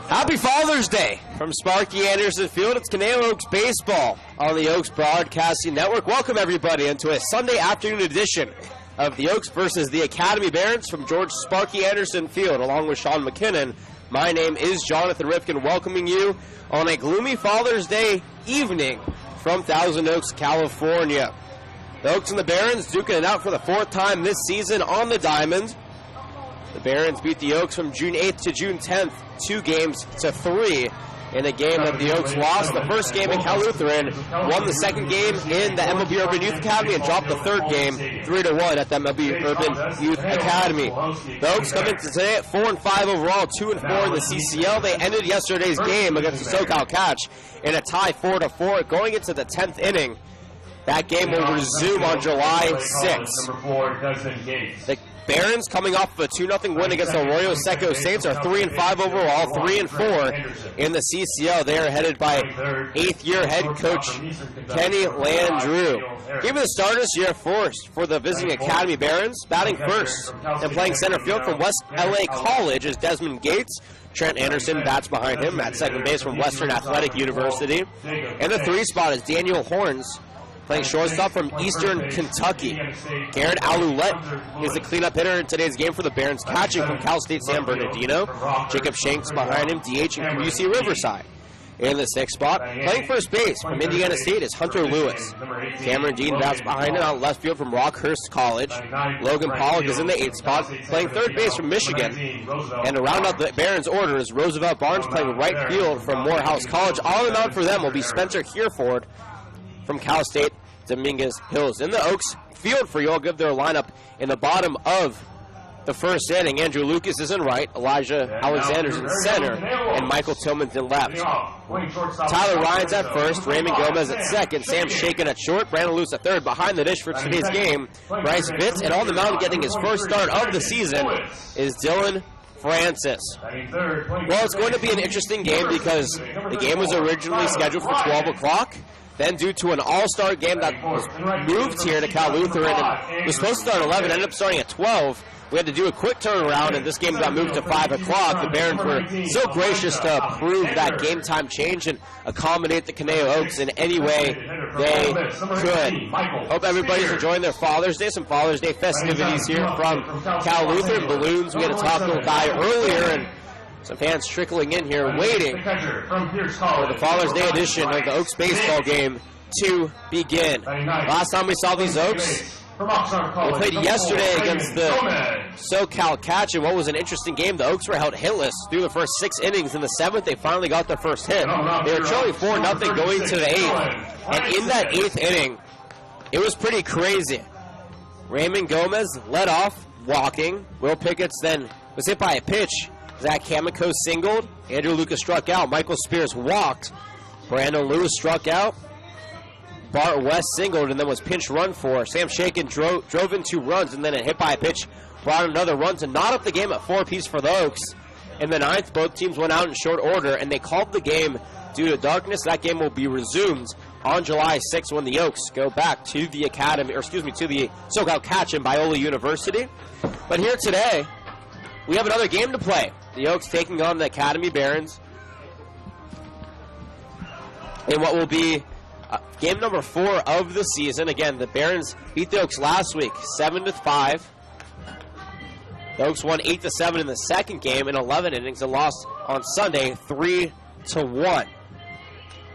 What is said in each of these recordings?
Happy Father's Day from Sparky Anderson Field. It's Conejo Oaks Baseball on the Oaks Broadcasting Network. Welcome, everybody, into a Sunday afternoon edition of the Oaks versus the Academy Barons from George Sparky Anderson Field, along with Sean McKinnon. My name is Jonathan Rifkin, welcoming you on a gloomy Father's Day evening from Thousand Oaks, California. The Oaks and the Barons duking it out for the fourth time this season on the diamond. The Barons beat the Oaks from June 8th to June 10th, 2-3 in a game that the Oaks lost. The first game in Cal Lutheran, won the second game in the MLB Urban Youth Academy, and dropped the third game 3-1 at the MLB Urban Youth Academy. The Oaks come into today at 4-5 overall, 2-4 in the CCL. They ended yesterday's game against the SoCal Catch in a tie 4-4, going into the 10th inning. That game will resume on July 6th. The Barons, coming off of a 2-0 win against the Arroyo Seco Saints, are 3-5 overall, 3-4 in the CCL. They are headed by 8th-year head coach Kenny Landrew. Give me the starters here first for the visiting Academy Barons. Batting first and playing center field from West LA College is Desmond Gates. Trent Anderson bats behind him at second base from Western Athletic University. And the 3 spot is Daniel Horns, playing shortstop from Eastern Kentucky. Garrett Alouette is the cleanup hitter in today's game for the Barons, catching from Cal State San Bernardino. Jacob Shanks behind him, DH from UC Riverside. In the 6th spot, playing first base from Indiana State is Hunter Lewis. Cameron Dean bats behind him out left field from Rockhurst College. Logan Pollock is in the 8th spot, playing third base from Michigan. And to round out the Barons' order is Roosevelt Barnes, playing right field from Morehouse College. On the mound for them will be Spencer Hereford from Cal State Dominguez Hills. In the Oaks field for you, I'll give their lineup in the bottom of the first inning. Andrew Lucas is in right, Elijah Alexander's in center, and Michael Tillman's in left. Tyler Ryan's at first, Raymond Gomez at second, Sam Shaken at short, Brandon Luce at third. Behind the dish for today's game, Bryce Vitz, and on the mound getting his first start of the season is Dylan Francis. Well, it's going to be an interesting game because the game was originally scheduled for 12 o'clock. Then, due to an all-star game that was moved here to Cal Lutheran and was supposed to start at 11, ended up starting at 12, we had to do a quick turnaround, and this game got moved to 5 o'clock. The Barons were so gracious to approve that game time change and accommodate the Conejo Oaks in any way they could. Hope everybody's enjoying their Father's Day. Some Father's Day festivities here from Cal Lutheran. Balloons, we had a taco guy earlier, and some fans trickling in here waiting for the Father's Day edition of the Oaks baseball game to begin. Last time we saw these Oaks, we played yesterday against the SoCal Catch, and what was an interesting game. The Oaks were held hitless through the first 6 innings. In the 7th, they finally got their first hit. They were trailing 4-0 going to the 8th. And in that 8th inning, it was pretty crazy. Raymond Gomez led off, walking. Will Pickett's then was hit by a pitch. Zach Kamiko singled. Andrew Lucas struck out. Michael Spears walked. Brandon Lewis struck out. Bart West singled and then was pinch run for. Sam Shaken drove in 2 runs, and then a hit by a pitch brought another run to knot up the game at 4 apiece for the Oaks. In the 9th, both teams went out in short order, and they called the game due to darkness. That game will be resumed on July 6th when the Oaks go back to the Academy, to the SoCal Catch in Biola University. But here today, we have another game to play. The Oaks taking on the Academy Barons in what will be game number 4 of the season. Again, the Barons beat the Oaks last week, 7-5. The Oaks won 8-7 in the second game in 11 innings and lost on Sunday 3-1.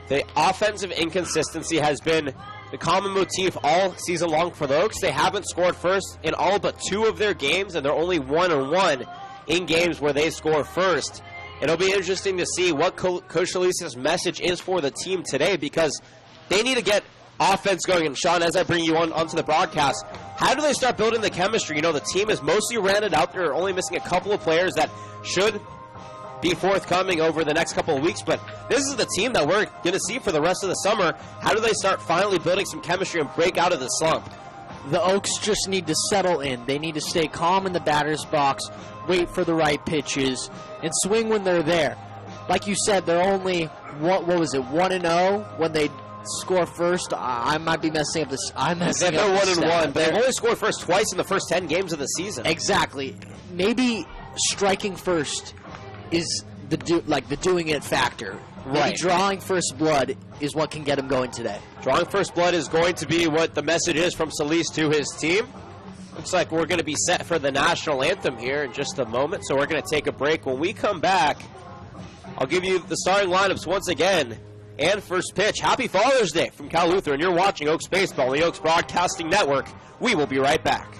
The offensive inconsistency has been the common motif all season long for the Oaks. They haven't scored first in all but 2 of their games, and they're only 1-1 in games where they score first. It'll be interesting to see what Coach Alicia's message is for the team today, because they need to get offense going. And Sean, as I bring you onto the broadcast, how do they start building the chemistry? You know, the team is mostly rounded out. They're only missing a couple of players that should be forthcoming over the next couple of weeks, but this is the team that we're going to see for the rest of the summer. How do they start finally building some chemistry and break out of the slump? The Oaks just need to settle in. They need to stay calm in the batter's box, wait for the right pitches, and swing when they're there. Like you said, they're only, 1-0 when they score first. I might be messing up this. I'm messing up. They're 1-1, but they've only scored first twice in the first 10 games of the season. Exactly. Maybe striking first is the doing it factor. Maybe Right. drawing first blood is what can get him going today. Drawing first blood is going to be what the message is from Solis to his team. Looks like we're going to be set for the national anthem here in just a moment, so we're going to take a break. When we come back, I'll give you the starting lineups once again and first pitch. Happy Father's Day from Cal Lutheran. You're watching Oaks Baseball on the Oaks Broadcasting Network. We will be right back.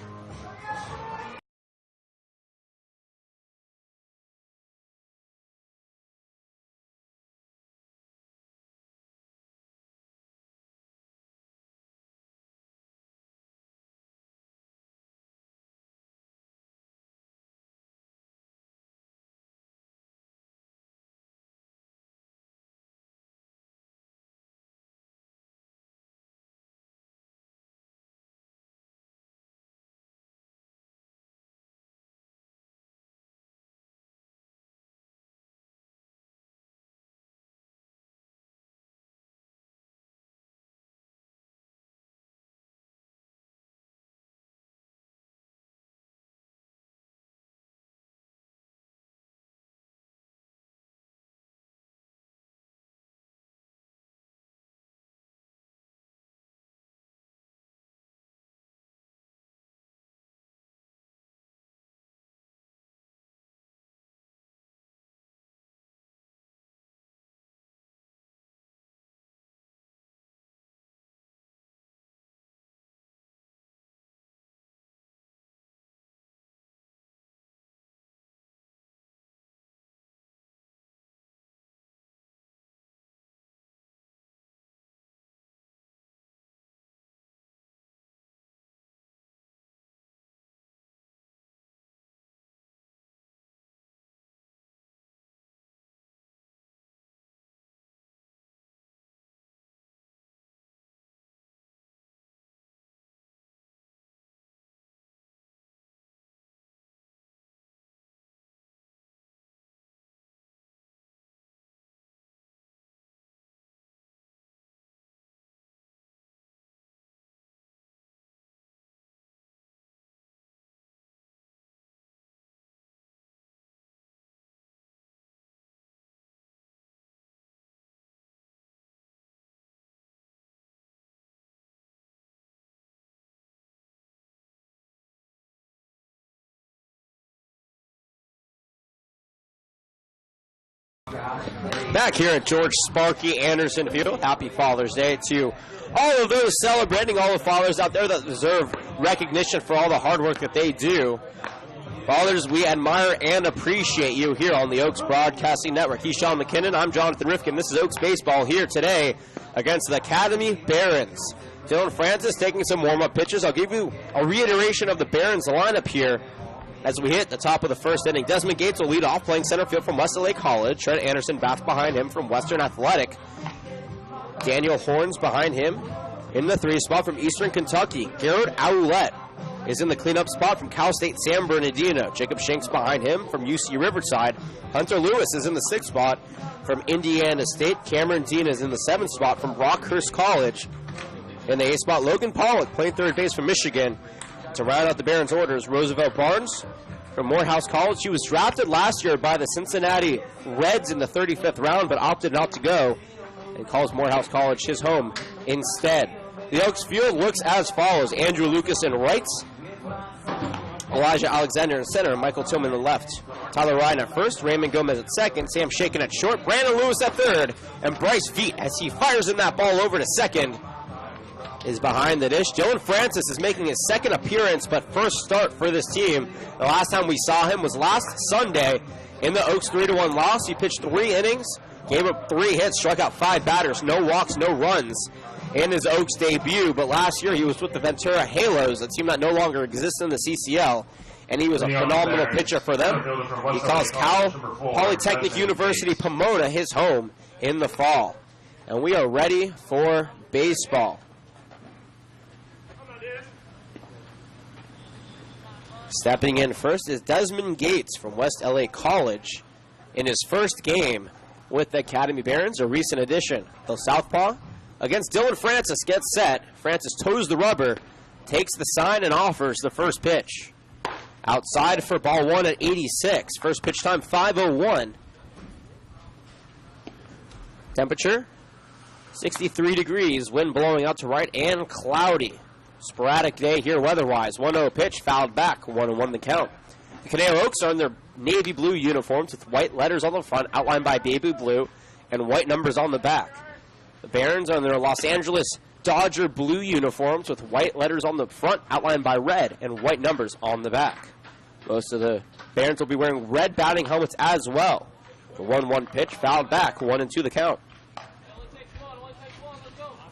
Back here at George Sparky Anderson Field. Happy Father's Day to all of those celebrating, all the fathers out there that deserve recognition for all the hard work that they do. Fathers, we admire and appreciate you here on the Oaks Broadcasting Network. He's Sean McKinnon. I'm Jonathan Rifkin. This is Oaks Baseball here today against the Academy Barons. Dylan Francis taking some warm-up pitches. I'll give you a reiteration of the Barons lineup here as we hit the top of the first inning. Desmond Gates will lead off, playing center field from West LA College. Trent Anderson bats behind him from Western Athletic. Daniel Horns behind him in the 3 spot from Eastern Kentucky. Garrett Ouellette is in the cleanup spot from Cal State San Bernardino. Jacob Shanks behind him from UC Riverside. Hunter Lewis is in the 6th spot from Indiana State. Cameron Dean is in the 7th spot from Rockhurst College. In the 8th spot, Logan Pollock playing third base from Michigan. To round out the Barons' orders, Roosevelt Barnes from Morehouse College. He was drafted last year by the Cincinnati Reds in the 35th round, but opted not to go and calls Morehouse College his home instead. The Oaks field looks as follows. Andrew Lucas in right, Elijah Alexander in center, Michael Tillman in left. Tyler Ryan at first, Raymond Gomez at second, Sam Shaken at short, Brandon Lewis at third, and Bryce Veet, as he fires in that ball over to second, is behind the dish. Dylan Francis is making his second appearance, but first start for this team. The last time we saw him was last Sunday in the Oaks 3-1 loss. He pitched 3 innings, gave up 3 hits, struck out 5 batters, no walks, no runs in his Oaks debut. But last year he was with the Ventura Halos, a team that no longer exists in the CCL, and he was a phenomenal pitcher for them. He calls Cal Polytechnic University Pomona his home in the fall. And we are ready for baseball. Stepping in first is Desmond Gates from West LA College in his first game with the Academy Barons, a recent addition. The southpaw against Dylan Francis gets set. Francis toes the rubber, takes the sign, and offers the first pitch. Outside for ball 1 at 86. First pitch time 5:01 Temperature, 63 degrees. Wind blowing out to right and cloudy. Sporadic day here weather-wise. 1-0 pitch, fouled back. 1-1 the count. The Conejo Oaks are in their navy blue uniforms with white letters on the front, outlined by baby blue, and white numbers on the back. The Barons are in their Los Angeles Dodger blue uniforms with white letters on the front, outlined by red, and white numbers on the back. Most of the Barons will be wearing red batting helmets as well. The 1-1 pitch, fouled back. 1-2 the count.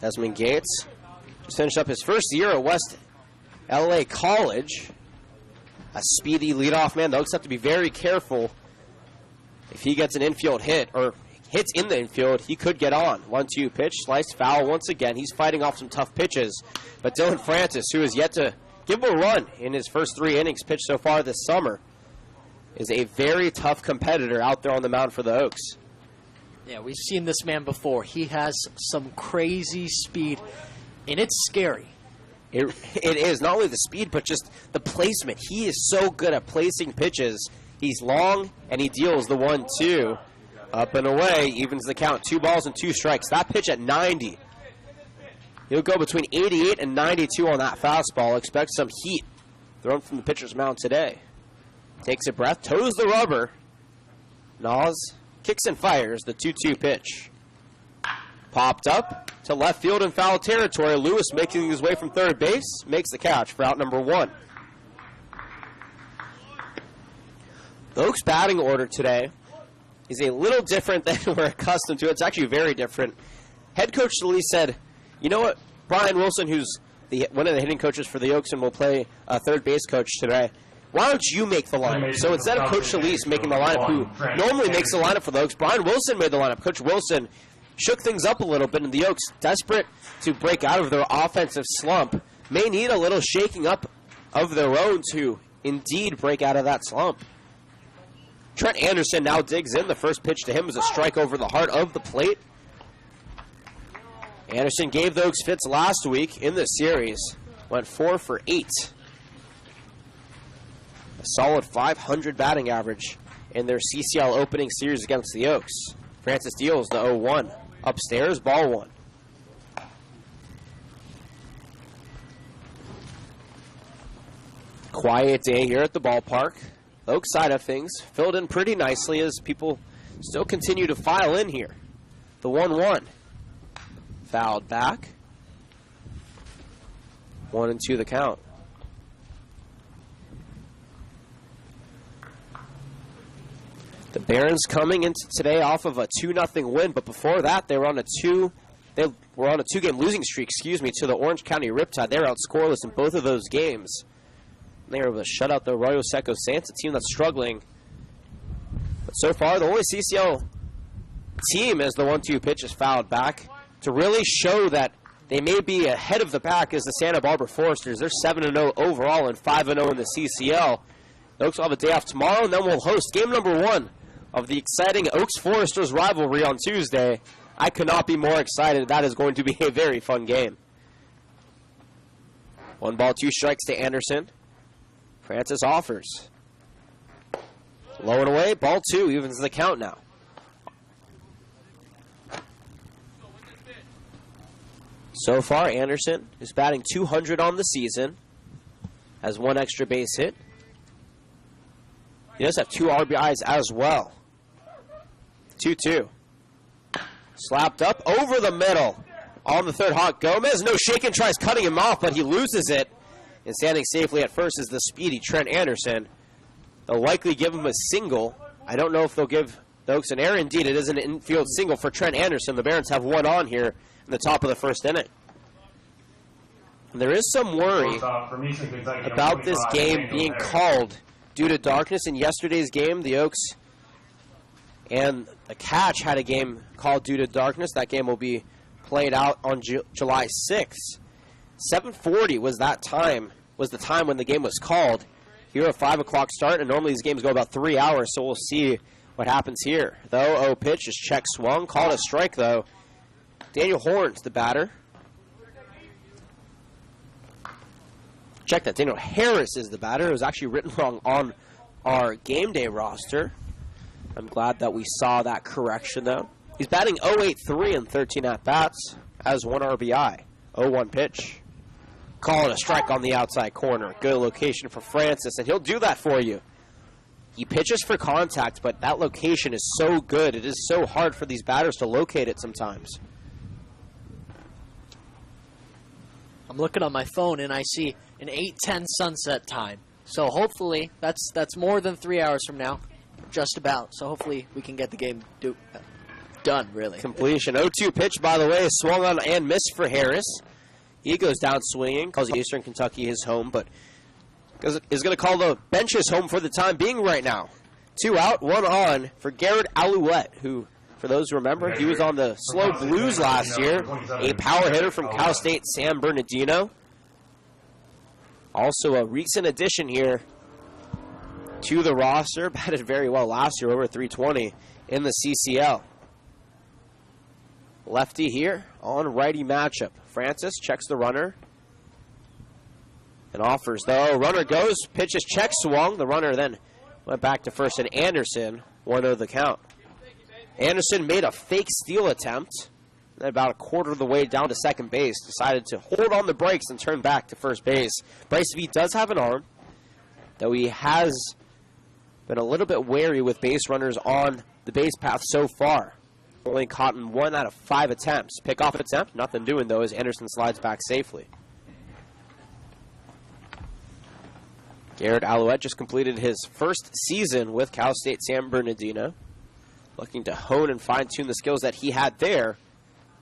Desmond Gates just finished up his first year at West LA College. A speedy leadoff man. The Oaks have to be very careful. If he gets an infield hit, or hits in the infield, he could get on. 1-2 pitch, sliced foul once again. He's fighting off some tough pitches. But Dylan Francis, who has yet to give him a run in his first 3 innings pitched so far this summer, is a very tough competitor out there on the mound for the Oaks. Yeah, we've seen this man before. He has some crazy speed, and it's scary. It is. Not only the speed, but just the placement. He is so good at placing pitches. He's long, and he deals the 1-2. Up and away, evens the count. 2 balls and 2 strikes. That pitch at 90. He'll go between 88 and 92 on that fastball. Expect some heat thrown from the pitcher's mound today. Takes a breath, toes the rubber. Nas kicks and fires the 2-2 pitch. Popped up to left field in foul territory. Lewis making his way from third base, makes the catch for out number 1. The Oaks batting order today is a little different than we're accustomed to. It's actually very different. Head coach Lee said, you know what, Brian Wilson, who's one of the hitting coaches for the Oaks and will play third base coach today, why don't you make the lineup? So instead of Coach Solis making the lineup, who normally makes the lineup for the Oaks, Brian Wilson made the lineup. Coach Wilson shook things up a little bit, and the Oaks, desperate to break out of their offensive slump, may need a little shaking up of their own to indeed break out of that slump. Trent Anderson now digs in. The first pitch to him was a strike over the heart of the plate. Anderson gave the Oaks fits last week in the series. Went 4 for 8. A solid .500 batting average in their CCL opening series against the Oaks. Francis deals the 0-1. Upstairs, ball 1. Quiet day here at the ballpark. The Oaks side of things filled in pretty nicely as people still continue to file in here. The 1-1. Fouled back. 1-2 the count. The Barons coming into today off of a 2-0 win, but before that they were on a 2-game losing streak, to the Orange County Riptide. They were out scoreless in both of those games. They were able to shut out the Arroyo Seco Saints, a team that's struggling. But so far, the only CCL team as the 1-2 pitch is fouled back to really show that they may be ahead of the pack is the Santa Barbara Foresters. They're 7-0 overall and 5-0 in the CCL. The Oaks will have a day off tomorrow, and then we'll host game number 1 of the exciting Oaks-Foresters rivalry on Tuesday. I could not be more excited. That is going to be a very fun game. 1 ball, 2 strikes to Anderson. Francis offers. Low and away, ball 2, evens the count now. So far, Anderson is batting .200 on the season. Has 1 extra base hit. He does have 2 RBIs as well. 2-2. Slapped up over the middle. On the third hawk, Gomez. No shaking, tries cutting him off, but he loses it. And standing safely at first is the speedy Trent Anderson. They'll likely give him a single. I don't know if they'll give the Oaks an error. Indeed, it is an infield single for Trent Anderson. The Barons have 1 on here in the top of the first inning. And there is some worry about this game being called due to darkness. In yesterday's game, the Oaks and the Catch had a game called due to darkness. That game will be played out on July 6th. 7:40 was the time when the game was called. Here a 5 o'clock start, and normally these games go about 3 hours, so we'll see what happens here. The 0-0 pitch is check swung, called a strike though. Daniel Horns, the batter. Check that, Daniel Harris is the batter. It was actually written wrong on our game day roster. I'm glad that we saw that correction though. He's batting 0.83 in 13 at-bats, has 1 RBI. 0-1 pitch. Calling a strike on the outside corner. Good location for Francis, and he'll do that for you. He pitches for contact, but that location is so good. It is so hard for these batters to locate it sometimes. I'm looking on my phone, and I see an 8:10 sunset time. So hopefully, that's more than 3 hours from now. Just about. So hopefully we can get the game done, really. Completion. 0-2 pitch, by the way, swung on and missed for Harris. He goes down swinging, calls Eastern Kentucky his home, but is going to call the benches home for the time being right now. 2 out, 1 on for Garrett Alouette, who, for those who remember, he was on the Slow Blues last year, a power hitter from Cal State San Bernardino. Also a recent addition here to the roster. Batted very well last year, over 320 in the CCL. Lefty here on righty matchup. Francis checks the runner and offers, though. Runner goes, pitches, check, swung. The runner then went back to first, and Anderson 1-0 the count. Anderson made a fake steal attempt. Then about a quarter of the way down to second base, decided to hold on the brakes and turn back to first base. Bryce V does have an arm, though he has been a little bit wary with base runners on the base path so far. Only caught in 1 out of 5 attempts. Pickoff attempt, nothing doing though as Anderson slides back safely. Garrett Alouette just completed his first season with Cal State San Bernardino. Looking to hone and fine-tune the skills that he had there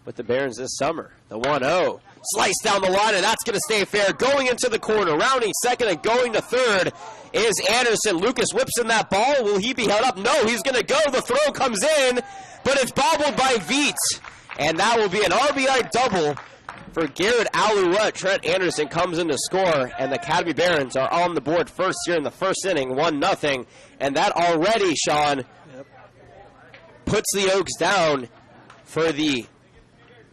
with the Barons this summer. The 1-0. Slice down the line, and that's going to stay fair. Going into the corner, rounding second and going to third is Anderson. Lucas whips in that ball. Will he be held up? No, he's going to go. The throw comes in, but it's bobbled by Veet. And that will be an RBI double for Garrett Alouette. Trent Anderson comes in to score, and the Academy Barons are on the board first here in the first inning, 1-0. And that already, Sean, puts the Oaks down for the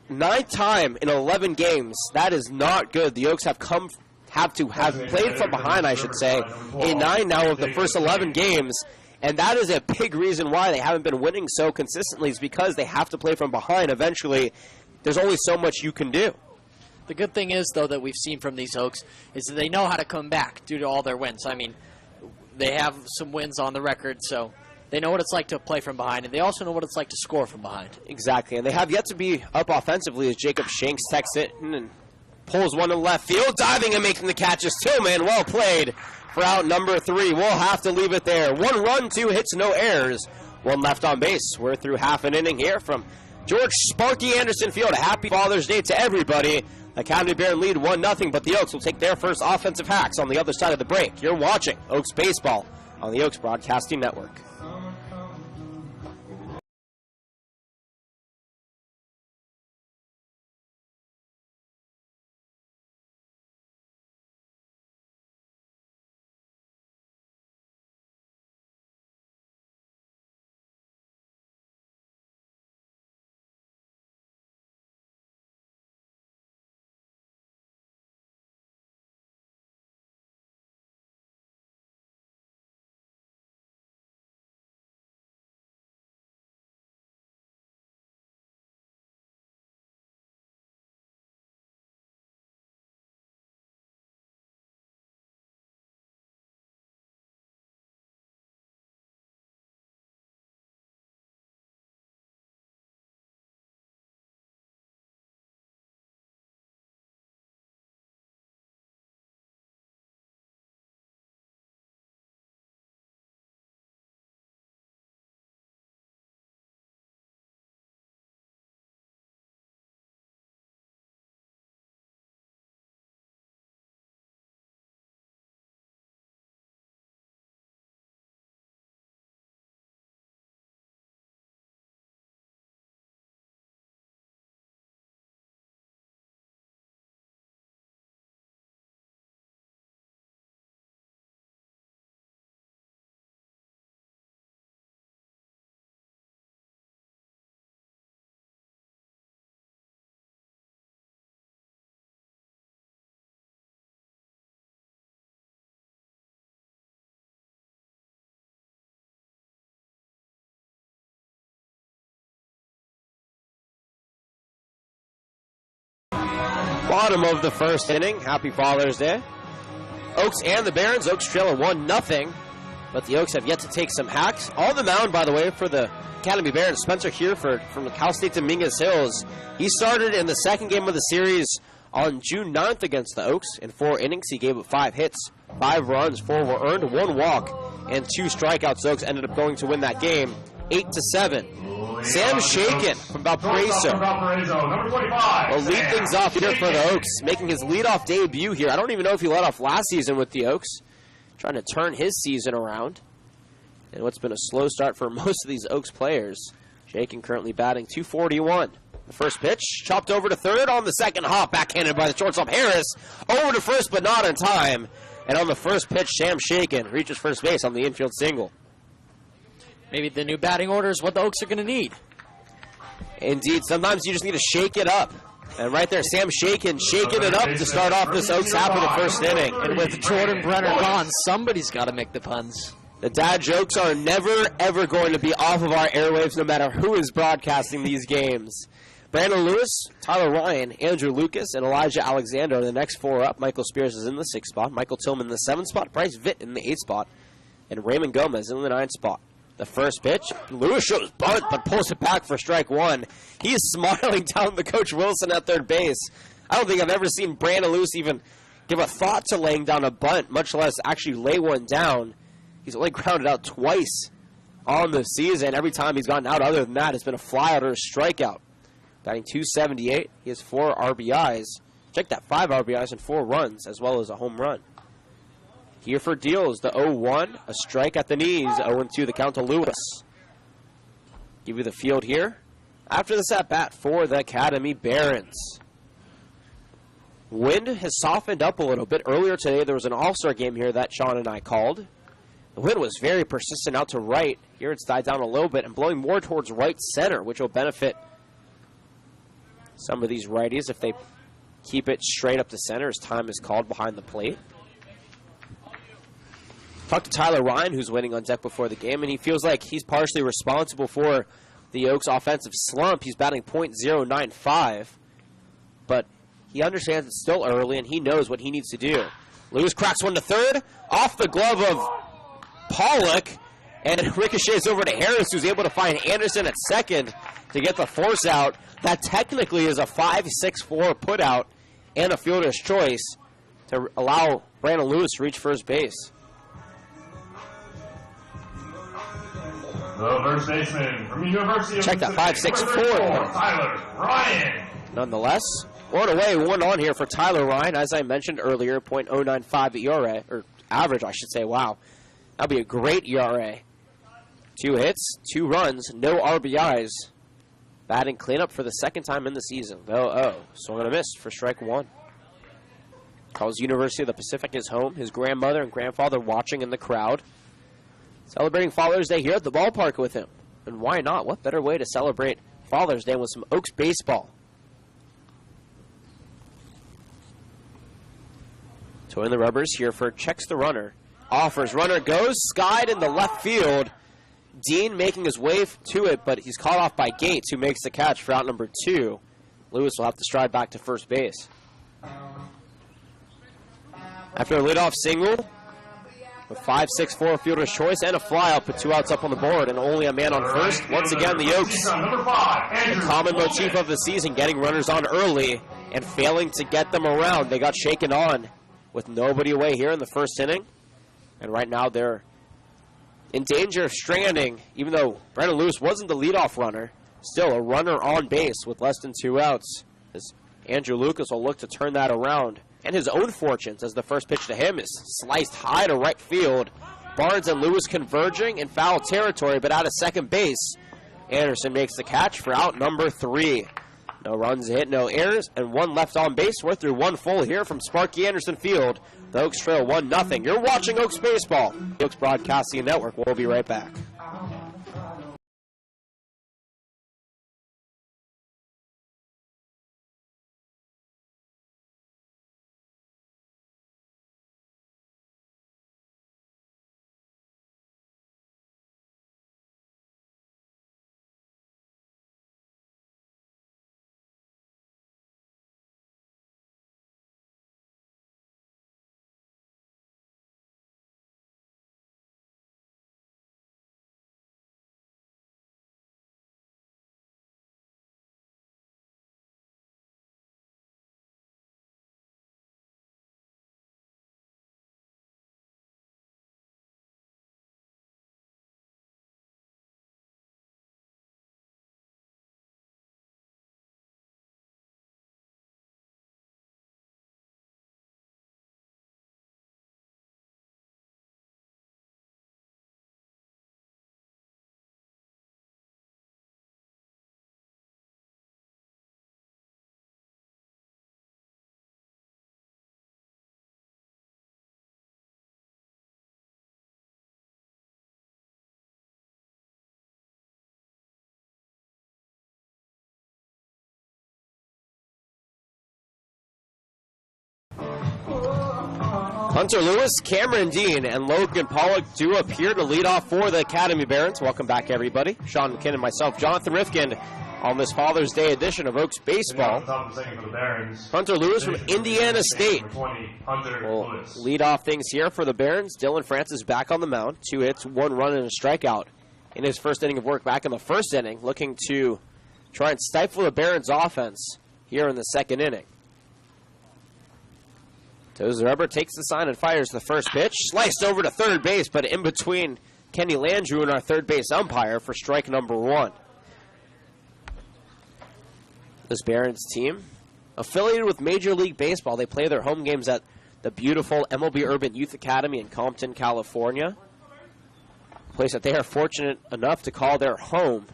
9th time in 11 games. That is not good. The Oaks have played from behind, I should say, in 9 now of the first 11 games. And that is a big reason why they haven't been winning so consistently, is because they have to play from behind. Eventually, there's only so much you can do. The good thing is, though, that we've seen from these Oaks is that they know how to come back due to all their wins. I mean, they have some wins on the record, so they know what it's like to play from behind, and they also know what it's like to score from behind. Exactly, and they have yet to be up offensively as Jacob Shanks texts it and pulls one to left field, diving and making the catches. Tillman, well played for out number 3. We'll have to leave it there. 1 run, 2 hits, no errors. 1 left on base. We're through half an inning here from George Sparky Anderson Field. A happy Father's Day to everybody. Academy Baron lead 1-0, but the Oaks will take their first offensive hacks on the other side of the break. You're watching Oaks Baseball on the Oaks Broadcasting Network. bottom of the first inning. Happy Father's Day. Oaks and the Barons. Oaks trailing 1-0. But the Oaks have yet to take some hacks. On the mound, by the way, for the Academy Barons, Spencer Hereford from the Cal State Dominguez Hills. He started in the second game of the series on June 9th against the Oaks. In 4 innings, he gave up 5 hits, 5 runs, 4 were earned, 1 walk, and 2 strikeouts. Oaks ended up going to win that game 8-7. Sam Shaken from Valparaiso will lead things off here for the Oaks, making his leadoff debut here. I don't even know if he led off last season with the Oaks, trying to turn his season around. And what's been a slow start for most of these Oaks players. Shaken currently batting .241. The first pitch, chopped over to third on the second hop, backhanded by the shortstop Harris. Over to first, but not in time. And on the first pitch, Sam Shaken reaches first base on the infield single. Maybe the new batting order is what the Oaks are going to need. Indeed, sometimes you just need to shake it up. And right there, Sam Shaken shaking it up to start off this Oaks half of the first inning. And with Jordan Brenner gone, somebody's got to make the puns. The dad jokes are never, ever going to be off of our airwaves, no matter who is broadcasting these games. Brandon Lewis, Tyler Ryan, Andrew Lucas, and Elijah Alexander are the next 4 up. Michael Spears is in the 6th spot. Michael Tillman in the 7th spot. Bryce Vitt in the 8th spot. And Raymond Gomez in the 9th spot. The first pitch, Lewis shows bunt, but pulls it back for strike 1. He is smiling down the Coach Wilson at third base. I don't think I've ever seen Brandon Lewis even give a thought to laying down a bunt, much less actually lay one down. He's only grounded out twice on the season. Every time he's gotten out other than that, it's been a flyout or a strikeout. Batting .278. He has 4 RBIs. Check that, 5 RBIs and 4 runs, as well as a home run. Hereford deals the 0-1, a strike at the knees, 0-2 the count to Lewis. Give you the field here. After this at-bat for the Academy Barons. Wind has softened up a little bit. Earlier today, there was an all-star game here that Sean and I called. The wind was very persistent out to right. Here it's died down a little bit and blowing more towards right center, which will benefit some of these righties if they keep it straight up to center as time is called behind the plate. Talked to Tyler Ryan, who's waiting on deck before the game, and he feels like he's partially responsible for the Oaks' offensive slump. He's batting .095, but he understands it's still early, and he knows what he needs to do. Lewis cracks one to third, off the glove of Pollock, and it ricochets over to Harris, who's able to find Anderson at second to get the force out. That technically is a 5-6-4 putout and a fielder's choice to allow Brandon Lewis to reach first base. The first baseman from the University of Check that, Mississippi, 5-6-4. Tyler Ryan. Nonetheless, one away, 1 on here for Tyler Ryan. As I mentioned earlier, .095 ERA, or average, I should say. Wow, that'll be a great ERA. 2 hits, 2 runs, no RBIs. Batting cleanup for the second time in the season. Swung and a miss for strike 1. Calls University of the Pacific his home. His grandmother and grandfather watching in the crowd. Celebrating Father's Day here at the ballpark with him. And why not? What better way to celebrate Father's Day with some Oaks baseball? Toying the rubbers, Hereford checks the runner. Offers, runner goes, skied in the left field. Dean making his way to it, but he's caught off by Gates, who makes the catch for out number 2. Lewis will have to stride back to first base. After a leadoff single, with 5-6-4 fielder's choice and a flyout, put 2 outs up on the board and only a man on first. Once again, the Oaks, the common motif of the season, getting runners on early and failing to get them around. They got shaken on with nobody away here in the first inning. And right now they're in danger of stranding, even though Brandon Lewis wasn't the leadoff runner. Still a runner on base with less than 2 outs. As Andrew Lucas will look to turn that around. And his own fortunes, as the first pitch to him is sliced high to right field. Barnes and Lewis converging in foul territory, but out of second base. Anderson makes the catch for out number 3. No runs hit, no errors, and 1 left on base. We're through 1 full here from Sparky Anderson Field. The Oaks trail 1-0. You're watching Oaks Baseball. The Oaks Broadcasting Network. We'll be right back. Hunter Lewis, Cameron Dean, and Logan Pollock do appear to lead off for the Academy Barons. Welcome back, everybody. Sean McKinnon, myself, Jonathan Rifkind, on this Father's Day edition of Oaks Baseball. Hunter Lewis from Indiana State will lead off things here for the Barons. Dylan Francis back on the mound. 2 hits, 1 run, and a strikeout in his first inning of work back in the first inning, looking to try and stifle the Barons' offense here in the second inning. Tozer Rubber takes the sign and fires the first pitch. Sliced over to third base, but in between Kenny Landrew and our third base umpire for strike number 1. This Barons team, affiliated with Major League Baseball, they play their home games at the beautiful MLB Urban Youth Academy in Compton, California. A place that they are fortunate enough to call their home.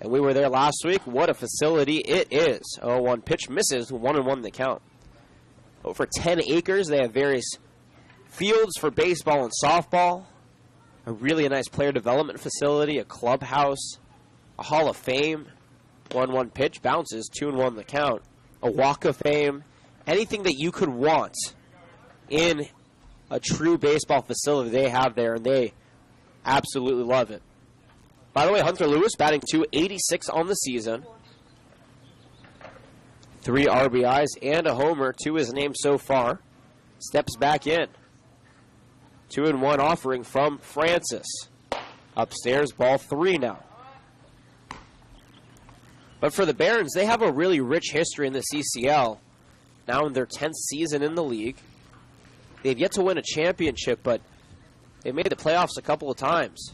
And we were there last week. What a facility it is. 0-1 pitch misses, 1-1 the count. Over 10 acres. They have various fields for baseball and softball. A really nice player development facility, a clubhouse, a Hall of Fame. 1-1 pitch bounces, 2-1 the count. A Walk of Fame. Anything that you could want in a true baseball facility they have there, and they absolutely love it. By the way, Hunter Lewis batting .286 on the season. 3 RBIs and a homer to his name so far. Steps back in. 2-1 offering from Francis. Upstairs, ball 3 now. But for the Barons, they have a really rich history in the CCL. Now in their 10th season in the league. They've yet to win a championship, but they made the playoffs a couple of times.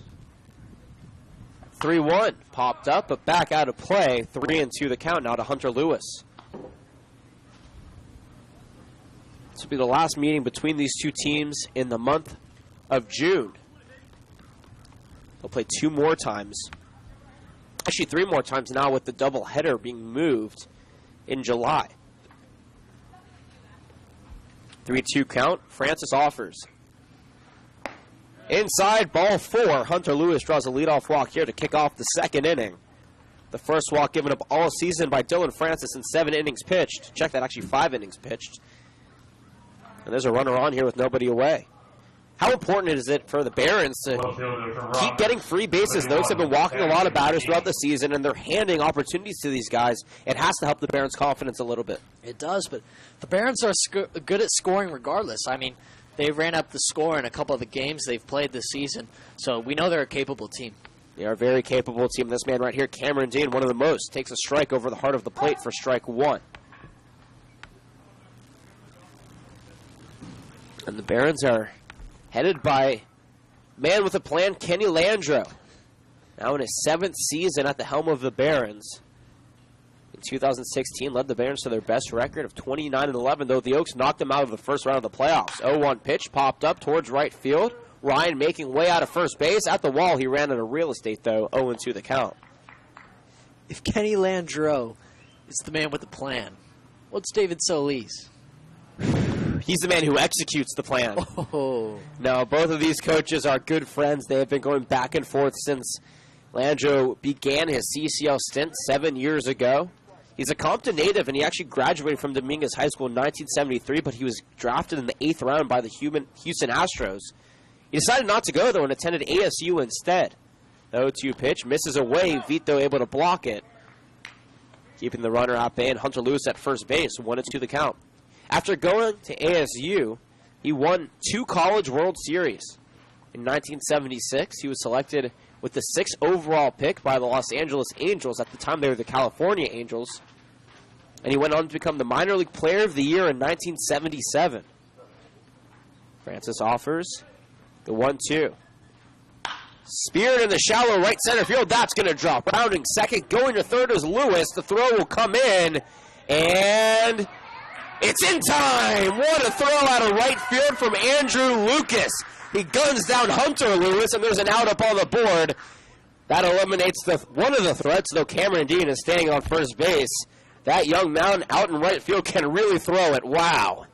3-1 popped up, but back out of play. 3-2 the count now to Hunter Lewis. This will be the last meeting between these two teams in the month of June. They'll play 2 more times. Actually, 3 more times now with the doubleheader being moved in July. 3-2 count. Francis offers. Inside, ball 4. Hunter Lewis draws a leadoff walk here to kick off the second inning. The first walk given up all season by Dylan Francis in 7 innings pitched. Check that, actually 5 innings pitched. And there's a runner on here with nobody away. How important is it for the Barons to keep getting free bases? Those have been walking a lot of batters throughout the season, and they're handing opportunities to these guys. It has to help the Barons' confidence a little bit. It does, but the Barons are good at scoring regardless. I mean, they ran up the score in a couple of the games they've played this season, so we know they're a capable team. They are a very capable team. This man right here, Cameron Dean, one of the most, takes a strike over the heart of the plate for strike 1. And the Barons are headed by man with a plan, Kenny Landrew. Now in his 7th season at the helm of the Barons. In 2016, led the Barons to their best record of 29-11, though the Oaks knocked them out of the first round of the playoffs. 0-1 pitch popped up towards right field. Ryan making way out of first base. At the wall, he ran out of real estate, though. 0-2 the count. If Kenny Landrew is the man with the plan, what's David Solis? He's the man who executes the plan. Oh. No, both of these coaches are good friends. They have been going back and forth since Landrew began his CCL stint 7 years ago. He's a Compton native, and he actually graduated from Dominguez High School in 1973, but he was drafted in the 8th round by the Houston Astros. He decided not to go, though, and attended ASU instead. The 0-2 pitch misses away. Vito able to block it. Keeping the runner at bay, and Hunter Lewis at first base. 1-2 the count. After going to ASU, he won 2 College World Series. In 1976, he was selected with the 6th overall pick by the Los Angeles Angels. At the time, they were the California Angels. And he went on to become the Minor League Player of the Year in 1977. Francis offers the 1-2. Speared in the shallow right center field. That's going to drop. Rounding second. Going to third is Lewis. The throw will come in. And it's in time! What a throw out of right field from Andrew Lucas. He guns down Hunter Lewis, and there's an out up on the board. That eliminates one of the threats, though Cameron Dean is staying on first base. That young man out in right field can really throw it. Wow.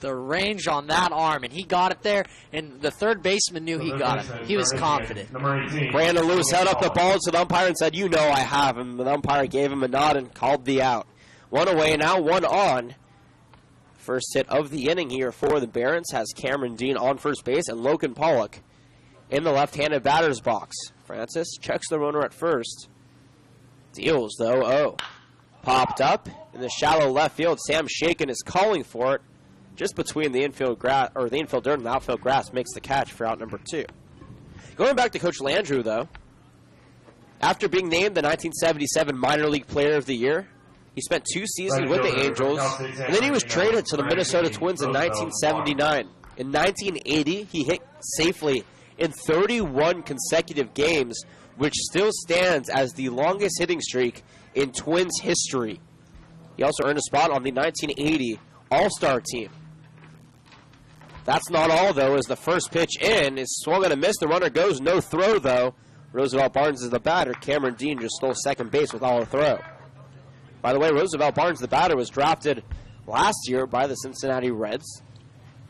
The range on that arm, and he got it there, and the third baseman knew he got it. He was confident. Brandon Lewis held up the ball to the umpire and said, "You know I have him." The umpire gave him a nod and called the out. 1 away now, 1 on First hit of the inning here for the Barons has Cameron Dean on first base and Logan Pollock in the left-handed batter's box. Francis checks the runner at first. Deals, though. Oh. Popped up in the shallow left field. Sam Shaken is calling for it. Just between the infield grass, or the infield dirt and the outfield grass, makes the catch for out number 2. Going back to Coach Landrew, though, after being named the 1977 Minor League Player of the Year, he spent 2 seasons with the Angels, and then he was traded to the Minnesota Twins in 1979. In 1980, he hit safely in 31 consecutive games, which still stands as the longest hitting streak in Twins history. He also earned a spot on the 1980 All-Star team. That's not all, though, as the first pitch in is swung and a miss. The runner goes, no throw, though. Roosevelt Barnes is the batter. Cameron Dean just stole second base without a throw. By the way, Roosevelt Barnes, the batter, was drafted last year by the Cincinnati Reds.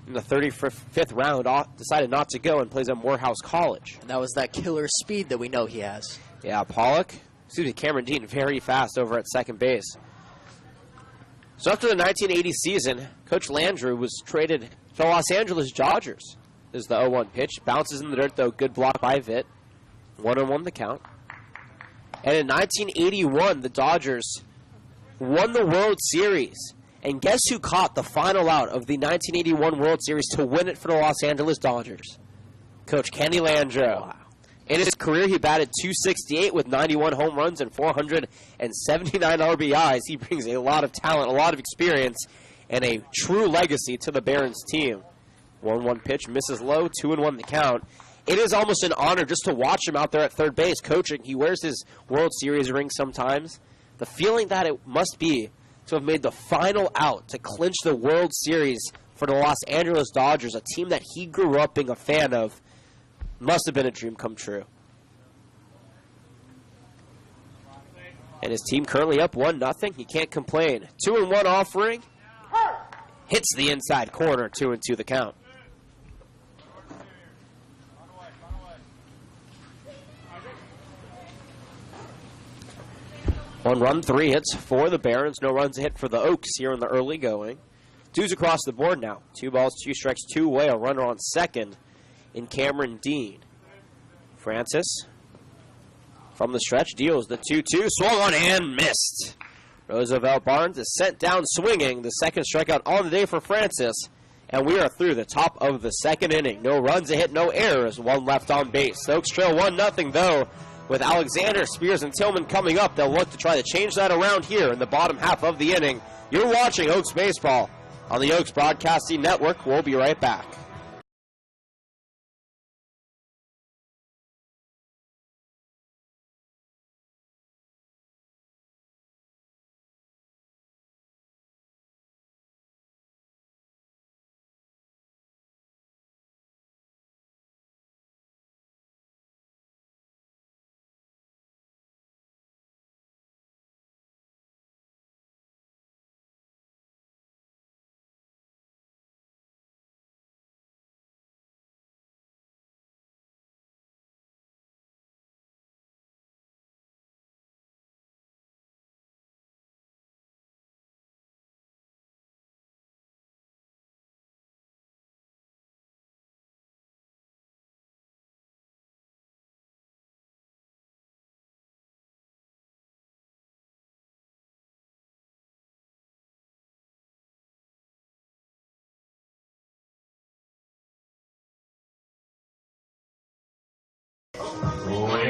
In the 35th round, decided not to go and plays at Morehouse College. And that was that killer speed that we know he has. Yeah, Cameron Dean, very fast over at second base. So after the 1980 season, Coach Landrew was traded to the Los Angeles Dodgers. This is the 0-1 pitch. Bounces in the dirt, though. Good block by Vitt. 1-1 the count. And in 1981, the Dodgers won the World Series. And guess who caught the final out of the 1981 World Series to win it for the Los Angeles Dodgers? Coach Kenny Landreau. Wow. In his career, he batted .268 with 91 home runs and 479 RBIs. He brings a lot of talent, a lot of experience, and a true legacy to the Barons team. 1-1 pitch, misses low, 2-1 the count. It is almost an honor just to watch him out there at third base coaching. He wears his World Series ring sometimes. The feeling that it must be to have made the final out to clinch the World Series for the Los Angeles Dodgers, a team that he grew up being a fan of, must have been a dream come true. And his team currently up 1-0. He can't complain. 2-1 offering. Hits the inside corner, 2-2 the count. 1 run, 3 hits for the Barons. No runs a hit for the Oaks here in the early going. 2s across the board now. 2 balls, 2 strikes, 2 away. A runner on second in Cameron Dean. Francis from the stretch deals the 2-2. Swung on and missed. Roosevelt Barnes is sent down swinging. The second strikeout on the day for Francis. And we are through the top of the second inning. No runs a hit, no errors. 1 left on base. The Oaks trail 1-0 though. With Alexander, Spears, and Tillman coming up, they'll look to try to change that around here in the bottom half of the inning. You're watching Oaks Baseball on the Oaks Broadcasting Network. We'll be right back.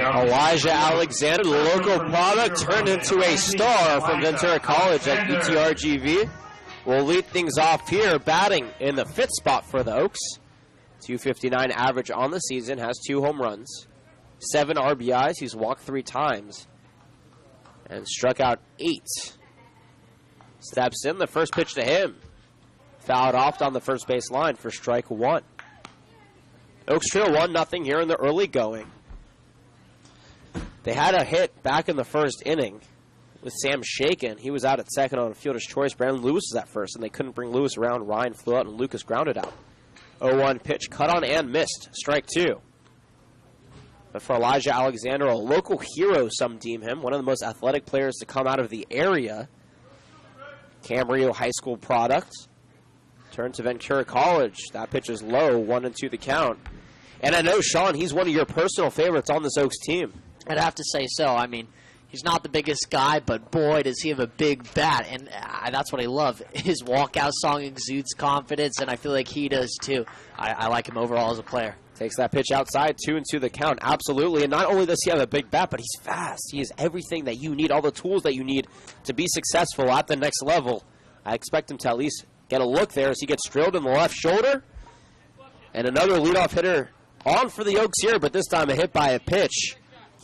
Elijah Alexander, the local product, turned into a star from Ventura College at UTRGV. Will lead things off here, batting in the 5th spot for the Oaks. .259 average on the season, has 2 home runs, 7 RBIs. He's walked 3 times and struck out 8. Steps in, the first pitch to him. Fouled off on the first base line for strike 1. Oaks trail 1-0 here in the early going. They had a hit back in the first inning with Sam Shaken. He was out at second on a fielder's choice. Brandon Lewis was at first, and they couldn't bring Lewis around. Ryan flew out, and Lucas grounded out. 0-1 pitch, cut on and missed. Strike 2. But for Elijah Alexander, a local hero, some deem him, one of the most athletic players to come out of the area. Camarillo High School product. Turn to Ventura College. That pitch is low, 1-2 the count. And I know, Sean, he's one of your personal favorites on this Oaks team. I'd have to say so. I mean, he's not the biggest guy, but boy, does he have a big bat. And that's what I love. His walkout song exudes confidence, and I feel like he does too. I like him overall as a player. Takes that pitch outside, 2-2 the count. Absolutely. And not only does he have a big bat, but he's fast. He has everything that you need, all the tools that you need to be successful at the next level. I expect him to at least get a look there as he gets drilled in the left shoulder. And another leadoff hitter on for the Oaks here, but this time a hit by a pitch.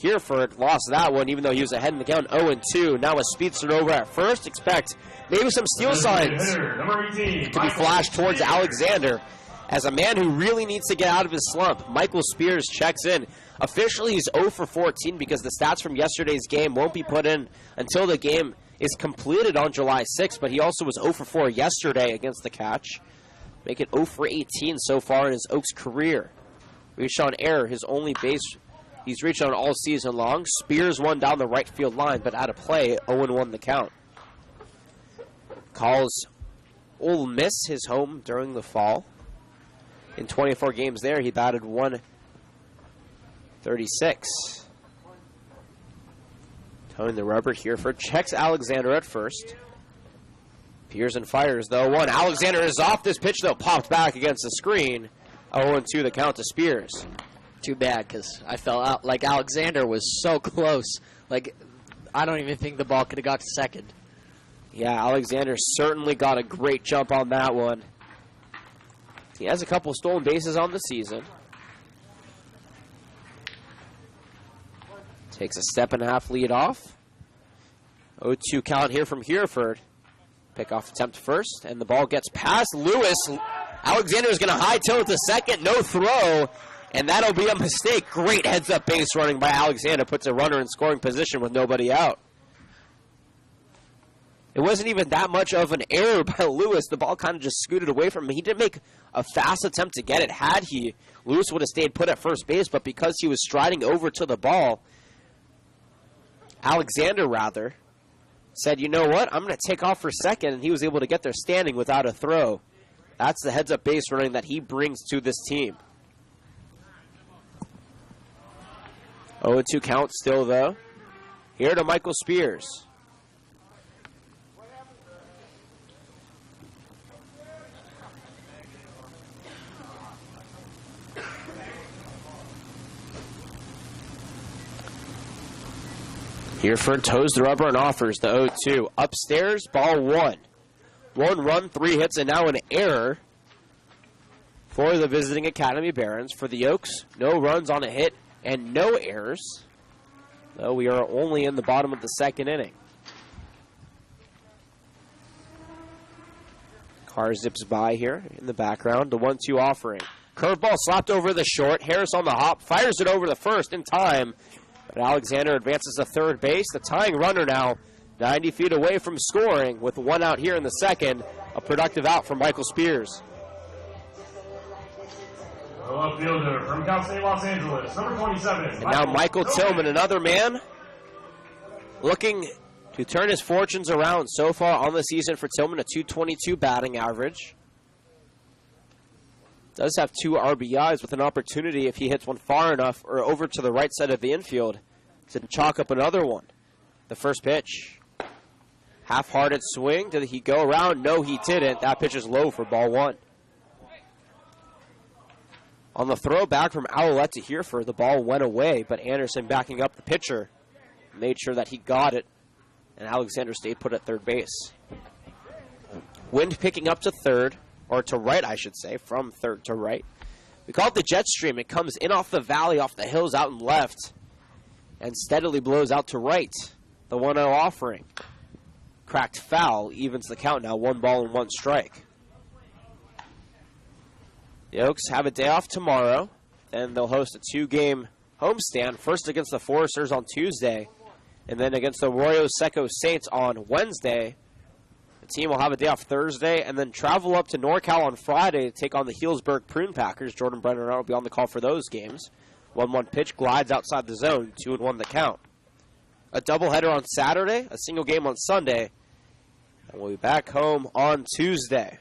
Hereford lost that one, even though he was ahead in the count, 0-2. Now a speedster over at first. Expect maybe some steal signs to be flashed towards Alexander as a man who really needs to get out of his slump. Michael Spears checks in. Officially, he's 0 for 14 because the stats from yesterday's game won't be put in until the game is completed on July 6th, but he also was 0 for 4 yesterday against the Catch. Make it 0 for 18 so far in his Oaks career. Reached on error, his only base he's reached on all season long. Spears one down the right field line, but out of play, 0-1 the count. Calls Ole Miss his home during the fall. In 24 games there, he batted 136. Towing the rubber here for checks Alexander at first. Pearson fires, though. One. Alexander is off. This pitch, though, popped back against the screen. 0-2 the count to Spears. Too bad, because I felt out like Alexander was so close. Like, I don't even think the ball could have got to second. Yeah, Alexander certainly got a great jump on that one. He has a couple stolen bases on the season. Takes a step-and-a-half lead off. 0-2 count here from Hereford. Pickoff attempt first, and the ball gets past Lewis. Alexander's going to high-tail it to second. No throw, and that'll be a mistake. Great heads-up base running by Alexander. Puts a runner in scoring position with nobody out. It wasn't even that much of an error by Lewis. The ball kind of just scooted away from him. He didn't make a fast attempt to get it. Had he, Lewis would have stayed put at first base, but because he was striding over to the ball, Alexander, said, you know what, I'm going to take off for second, and he was able to get there standing without a throw. That's the heads-up base running that he brings to this team. 0-2 count still, though. Here to Michael Spears. Hereford toes the rubber and offers the 0-2. Upstairs, ball one. 1 run, 3 hits, and now an error for the visiting Academy Barons. For the Oaks, no runs on a hit and no errors. Though we are only in the bottom of the second inning. Car zips by here in the background. The 1-2 offering. Curveball slapped over the short. Harris on the hop. Fires it over the first in time. But Alexander advances to third base. The tying runner now 90 feet away from scoring with 1 out here in the second. A productive out from Michael Spears. Left fielder from Cal State Los Angeles, number 27. And now Michael Tillman, another man looking to turn his fortunes around so far on the season for Tillman, a .222 batting average. Does have 2 RBIs with an opportunity if he hits one far enough or over to the right side of the infield to chalk up another one. The first pitch. Half-hearted swing. Did he go around? No, he didn't. That pitch is low for ball 1. On the throw back from Owlette to Hereford, the ball went away, but Anderson backing up the pitcher made sure that he got it, and Alexander stayed put at third base. Wind picking up to third. Or to right, I should say, from third to right. We call it the jet stream. It comes in off the valley, off the hills out and left, and steadily blows out to right. The 1-0 offering. Cracked foul, evens the count now, 1 ball and 1 strike. The Oaks have a day off tomorrow, then they'll host a 2-game homestand, first against the Foresters on Tuesday, and then against the Arroyo Seco Saints on Wednesday. The team will have a day off Thursday and then travel up to NorCal on Friday to take on the Healdsburg Prune Packers. Jordan Brenner will be on the call for those games. 1-1 pitch glides outside the zone, 2-1 the count. A doubleheader on Saturday, a single game on Sunday, and we'll be back home on Tuesday.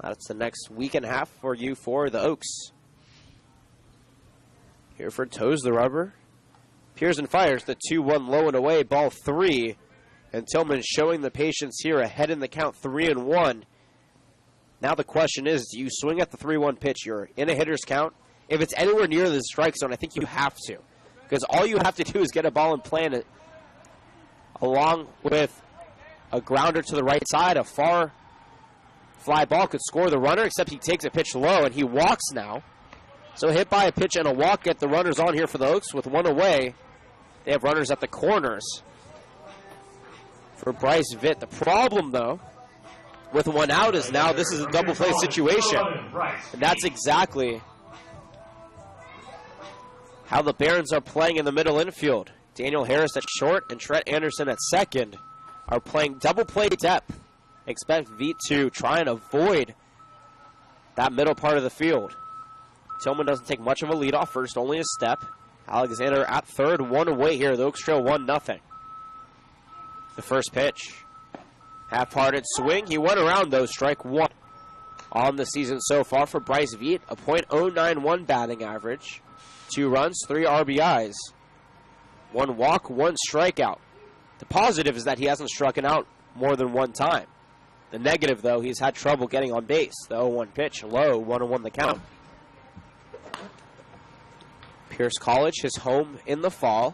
That's the next week and a half for you for the Oaks. Hereford toes the rubber. Pearson fires the 2-1 low and away, ball 3. And Tillman showing the patience here, ahead in the count 3-1. Now the question is, do you swing at the 3-1 pitch? You're in a hitter's count. If it's anywhere near the strike zone, I think you have to. Because all you have to do is get a ball and plant it along with a grounder to the right side. A far fly ball could score the runner, except he takes a pitch low and he walks now. So hit by a pitch and a walk, get the runners on here for the Oaks with one away. They have runners at the corners for Bryce Vitt. The problem, though, with one out is now this is a double play situation. And that's exactly how the Barons are playing in the middle infield. Daniel Harris at short and Trent Anderson at second are playing double play depth. Expect Vitt to try and avoid that middle part of the field. Tillman doesn't take much of a lead off first, only a step. Alexander at third, one away here. The Oaks trail 1-0. The first pitch. Half-hearted swing. He went around, though, strike one on the season so far for Bryce Vitt. A .091 batting average. 2 runs, 3 RBIs. 1 walk, 1 strikeout. The positive is that he hasn't struck out more than 1 time. The negative, though, he's had trouble getting on base. The 0-1 pitch, low, 1-1 the count. Pierce College, his home in the fall.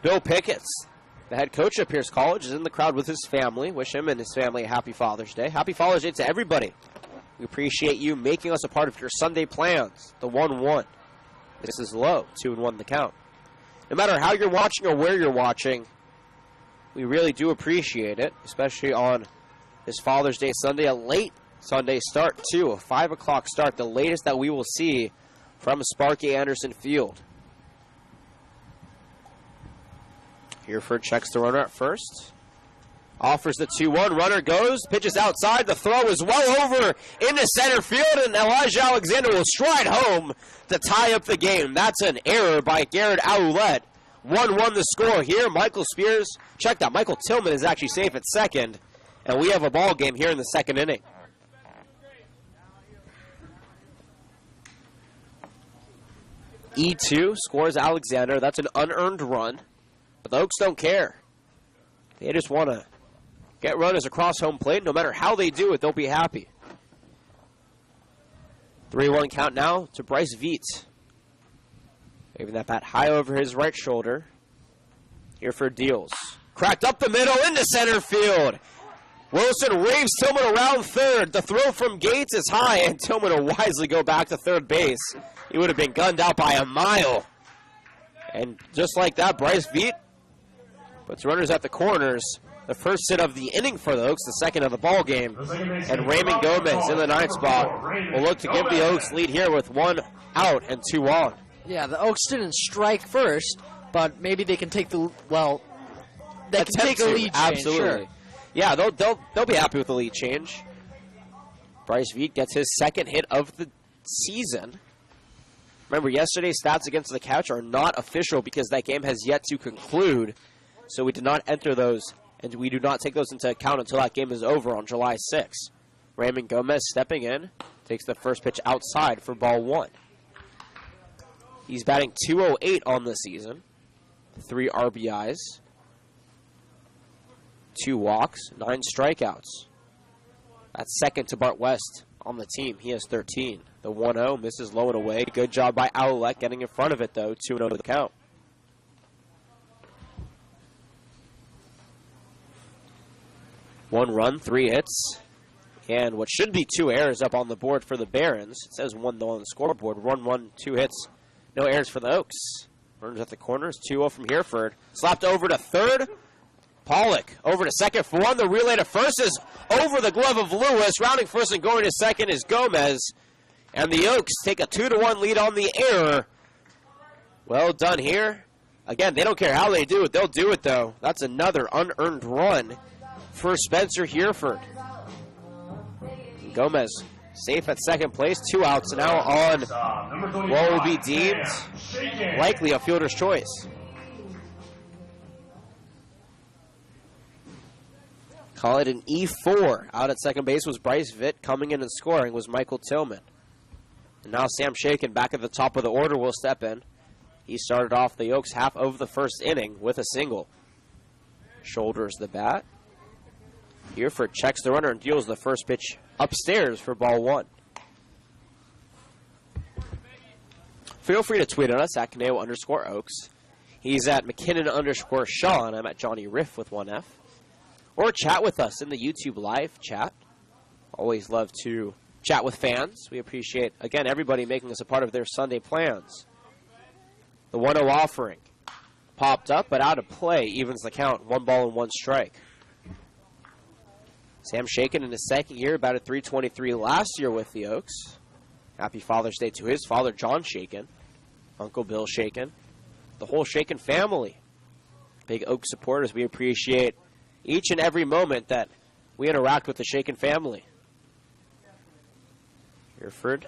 Bill Pickett's, the head coach of Pierce College, is in the crowd with his family. Wish him and his family a happy Father's Day. Happy Father's Day to everybody. We appreciate you making us a part of your Sunday plans. The 1-1. This is low, 2-1 the count. No matter how you're watching or where you're watching, we really do appreciate it, especially on this Father's Day Sunday, a late Sunday start, too, a 5 o'clock start, the latest that we will see from Sparky Anderson Field. Hereford checks the runner at first. Offers the 2-1. Runner goes. Pitches outside. The throw is well over into center field, and Elijah Alexander will stride home to tie up the game. That's an error by Garrett Ouellette. 1-1 the score here. Michael Spears, check that. Michael Tillman is actually safe at second, and we have a ball game here in the second inning. E2 scores Alexander. That's an unearned run. But the Oaks don't care. They just want to get runners across home plate. No matter how they do it, they'll be happy. 3-1 count now to Bryce Vitt. Waving that bat high over his right shoulder. Hereford deals. Cracked up the middle into center field. Wilson waves Tillman around third. The throw from Gates is high, and Tillman will wisely go back to third base. He would have been gunned out by a mile. And just like that, Bryce Vitt puts runners at the corners. The first hit of the inning for the Oaks, the second of the ball game. And Raymond Gomez in the ninth spot will look to give the Oaks lead here with 1 out and 2 on. Yeah, the Oaks didn't strike first, but maybe they can take the, they can take a lead change. Absolutely. Sure. Yeah, they'll be happy with the lead change. Bryce Vitt gets his second hit of the season. Remember, yesterday's stats against the Couch are not official because that game has yet to conclude. So we did not enter those, and we do not take those into account until that game is over on July 6th. Raymond Gomez stepping in, takes the first pitch outside for ball 1. He's batting .208 on the season. 3 RBIs. 2 walks, 9 strikeouts. That's second to Bart West on the team. He has 13. The 1-0 misses low and away. Good job by Ouellette getting in front of it, though. 2-0 to the count. One run, 3 hits, and what should be 2 errors up on the board for the Barons. It says 1 though on the scoreboard. 1-1, 2 hits, no errors for the Oaks. Runners at the corners, 2-0 from Hereford. Slapped over to third. Pollock over to second for 1. The relay to first is over the glove of Lewis. Rounding first and going to second is Gomez. And the Oaks take a 2-1 lead on the error. Well done here. Again, they don't care how they do it. They'll do it, though. That's another unearned run for Spencer Hereford. Gomez safe at second place. 2 outs now on what will be deemed likely a fielder's choice. Call it an E4. Out at second base was Bryce Vitt. Coming in and scoring was Michael Tillman. And now Sam Shaken back at the top of the order will step in. He started off the Oaks half of the first inning with a single. Shoulders the bat. Hereford checks the runner and deals the first pitch upstairs for ball one. Feel free to tweet at us at Caneo_Oaks. He's at McKinnon_Sean. I'm at Johnny Riff with 1F. Or chat with us in the YouTube live chat. Always love to chat with fans. We appreciate, again, everybody making us a part of their Sunday plans. The 1-0 offering popped up, but out of play, evens the count. 1 ball and 1 strike. Sam Shaken in his second year, batted .323 last year with the Oaks. Happy Father's Day to his father, John Shaken, Uncle Bill Shaken, the whole Shaken family. Big Oak supporters, we appreciate each and every moment that we interact with the Shaken family. Hereford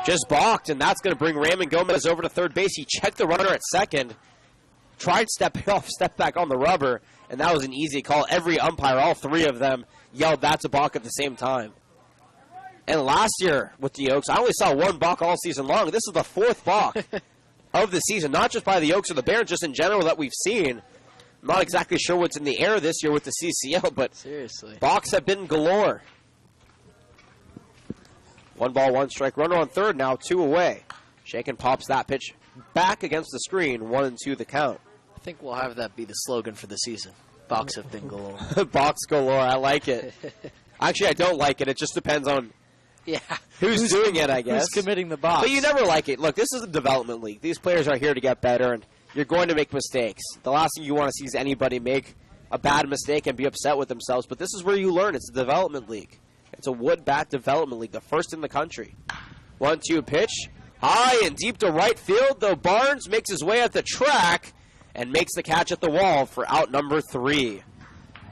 just balked, and that's going to bring Raymond Gomez over to third base. He checked the runner at second, tried stepping off, stepped back on the rubber, and that was an easy call. Every umpire, all three of them, yelled that's a balk at the same time. And last year with the Oaks, I only saw 1 balk all season long. This is the 4th balk of the season, not just by the Oaks or the Barons, just in general that we've seen. I'm not exactly sure what's in the air this year with the CCL, but Seriously. balks have been galore. 1 ball, 1 strike. Runner on third now, 2 away. Shaken pops that pitch back against the screen, 1-2 the count. I think we'll have that be the slogan for the season. Balks have been galore. Balks galore, I like it. Actually, I don't like it. It just depends on who's doing it, I guess. Who's committing the box? But you never like it. Look, this is a development league. These players are here to get better, and you're going to make mistakes. The last thing you want to see is anybody make a bad mistake and be upset with themselves. But this is where you learn. It's a development league. It's a wood bat development league, the first in the country. 1-2 pitch. High and deep to right field, though Barnes makes his way at the track and makes the catch at the wall for out number 3.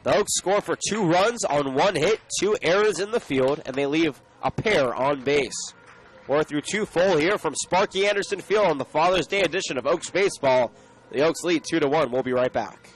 The Oaks score for 2 runs on 1 hit, 2 errors in the field, and they leave a pair on base. 4-2 full here from Sparky Anderson Field on the Father's Day edition of Oaks Baseball. The Oaks lead 2-1. We'll be right back.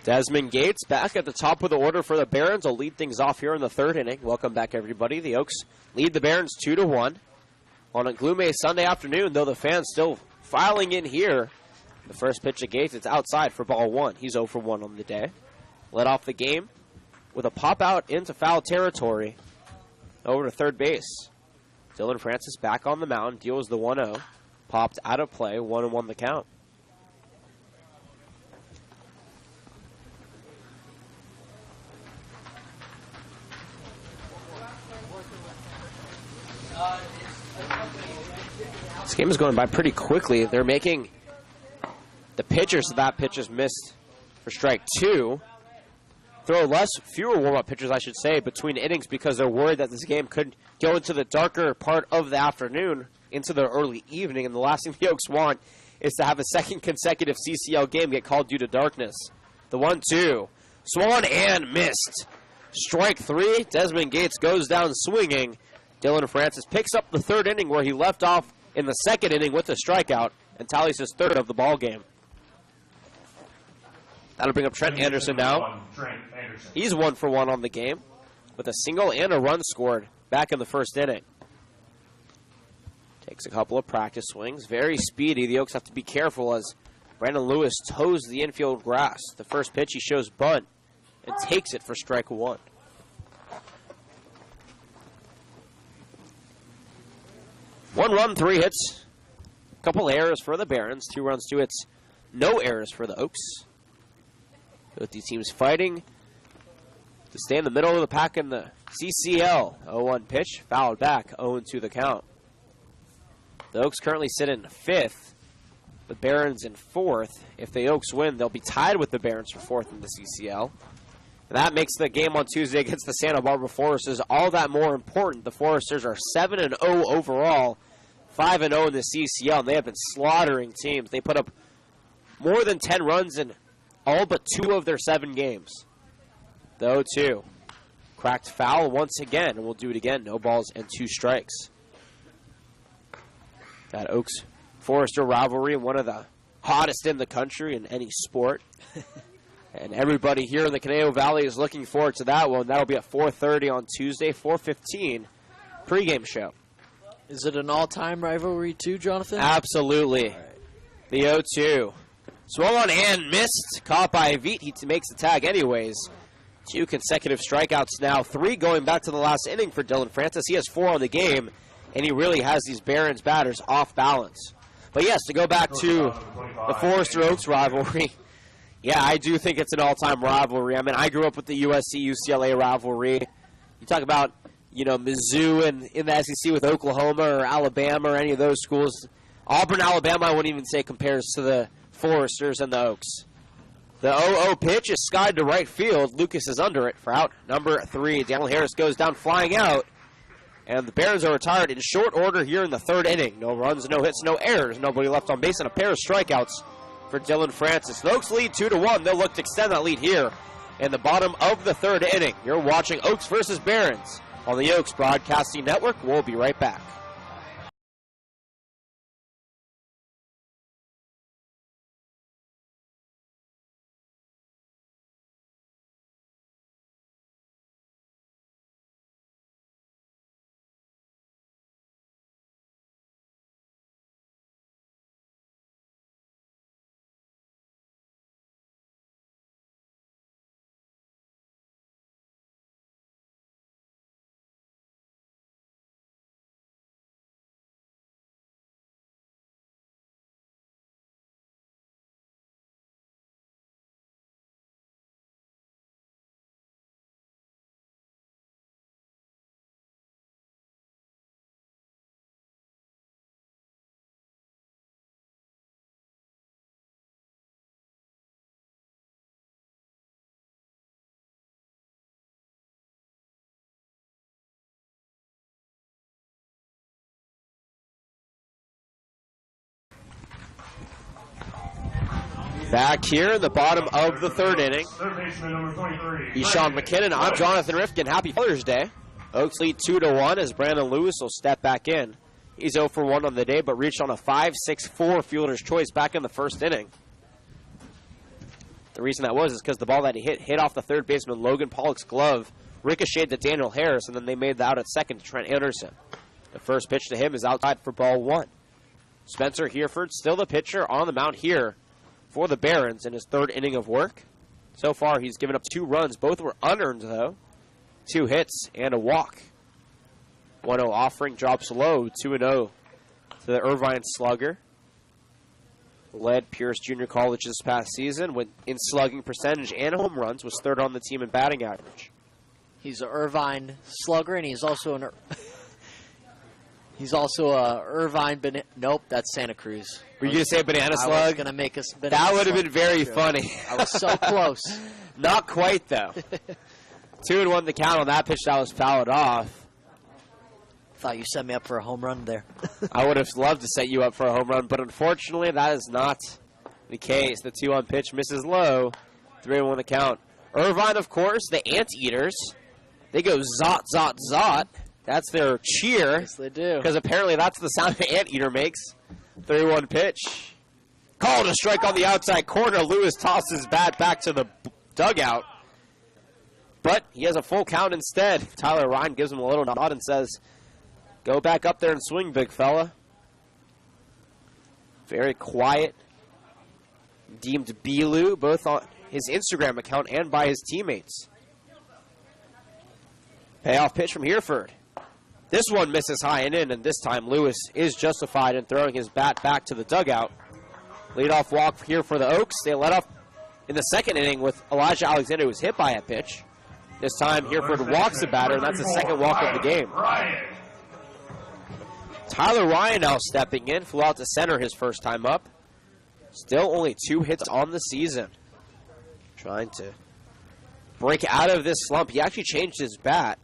Desmond Gates back at the top of the order for the Barons will lead things off here in the 3rd inning. Welcome back, everybody. The Oaks lead the Barons 2-1 on a gloomy Sunday afternoon, though the fans still filing in here. The first pitch of Gates, it's outside for ball 1. He's 0 for 1 on the day. Led off the game with a pop out into foul territory over to third base. Dylan Francis back on the mound, deals the 1-0. Popped out of play, 1-1 the count. This game is going by pretty quickly. They're making the pitchers, so that pitch is missed for strike 2. Throw fewer warm-up pitchers, I should say, between innings because they're worried that this game could go into the darker part of the afternoon, into the early evening, and the last thing the Oaks want is to have a second consecutive CCL game get called due to darkness. The 1-2. Swung and missed. Strike 3. Desmond Gates goes down swinging, Dylan Francis picks up the third inning where he left off in the second inning with a strikeout and tallies his third of the ball game. That'll bring up Trent Anderson now. He's 1 for 1 on the game with a single and a run scored back in the first inning. Takes a couple of practice swings. Very speedy. The Oaks have to be careful as Brandon Lewis toes the infield grass. The first pitch he shows bunt and takes it for strike 1. One run, 3 hits. A couple errors for the Barons. 2 runs, 2 hits. No errors for the Oaks. Both these teams fighting to stay in the middle of the pack in the CCL. 0-1 pitch, fouled back, 0-2 the count. The Oaks currently sit in 5th, the Barons in 4th. If the Oaks win, they'll be tied with the Barons for 4th in the CCL. And that makes the game on Tuesday against the Santa Barbara Foresters all that more important. The Foresters are 7-0 overall, 5-0 in the CCL, and they have been slaughtering teams. They put up more than 10 runs in all but 2 of their 7 games. The 0-2. Cracked foul once again, and we'll do it again. No balls and 2 strikes. That Oaks-Forester rivalry, one of the hottest in the country in any sport. And everybody here in the Conejo Valley is looking forward to that one. That'll be at 4:30 on Tuesday, 4:15 pregame show. Is it an all-time rivalry too, Jonathan? Absolutely. The 0-2. Swung on and missed. Caught by Veet. He makes the tag anyways. 2 consecutive strikeouts now. 3 going back to the last inning for Dylan Francis. He has 4 on the game, and he really has these Barons batters off balance. But yes, to go back to the Forester-Oaks rivalry, yeah, I do think it's an all-time rivalry. I mean, I grew up with the USC-UCLA rivalry. You talk about, Mizzou and in the SEC with Oklahoma or Alabama or any of those schools. Auburn, Alabama, I wouldn't even say compares to the Foresters and the Oaks. The 0-0 pitch is skied to right field. Lucas is under it for out number 3. Daniel Harris goes down flying out. And the Barons are retired in short order here in the 3rd inning. No runs, no hits, no errors. Nobody left on base and a pair of strikeouts for Dylan Francis. The Oaks lead 2-1. They'll look to extend that lead here in the bottom of the 3rd inning. You're watching Oaks versus Barons on the Oaks Broadcasting Network. We'll be right back. Back here in the bottom of the 3rd inning. Third baseman, number 23. He's Sean McKinnon. I'm Jonathan Rifkin. Happy Father's Day. Oaks lead 2-1 as Brandon Lewis will step back in. He's 0 for 1 on the day, but reached on a 5-6-4 fielder's choice back in the 1st inning. The reason that was is because the ball that he hit off the 3rd baseman Logan Pollock's glove, ricocheted to Daniel Harris, and then they made the out at second to Trent Anderson. The first pitch to him is outside for ball 1. Spencer Hereford, still the pitcher on the mound here for the Barons in his 3rd inning of work. So far, he's given up 2 runs. Both were unearned, though. 2 hits and a walk. 1-0 offering drops low. 2-0 to the Irvine Slugger. Led Pierce Junior College this past season in slugging percentage and home runs. Was 3rd on the team in batting average. He's an Irvine Slugger, and he's also an... He's also a Irvine... Nope, that's Santa Cruz. Were you going to say Banana Slug? I was going to make us... That would have been very funny. I was so close. Not quite, though. 2-1 the count on that pitch that was fouled off. Thought you set me up for a home run there. I would have loved to set you up for a home run, but unfortunately that is not the case. The 2-1 pitch misses low. 3-1 the count. Irvine, of course, the Anteaters. They go zot, zot, zot. That's their cheer. Yes, they do. Because apparently that's the sound an anteater makes. 3-1 pitch. Called a strike on the outside corner. Lewis tosses bat back to the dugout. But he has a full count instead. Tyler Ryan gives him a little nod and says, go back up there and swing, big fella. Very quiet. Deemed B-Lou, both on his Instagram account and by his teammates. Payoff pitch from Hereford. This one misses high and in, and this time Lewis is justified in throwing his bat back to the dugout. Leadoff walk here for the Oaks. They let off in the second inning with Elijah Alexander, who was hit by a pitch. This time Hereford walks the batter, and that's the second walk of the game. Tyler Ryan now stepping in, flew out to center his first time up. Still only 2 hits on the season. Trying to break out of this slump. He actually changed his bat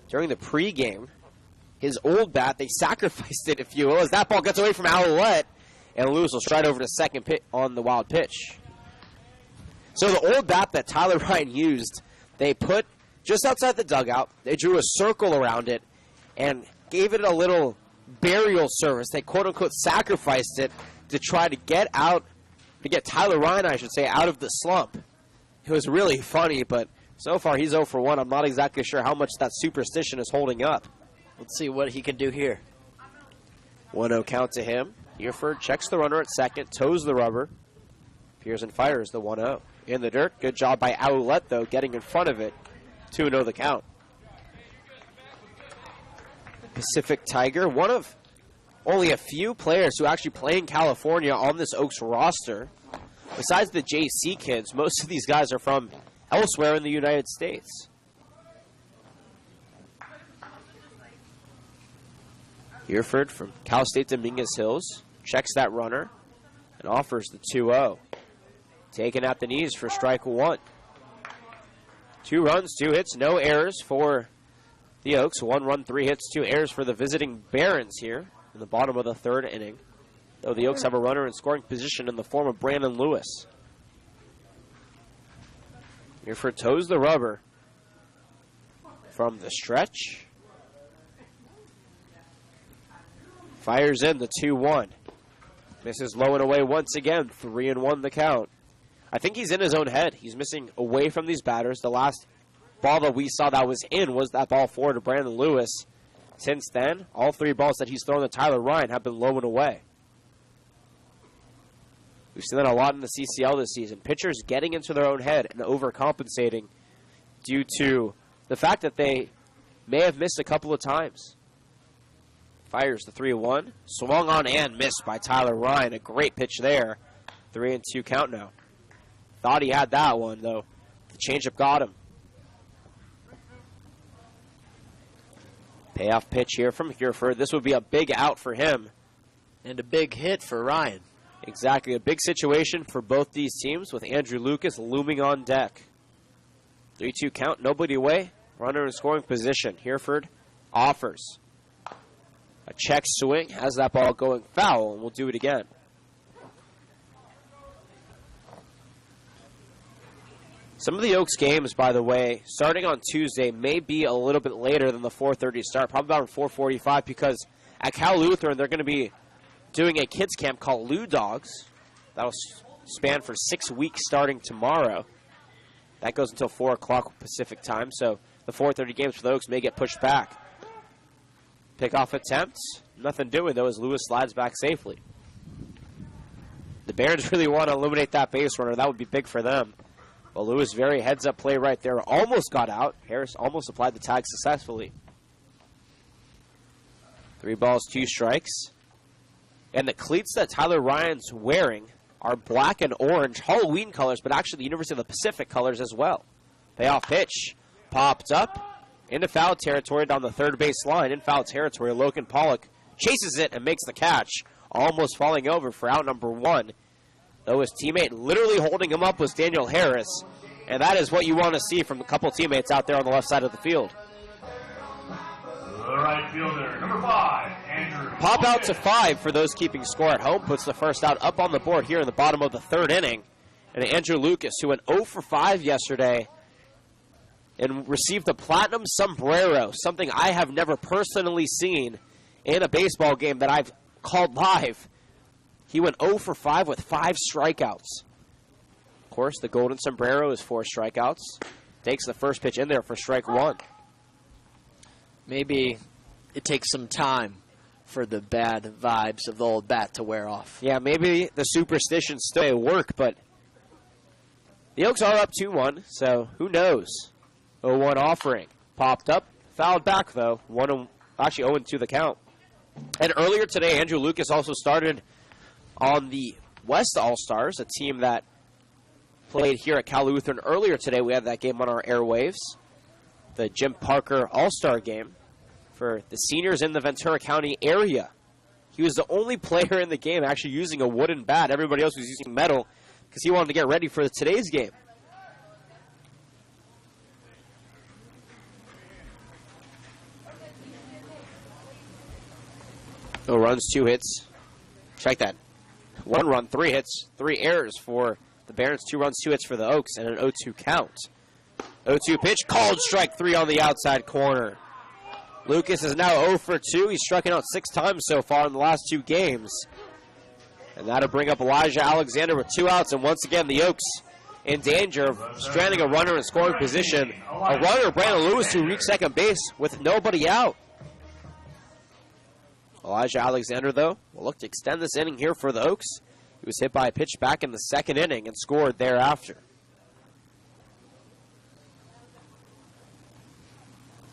during the pregame. His old bat, they sacrificed it, if you will, as that ball gets away from Owlette, and Lewis will stride over to second pitch on the wild pitch. So the old bat that Tyler Ryan used, they put just outside the dugout. They drew a circle around it and gave it a little burial service. They quote-unquote sacrificed it to try to get Tyler Ryan, I should say, out of the slump. It was really funny, but so far he's 0 for 1. I'm not exactly sure how much that superstition is holding up. Let's see what he can do here. 1-0 count to him. Hereford checks the runner at second, toes the rubber. Pearson fires the 1-0. In the dirt. Good job by Owlette, though, getting in front of it. 2-0 the count. Pacific Tiger, one of only a few players who actually play in California on this Oaks roster. Besides the JC kids, most of these guys are from elsewhere in the United States. Hereford from Cal State Dominguez Hills checks that runner and offers the 2-0. Taken at the knees for strike 1. 2 runs, 2 hits, no errors for the Oaks. 1 run, 3 hits, 2 errors for the visiting Barons here in the bottom of the third inning. Though the Oaks have a runner in scoring position in the form of Brandon Lewis. Hereford toes the rubber from the stretch. Fires in the 2-1. Misses low and away once again. 3-1 the count. I think he's in his own head. He's missing away from these batters. The last ball that we saw that was in was that ball forward to Brandon Lewis. Since then, all 3 balls that he's thrown to Tyler Ryan have been low and away. We've seen that a lot in the CCL this season. Pitchers getting into their own head and overcompensating due to the fact that they may have missed a couple of times. Fires the 3-1. Swung on and missed by Tyler Ryan. A great pitch there. 3-2 count now. Thought he had that one, though. The changeup got him. Payoff pitch here from Hereford. This would be a big out for him. And a big hit for Ryan. Exactly. A big situation for both these teams with Andrew Lucas looming on deck. 3-2 count. Nobody away. Runner in scoring position. Hereford offers. A check swing. Has that ball going foul, and we'll do it again. Some of the Oaks games, by the way, starting on Tuesday, may be a little bit later than the 4:30 start, probably about 4:45, because at Cal Lutheran, they're going to be doing a kids camp called Lou Dogs. That'll span for 6 weeks starting tomorrow. That goes until 4 o'clock Pacific time, so the 4:30 games for the Oaks may get pushed back. Pickoff attempts. Nothing doing, though, as Lewis slides back safely. The Barons really want to eliminate that base runner. That would be big for them. Well, Lewis, very heads-up play right there. Almost got out. Harris almost applied the tag successfully. 3 balls, 2 strikes. And the cleats that Tyler Ryan's wearing are black and orange, Halloween colors, but actually the University of the Pacific colors as well. Payoff pitch. Popped up into foul territory down the third base line. In foul territory, Logan Pollock chases it and makes the catch, almost falling over for out number 1. Though his teammate literally holding him up was Daniel Harris. And that is what you want to see from a couple teammates out there on the left side of the field. The right fielder, number 5, Andrew. Pop out to 5 for those keeping score at home. Puts the first out up on the board here in the bottom of the third inning. And Andrew Lucas, who went 0 for 5 yesterday, and received a platinum sombrero, something I have never personally seen in a baseball game that I've called live. He went 0 for 5 with 5 strikeouts. Of course, the golden sombrero is 4 strikeouts. Takes the first pitch in there for strike 1. Maybe it takes some time for the bad vibes of the old bat to wear off. Yeah, maybe the superstition still work, but the Oaks are up 2-1, so who knows? 0-1 offering. Popped up, fouled back, though. 0-2 the count. And earlier today, Andrew Lucas also started on the West All-Stars, a team that played here at Cal Lutheran earlier today. We had that game on our airwaves, the Jim Parker All-Star game for the seniors in the Ventura County area. He was the only player in the game actually using a wooden bat. Everybody else was using metal because he wanted to get ready for today's game. No runs, 2 hits. Check that. 1 run, 3 hits, 3 errors for the Barons. 2 runs, 2 hits for the Oaks, and an 0-2 count. 0-2 pitch, called strike 3 on the outside corner. Lucas is now 0 for 2. He's struck out 6 times so far in the last 2 games. And that'll bring up Elijah Alexander with 2 outs. And once again, the Oaks in danger of stranding a runner in scoring position. A runner, Brandon Lewis, to reach second base with nobody out. Elijah Alexander, though, will look to extend this inning here for the Oaks. He was hit by a pitch back in the 2nd inning and scored thereafter.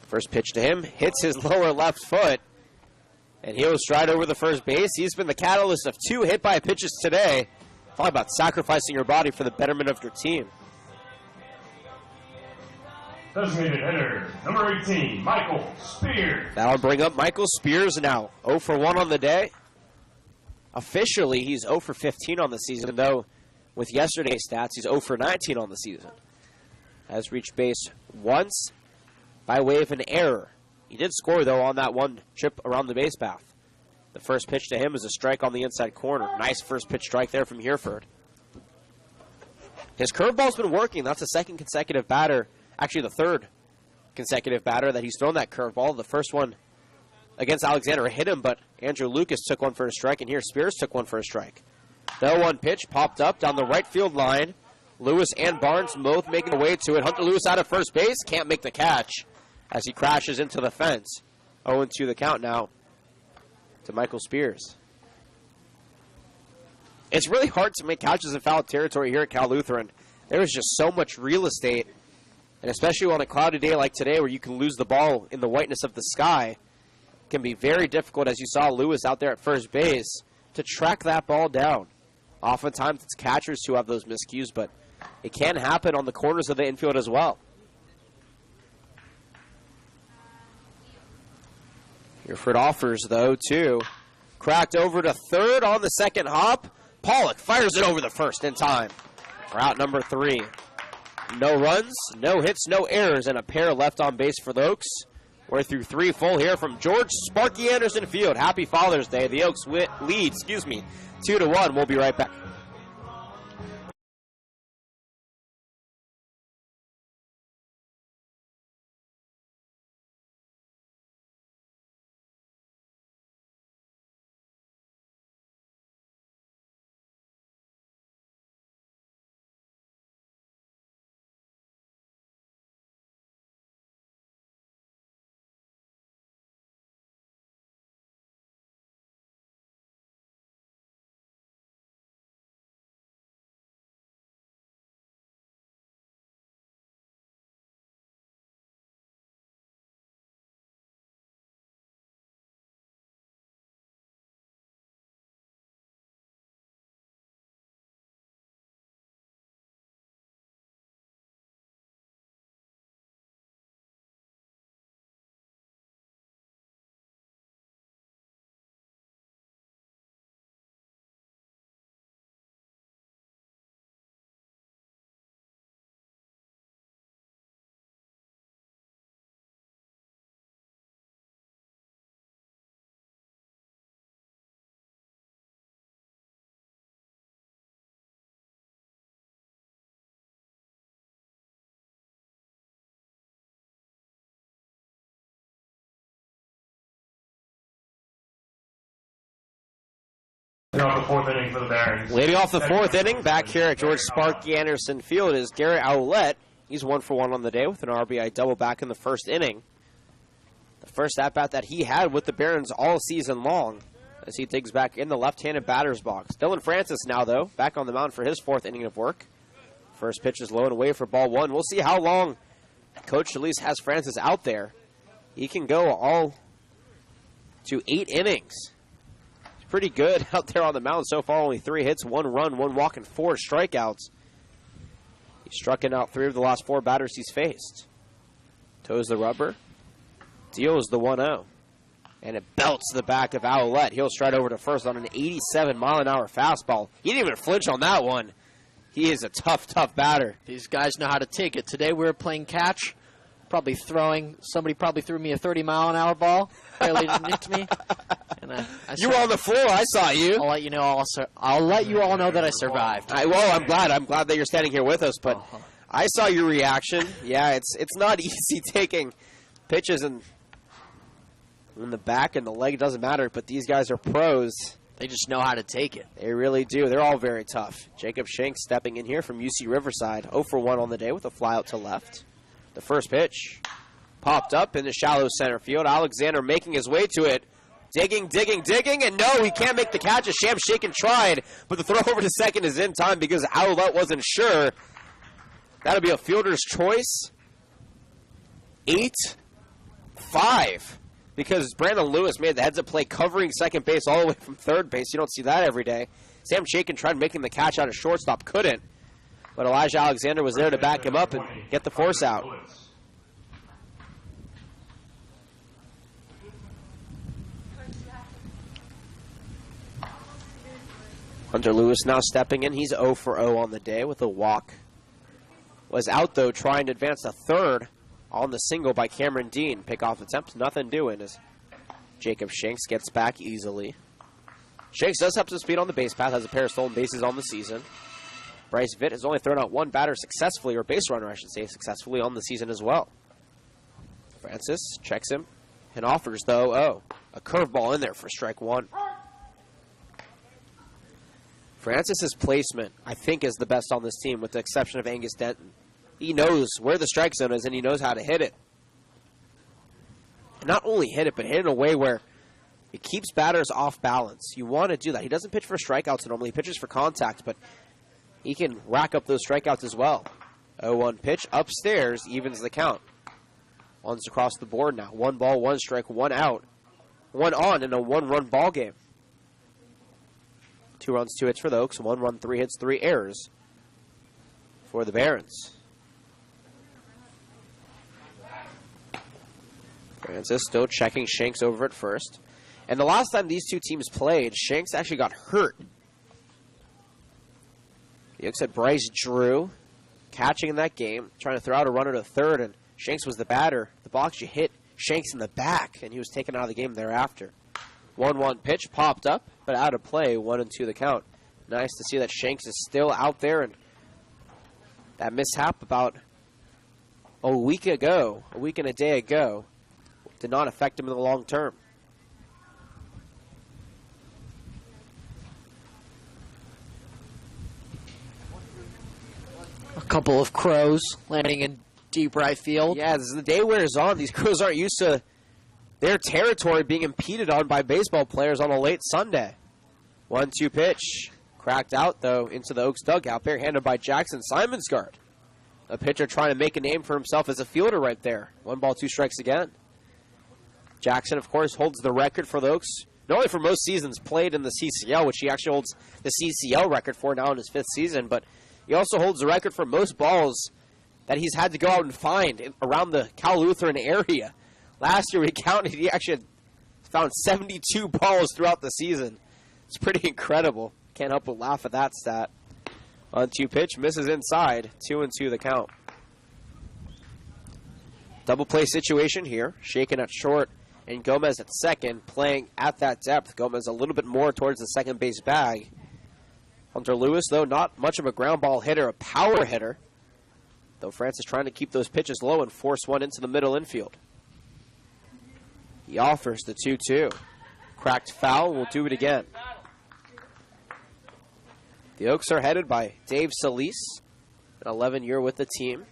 First pitch to him, hits his lower left foot, and he'll stride over the first base. He's been the catalyst of 2 hit by pitches today. Talk about sacrificing your body for the betterment of your team. Designated hitter, number 18, Michael Spears. That'll bring up Michael Spears now. 0 for 1 on the day. Officially, he's 0 for 15 on the season, though with yesterday's stats, he's 0 for 19 on the season. Has reached base once by way of an error. He did score, though, on that one trip around the base path. The first pitch to him is a strike on the inside corner. Nice first pitch strike there from Hereford. His curveball's been working. That's the 2nd consecutive batter, actually the 3rd consecutive batter that he's thrown that curveball. The first one against Alexander hit him, but Andrew Lucas took one for a strike, and here Spears took one for a strike. The 0-1 pitch popped up down the right field line. Lewis and Barnes both making their way to it. Hunter Lewis out of first base, can't make the catch as he crashes into the fence. 0-2 the count now to Michael Spears. It's really hard to make catches in foul territory here at Cal Lutheran. There is just so much real estate, and especially on a cloudy day like today where you can lose the ball in the whiteness of the sky, it can be very difficult, as you saw Lewis out there at first base, to track that ball down. Oftentimes it's catchers who have those miscues, but it can happen on the corners of the infield as well. Hereford offers, though, too. Cracked over to third on the second hop. Pollock fires it over the first in time. Route number 3. No runs, no hits, no errors, and a pair left on base for the Oaks. We're through 3 full here from George Sparky Anderson Field. Happy Father's Day. The Oaks lead, 2-1. We'll be right back. leading off the fourth inning for the Barons. Leading off the fourth inning, back here at George Sparky Anderson Field is Garrett Owlett. He's 1 for 1 on the day with an RBI double back in the first inning. The first at-bat that he had with the Barons all season long as he digs back in the left-handed batter's box. Dylan Francis now, though, back on the mound for his fourth inning of work. First pitch is low and away for ball 1. We'll see how long Coach Shalise has Francis out there. He can go all to 8 innings. He's pretty good out there on the mound so far. Only 3 hits, 1 run, 1 walk, and 4 strikeouts. He's struck out 3 of the last 4 batters he's faced. Toes the rubber. Deals the 1-0. And it belts the back of Owlett. He'll stride over to first on an 87-mile-an-hour fastball. He didn't even flinch on that one. He is a tough, tough batter. These guys know how to take it. Today we were playing catch. Somebody probably threw me a 30-mile-an-hour ball. Barely nicked me. And you were on the floor. I saw you. I'll let you know. I'll let you all know that I survived. I'm glad. I'm glad that you're standing here with us. But I saw your reaction. Yeah, it's not easy taking pitches in the back and the leg. It doesn't matter. But these guys are pros. They just know how to take it. They really do. They're all very tough. Jacob Shanks stepping in here from UC Riverside. 0 for 1 on the day with a fly out to left. The first pitch popped up in the shallow center field. Alexander making his way to it. Digging, and no, he can't make the catch. As Sham Shakin tried, but the throw over to second is in time because Owlett wasn't sure. That'll be a fielder's choice. 8-5. Because Brandon Lewis made the heads-up play covering second base all the way from third base. You don't see that every day. Sam Shakin tried making the catch out of shortstop, couldn't. But Elijah Alexander was there to back him up and get the force out. Hunter Lewis now stepping in. He's 0 for 0 on the day with a walk. Was out, though, trying to advance to third on the single by Cameron Dean. Pickoff attempt, nothing doing as Jacob Shanks gets back easily. Shanks does have some speed on the base path, has a pair of stolen bases on the season. Bryce Vitt has only thrown out 1 batter successfully, or base runner, I should say, successfully on the season as well. Francis checks him and offers, though, a curveball in there for strike 1. Francis's placement, I think, is the best on this team, with the exception of Angus Denton. He knows where the strike zone is, and he knows how to hit it. And not only hit it, but hit it in a way where it keeps batters off balance. You want to do that. He doesn't pitch for strikeouts normally. He pitches for contact, but he can rack up those strikeouts as well. 0-1 pitch upstairs, evens the count. One's across the board now. 1 ball, 1 strike, 1 out. 1 on in a 1-run ball game. 2 runs, 2 hits for the Oaks. 1 run, 3 hits, 3 errors for the Barons. Francis still checking Shanks over at first. And the last time these two teams played, Shanks actually got hurt. The Oaks had Bryce Drew catching in that game, trying to throw out a runner to third, and Shanks was the batter. The ball actually hit Shanks in the back, and he was taken out of the game thereafter. 1-1 pitch popped up, but out of play, 1-2 the count. Nice to see that Shanks is still out there, and that mishap about a week and a day ago, did not affect him in the long term. A couple of crows landing in deep right field. Yeah, as the day wears on, these crows aren't used to their territory being impeded on by baseball players on a late Sunday. 1-2 pitch. Cracked out, though, into the Oaks dugout. Barehanded by Jackson Simonsgard. A pitcher trying to make a name for himself as a fielder right there. 1 ball, 2 strikes again. Jackson, of course, holds the record for the Oaks, not only for most seasons played in the CCL, which he actually holds the CCL record for now in his 5th season, but he also holds the record for most balls that he's had to go out and find around the Cal Lutheran area. Last year, he actually found 72 balls throughout the season. It's pretty incredible. Can't help but laugh at that stat. 1-2 pitch, misses inside. 2-2 the count. Double play situation here. Shaken at short and Gomez at second, playing at that depth. Gomez a little bit more towards the second base bag. Hunter Lewis, though, not much of a ground ball hitter, a power hitter. Though Francis trying to keep those pitches low and force one into the middle infield. He offers the 2-2. Cracked foul, will do it again. The Oaks are headed by Dave Solis, an 11-year with the team.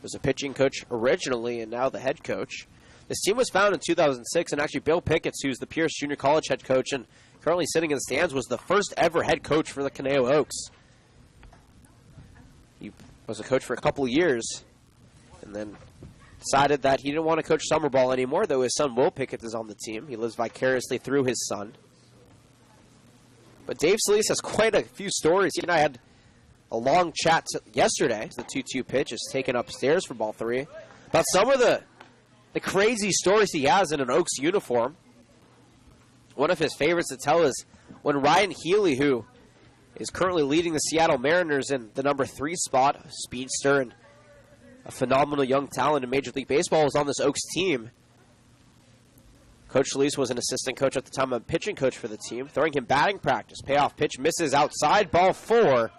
Was a pitching coach originally and now the head coach. This team was founded in 2006, and actually Bill Picketts, who's the Pierce Junior College head coach and currently sitting in the stands, was the first ever head coach for the Conejo Oaks. He was a coach for a couple of years and then decided that he didn't want to coach summer ball anymore, though his son Will Pickett is on the team. He lives vicariously through his son. But Dave Solis has quite a few stories. He and I had a long chat yesterday, as the 2-2 pitch is taken upstairs for ball 3, about some of the crazy stories he has in an Oaks uniform. One of his favorites to tell is when Ryan Healy, who is currently leading the Seattle Mariners in the number 3 spot, a speedster and a phenomenal young talent in Major League Baseball, was on this Oaks team. Coach Solis was an assistant coach at the time, a pitching coach for the team, throwing him batting practice. Payoff pitch misses outside, ball 4.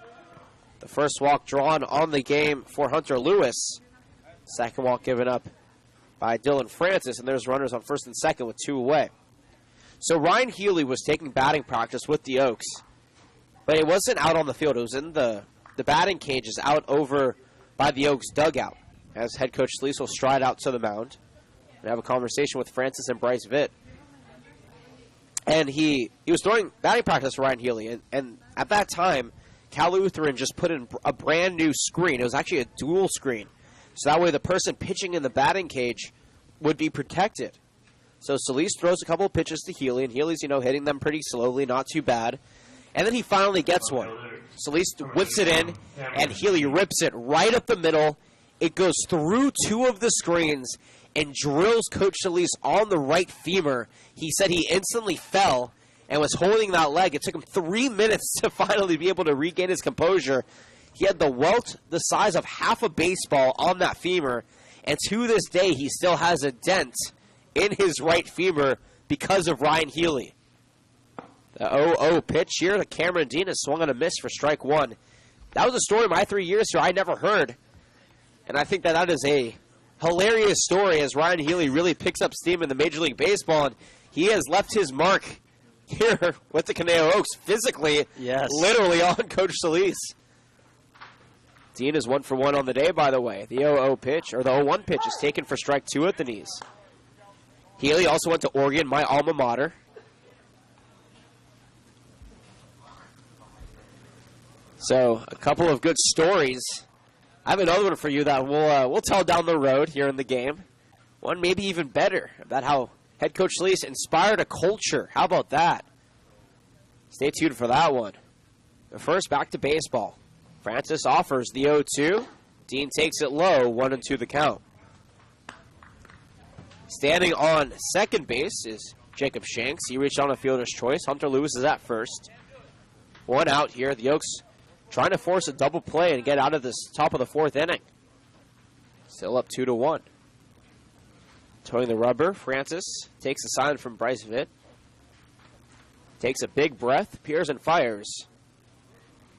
The first walk drawn on the game for Hunter Lewis. Second walk given up by Dylan Francis, and there's runners on first and second with 2 away. So Ryan Healy was taking batting practice with the Oaks, but it wasn't out on the field. It was in the batting cages out over by the Oaks dugout, as head coach Solis will stride out to the mound and have a conversation with Francis and Bryce Vitt. And he was throwing batting practice for Ryan Healy, and at that time, Cal Lutheran just put in a brand new screen. It was actually a dual screen. So that way the person pitching in the batting cage would be protected. So Solis throws a couple of pitches to Healy, and Healy's, hitting them pretty slowly, not too bad. And then he finally gets one. Solis whips it in, and Healy rips it right up the middle. It goes through 2 of the screens and drills Coach Solis on the right femur. He said he instantly fell and was holding that leg. It took him 3 minutes to finally be able to regain his composure. He had the welt the size of half a baseball on that femur, and to this day he still has a dent in his right femur because of Ryan Healy. The 0-0 pitch here to Cameron Dean has swung on a miss for strike 1. That was a story my 3 years here I never heard, and I think that is a hilarious story as Ryan Healy really picks up steam in the Major League Baseball, and he has left his mark here with the Conejo Oaks, physically, literally on Coach Solis. Dean is 1 for 1 on the day, by the way. The 0-0 pitch, or the 0-1 pitch, is taken for strike 2 at the knees. Healy also went to Oregon, my alma mater. So, a couple of good stories. I have another one for you that we'll tell down the road here in the game. One maybe even better, about how head coach Solis inspired a culture. How about that? Stay tuned for that one. But first, back to baseball. Francis offers the 0-2. Dean takes it low, 1-2 the count. Standing on second base is Jacob Shanks. He reached on a fielder's choice. Hunter Lewis is at first. 1 out here. The Oaks trying to force a double play and get out of this top of the 4th inning. Still up 2-1. Towing the rubber, Francis takes a sign from Bryce Vitt. Takes a big breath, peers and fires.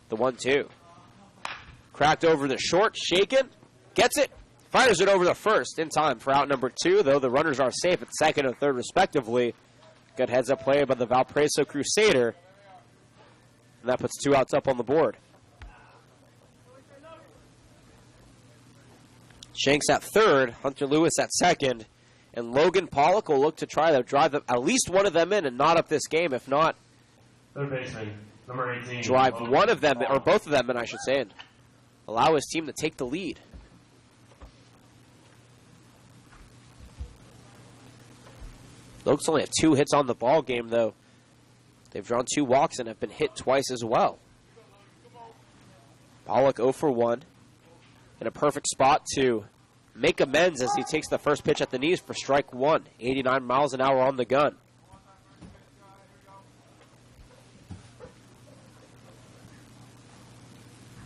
The 1-2. Cracked over the short, shaken, gets it, fires it over the first in time for out number 2, though the runners are safe at second and third respectively. Good heads-up play by the Valparaiso Crusader. And that puts 2 outs up on the board. Shanks at third, Hunter Lewis at second, and Logan Pollock will look to try to drive at least one of them in and knot up this game. If not, third baseman, number 18. Drive one of them, or both of them in, I should say, and allow his team to take the lead. Oaks only have 2 hits on the ball game, though. They've drawn 2 walks and have been hit twice as well. Pollock 0 for 1. In a perfect spot to make amends as he takes the first pitch at the knees for strike 1. 89 miles an hour on the gun.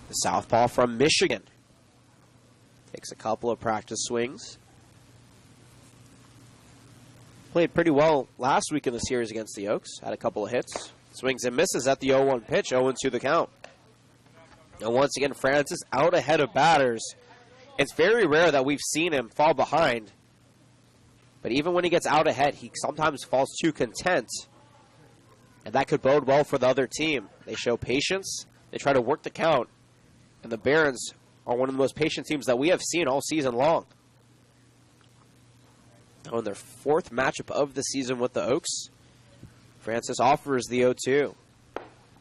The southpaw from Michigan takes a couple of practice swings. Played pretty well last week in the series against the Oaks. Had a couple of hits. Swings and misses at the 0-1 pitch. 0-2 the count. And once again, Francis out ahead of batters. It's very rare that we've seen him fall behind. But even when he gets out ahead, he sometimes falls too content And that could bode well for the other team. They show patience. They try to work the count. And the Barons are one of the most patient teams that we have seen all season long. On their 4th matchup of the season with the Oaks, Francis offers the 0-2.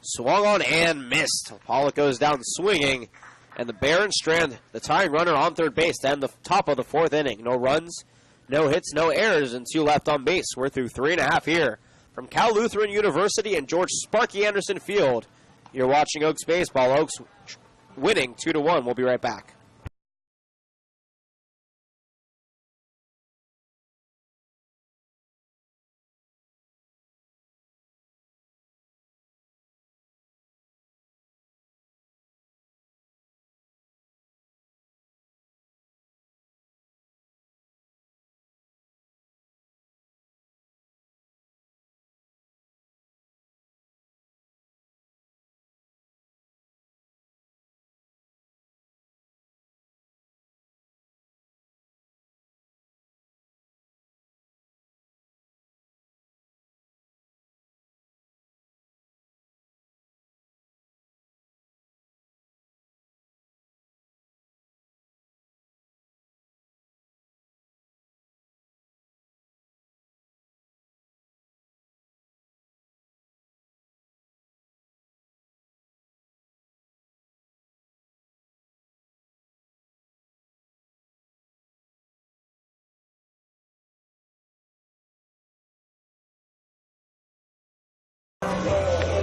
Swung on and missed. Pollock goes down swinging. And the Barons strand the tying runner on third base to end the top of the 4th inning. No runs, no hits, no errors, and 2 left on base. We're through 3.5 here. From Cal Lutheran University and George Sparky Anderson Field, you're watching Oaks Baseball. Oaks winning 2-1. We'll be right back.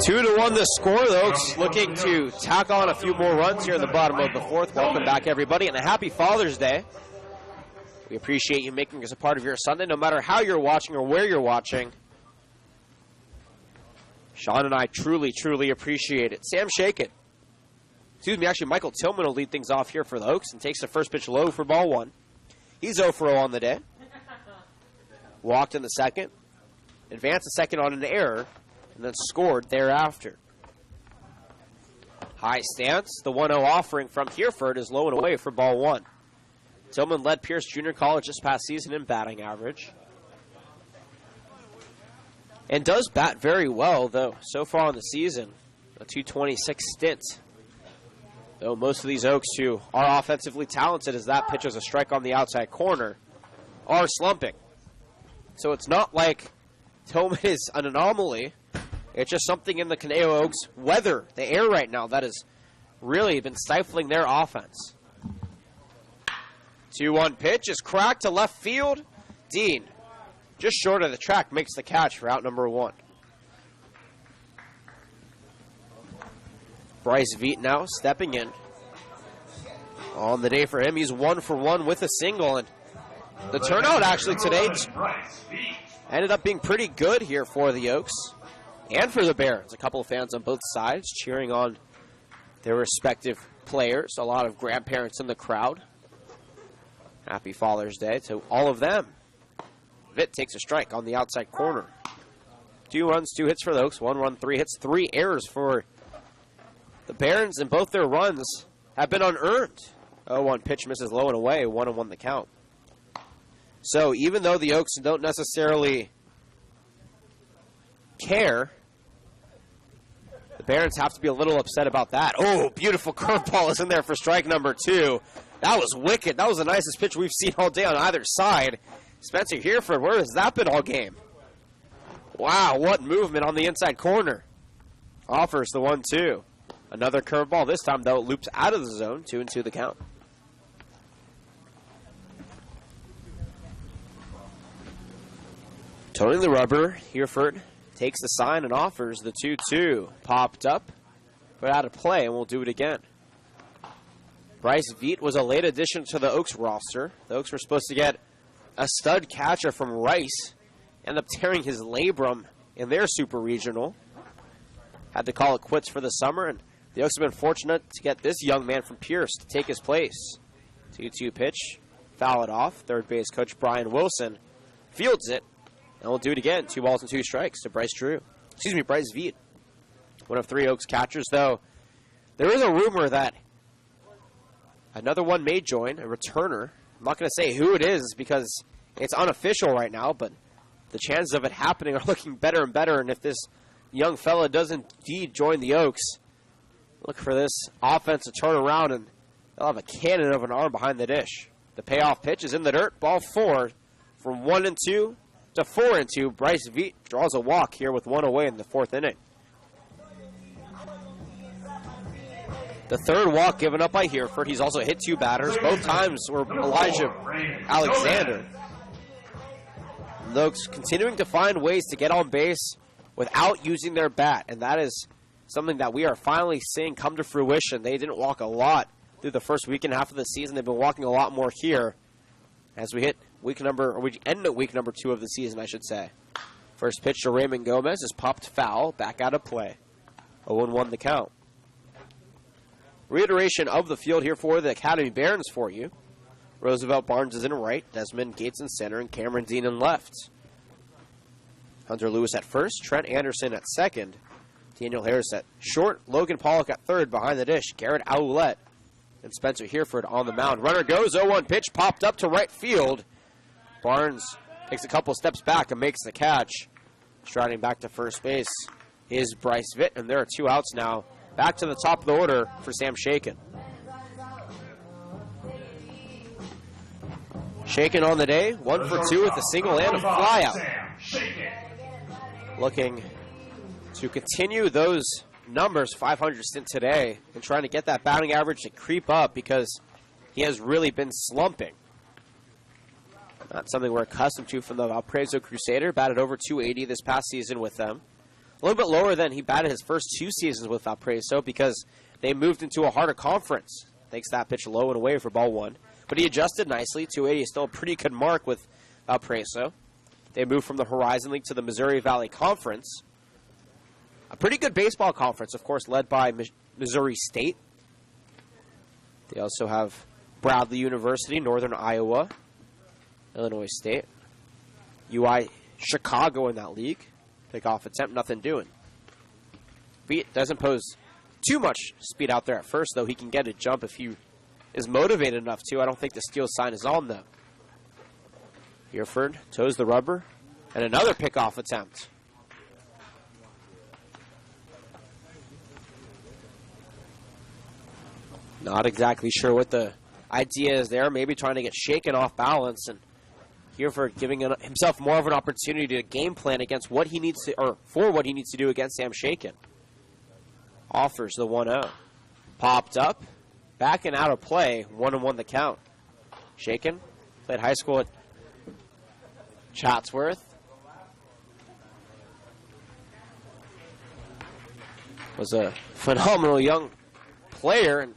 Two to one the score. The Oaks looking to tack on a few more runs here in the bottom of the 4th. Welcome back, everybody, and a happy Father's Day. We appreciate you making us a part of your Sunday, no matter how you're watching or where you're watching. Sean and I truly, truly appreciate it. Sam Shakin. Actually, Michael Tillman will lead things off here for the Oaks and takes the first pitch low for ball 1. He's 0 for 0 on the day. Walked in the second. Advanced the second on an error. And then scored thereafter. High stance. The 1-0 offering from Hereford is low and away for ball 1. Tillman led Pierce Junior College this past season in batting average. And does bat very well, though, so far in the season. A .226 stint. Though most of these Oaks who are offensively talented as that pitch is a strike on the outside corner are slumping. So it's not like Tillman is an anomaly. It's just something in the Conejo Oaks weather, the air right now, that has really been stifling their offense. 2-1 pitch is cracked to left field. Dean, just short of the track, makes the catch for out number 1. Bryce Veet now stepping in. On the day for him, he's 1 for 1 with a single. And the turnout actually today ended up being pretty good here for the Oaks. And for the Barons, a couple of fans on both sides cheering on their respective players. A lot of grandparents in the crowd. Happy Father's Day to all of them. Vitt takes a strike on the outside corner. 2 runs, 2 hits for the Oaks. 1 run, 3 hits, 3 errors for the Barons, and both their runs have been unearned. 0-1 pitch misses low and away. 1-1 the count. So even though the Oaks don't necessarily care, the Barons have to be a little upset about that. Oh, beautiful curveball is in there for strike number 2. That was wicked. That was the nicest pitch we've seen all day on either side. Spencer Hereford, where has that been all game? Wow, what movement on the inside corner. Offers the 1-2. Another curveball. This time, though, it loops out of the zone. 2-2 the count. Toning the rubber, Hereford takes the sign and offers the 2-2. Popped up, put out of play, and we'll do it again. Bryce Veet was a late addition to the Oaks roster. The Oaks were supposed to get a stud catcher from Rice. Ended up tearing his labrum in their super regional. Had to call it quits for the summer, and the Oaks have been fortunate to get this young man from Pierce to take his place. 2-2 pitch, foul it off. Third base coach Brian Wilson fields it. And we'll do it again. 2 balls and 2 strikes to Bryce Veet. One of 3 Oaks catchers, though. There is a rumor that another one may join, a returner. I'm not going to say who it is because it's unofficial right now, but the chances of it happening are looking better and better. And if this young fella does indeed join the Oaks. Look for this offense to turn around, and they'll have a cannon of an arm behind the dish. The payoff pitch is in the dirt. Ball 4 from 1-2 to 4-2. Bryce Veet draws a walk here with 1 away in the 4th inning. The third walk given up by Hereford. He's also hit 2 batters. Both times were Elijah Alexander. The Oaks continuing to find ways to get on base without using their bat, and that is something that we are finally seeing come to fruition. They didn't walk a lot through the first week and a half of the season. They've been walking a lot more here as we end week number 2 of the season, I should say. First pitch to Raymond Gomez is popped foul, back out of play. 0-1 the count. Reiteration of the field here for the Academy Barons for you. Roosevelt Barnes is in right, Desmond Gates in center, and Cameron Dean in left. Hunter Lewis at first, Trent Anderson at second, Daniel Harris at short, Logan Pollock at third behind the dish, Garrett Owlette and Spencer Hereford on the mound. Runner goes, 0-1 pitch popped up to right field. Barnes takes a couple steps back and makes the catch. Striding back to first base is Bryce Vitt, and there are 2 outs now. Back to the top of the order for Sam Shaken. Shaken on the day, 1 for 2 with a single and a flyout. Looking to continue those numbers, 500 stint today, and trying to get that batting average to creep up because he has really been slumping. Not something we're accustomed to from the Valparaiso Crusader. Batted over 280 this past season with them. A little bit lower than he batted his first 2 seasons with Valparaiso because they moved into a harder conference. Takes that pitch low and away for ball 1. But he adjusted nicely. 280 is still a pretty good mark with Valparaiso. They moved from the Horizon League to the Missouri Valley Conference. A pretty good baseball conference, of course, led by Missouri State. They also have Bradley University, Northern Iowa, Illinois State, UI Chicago in that league. Pickoff attempt, nothing doing. Veet doesn't pose too much speed out there at first, though. He can get a jump if he is motivated enough to. I don't think the steal sign is on, though. Hereford toes the rubber, and another pickoff attempt. Not exactly sure what the idea is there. Maybe trying to get Shaken off balance, and Hereford giving himself more of an opportunity to game plan against what he needs to, or for what he needs to do against Sam Shaken. Offers the 1-0. Popped up, back and out of play, 1-1 the count. Shaken played high school at Chatsworth. Was a phenomenal young player and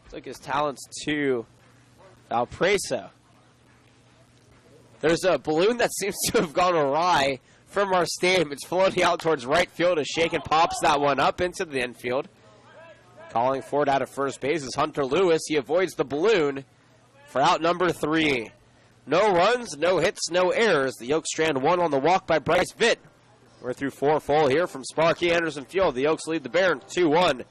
took his talents to Valparaiso. There's a balloon that seems to have gone awry from our stadium. It's floating out towards right field as Shaken pops that one up into the infield. Calling for it out of first base is Hunter Lewis. He avoids the balloon for out number 3. No runs, no hits, no errors. The Oaks strand 1 on the walk by Bryce Vitt. We're through 4 full here from Sparky Anderson Field. The Oaks lead the Barons 2-1.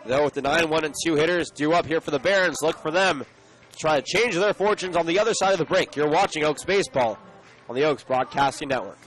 Though with the 9-1-2 hitters due up here for the Barons, look for them to try to change their fortunes on the other side of the break. You're watching Oaks Baseball on the Oaks Broadcasting Network.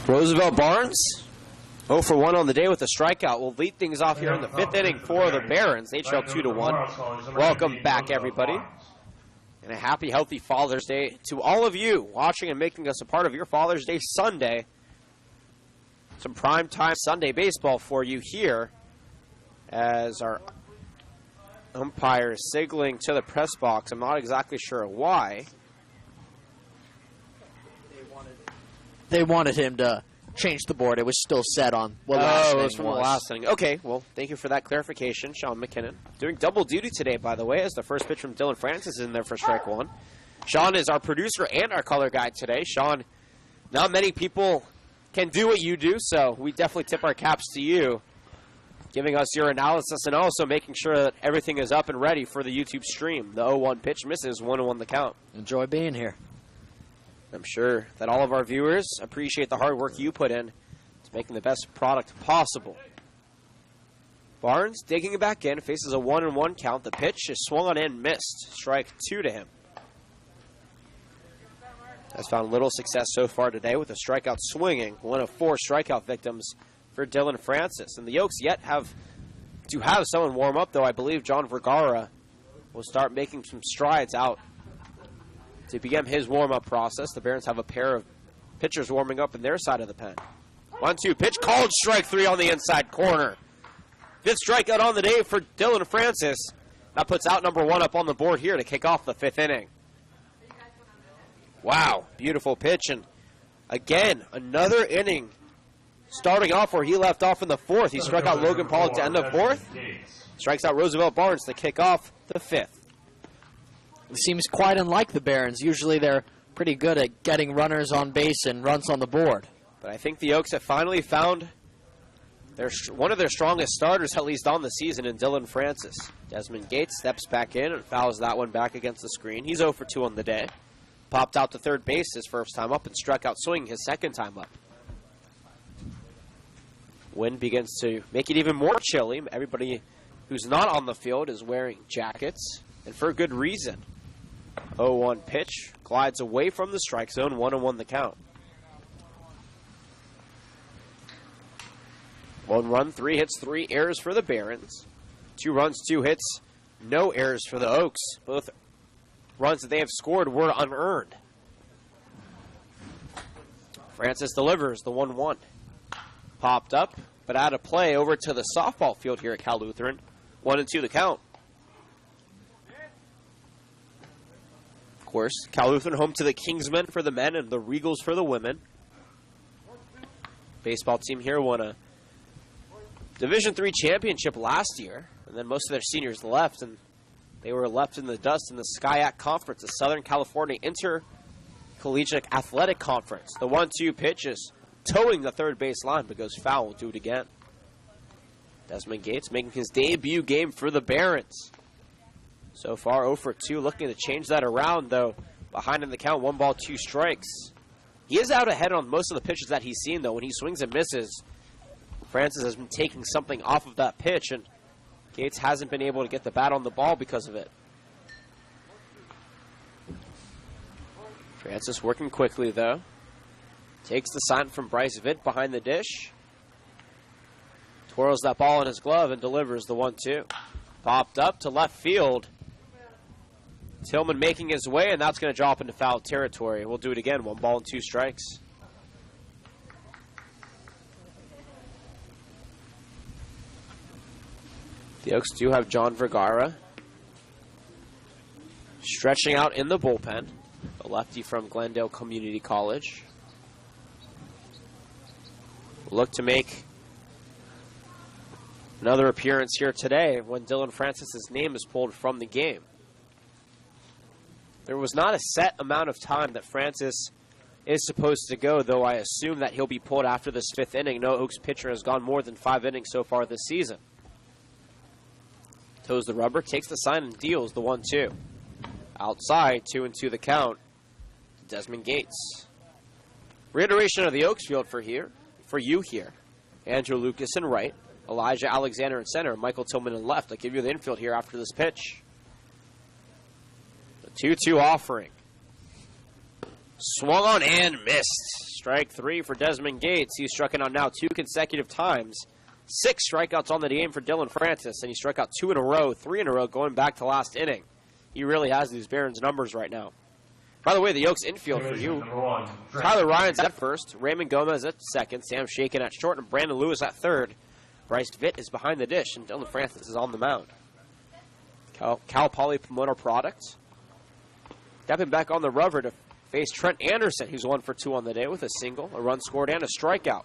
Roosevelt Barnes, 0 for 1 on the day with a strikeout. We'll lead things off here in the 5th inning for the Barons. They trail 2-1. Welcome back, everybody. And a happy, healthy Father's Day to all of you watching and making us a part of your Father's Day Sunday. Some primetime Sunday baseball for you here as our umpire is signaling to the press box. I'm not exactly sure why. They wanted him to change the board. It was still set on what last it inning was from the last inning. Okay, well, thank you for that clarification, Sean McKinnon. Doing double duty today, by the way, as the first pitch from Dylan Francis is in there for strike one. Sean is our producer and our color guy today. Sean, not many people can do what you do, so we definitely tip our caps to you, giving us your analysis and also making sure that everything is up and ready for the YouTube stream. The 0-1 pitch misses, 1-1 the count. Enjoy being here. I'm sure that all of our viewers appreciate the hard work you put in to making the best product possible. Barnes digging it back in, faces a 1-1 count. The pitch is swung on in, missed. Strike 2 to him. Has found little success so far today with a strikeout swinging. 1 of 4 strikeout victims for Dylan Francis. And the Oaks yet have to have someone warm up, though. I believe John Vergara will start making some strides out to begin his warm-up process. The Barons have a pair of pitchers warming up in their side of the pen. 1-2 pitch, called strike 3 on the inside corner. 5th strikeout on the day for Dylan Francis. That puts out number 1 up on the board here to kick off the 5th inning. Wow, beautiful pitch. And again, another inning starting off where he left off in the 4th. He struck out Logan Paul at the end of 4th. Strikes out Roosevelt Barnes to kick off the 5th. It seems quite unlike the Barons. Usually they're pretty good at getting runners on base and runs on the board. But I think the Oaks have finally found one of their strongest starters, at least on the season, in Dylan Francis. Desmond Gates steps back in and fouls that one back against the screen. He's 0 for 2 on the day. Popped out to third base his first time up and struck out swinging his second time up. Wind begins to make it even more chilly. Everybody who's not on the field is wearing jackets, and for good reason. 0-1 pitch, glides away from the strike zone, 1-1 the count. 1 run, 3 hits, 3 errors for the Barons. 2 runs, 2 hits, no errors for the Oaks. Both runs that they have scored were unearned. Francis delivers the 1-1. Popped up, but out of play over to the softball field here at Cal Lutheran. 1-2 the count. Of course, Cal Lutheran home to the Kingsmen for the men and the Regals for the women. Baseball team here won a Division III championship last year, and then most of their seniors left, and they were left in the dust in the SCIAC Conference, the Southern California Intercollegiate Athletic Conference. The 1-2 pitch is towing the third base line, but goes foul. We'll do it again. Desmond Gates making his debut game for the Barons. So far, 0 for 2, looking to change that around, though. Behind in the count, 1 ball, 2 strikes. He is out ahead on most of the pitches that he's seen, though. When he swings and misses, Francis has been taking something off of that pitch, and Gates hasn't been able to get the bat on the ball because of it. Francis working quickly, though. Takes the sign from Bryce Vitt behind the dish. Twirls that ball in his glove and delivers the 1-2. Popped up to left field. Tillman making his way, and that's going to drop into foul territory. We'll do it again. 1 ball and 2 strikes. The Oaks do have John Vergara stretching out in the bullpen. The lefty from Glendale Community College. Look to make another appearance here today when Dylan Francis' name is pulled from the game. There was not a set amount of time that Francis is supposed to go, though I assume that he'll be pulled after this 5th inning. No Oaks pitcher has gone more than 5 innings so far this season. Toes the rubber, takes the sign, and deals the 1-2. Outside, 2-2 the count. Desmond Gates. Reiteration of the Oaks field for you here. Andrew Lucas in right, Elijah Alexander in center, Michael Tillman in left. I'll give you the infield here after this pitch. The 2-2 offering. Swung on and missed. Strike 3 for Desmond Gates. He's struck out now 2 consecutive times. 6 strikeouts on the game for Dylan Francis, and he struck out 2 in a row, 3 in a row going back to last inning. He really has these Barons numbers right now. By the way, the Oaks infield for you. Tyler Ryan's at first, Raymond Gomez at second, Sam Shaken at short, and Brandon Lewis at third. Bryce Vitt is behind the dish, and Dylan Francis is on the mound. Cal Poly Promoter Products. Stepping back on the rubber to face Trent Anderson, who's 1 for 2 on the day with a single, a run scored, and a strikeout.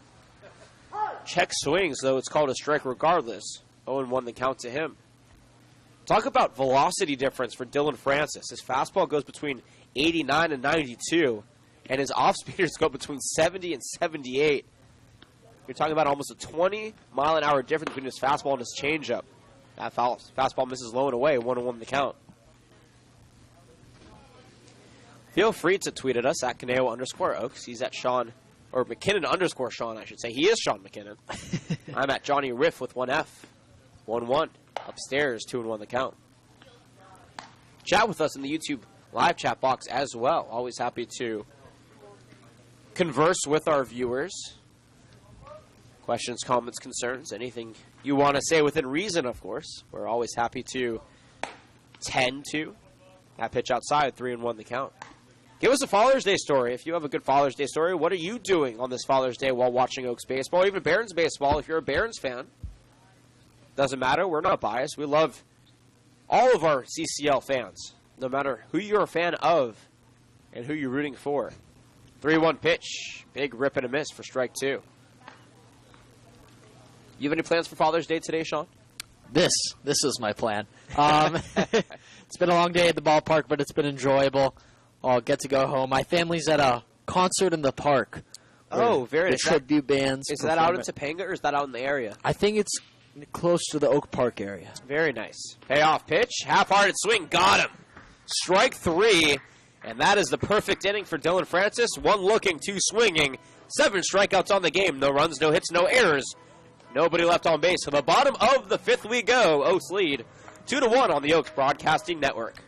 Check swings, though it's called a strike regardless. 0-1 the count to him. Talk about velocity difference for Dylan Francis. His fastball goes between 89 and 92, and his off-speeders go between 70 and 78. You're talking about almost a 20-mile-an-hour difference between his fastball and his changeup. That fastball misses low and away, 1-1 the count. Feel free to tweet at us at Caneo_Oaks. He's at Sean, or McKinnon_Sean, I should say. He is Sean McKinnon. I'm at Johnny Riff with 1F. 1-1. Upstairs, 2-1 the count. Chat with us in the YouTube live chat box as well. Always happy to converse with our viewers. Questions, comments, concerns, anything you want to say within reason, of course. We're always happy to tend to. That pitch outside, 3-1 the count. Give us a Father's Day story. If you have a good Father's Day story, what are you doing on this Father's Day while watching Oaks baseball, even Barons baseball if you're a Barons fan? Doesn't matter. We're not biased. We love all of our CCL fans, no matter who you're a fan of and who you're rooting for. 3-1 pitch. Big rip and a miss for strike 2. You have any plans for Father's Day today, Sean? This is my plan. It's been a long day at the ballpark, but it's been enjoyable. I'll get to go home. My family's at a concert in the park. Oh, very nice. The tribute bands. Is that out in Topanga or is that out in the area? I think it's close to the Oak Park area. Very nice. Payoff pitch. Half-hearted swing. Got him. Strike 3. And that is the perfect inning for Dylan Francis. 1 looking, 2 swinging. 7 strikeouts on the game. No runs, no hits, no errors. Nobody left on base. To the bottom of the 5th we go. Oaks lead 2-1 on the Oaks Broadcasting Network.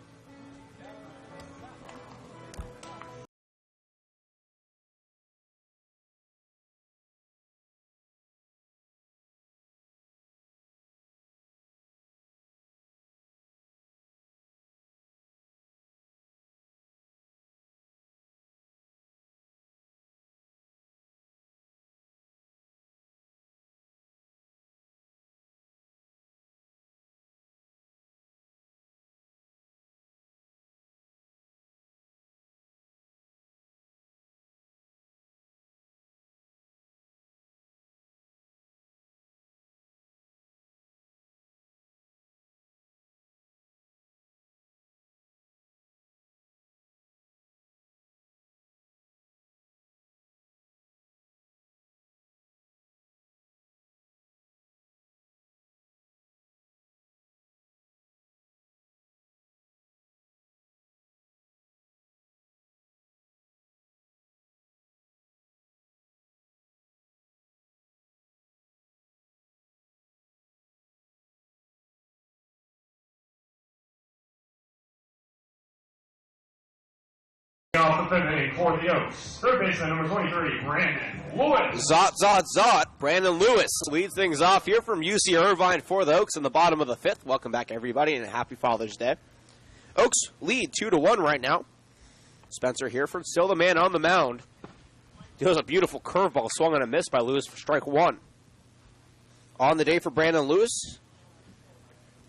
Off the 5th inning for the Oaks. Third baseman, number 23, Brandon Lewis. Zot. Brandon Lewis leads things off here from UC Irvine for the Oaks in the bottom of the 5th. Welcome back, everybody, and happy Father's Day. Oaks lead 2-1 right now. Spencer Hereford, still the man on the mound. Deals a beautiful curveball, swung on a miss by Lewis for strike 1. On the day for Brandon Lewis,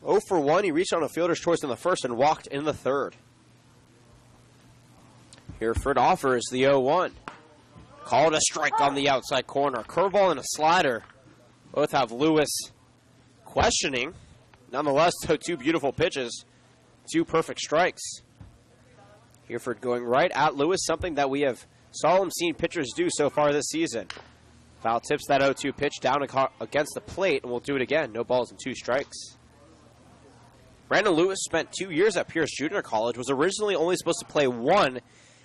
0 for 1. He reached on a fielder's choice in the first and walked in the third. Hereford offers the 0-1. Called a strike on the outside corner. Curveball and a slider. Both have Lewis questioning. Nonetheless, 2 beautiful pitches. 2 perfect strikes. Hereford going right at Lewis, something that we have seldom seen pitchers do so far this season. Foul tips that 0-2 pitch down against the plate, and we'll do it again. No balls and 2 strikes. Brandon Lewis spent 2 years at Pierce Junior College, was originally only supposed to play 1,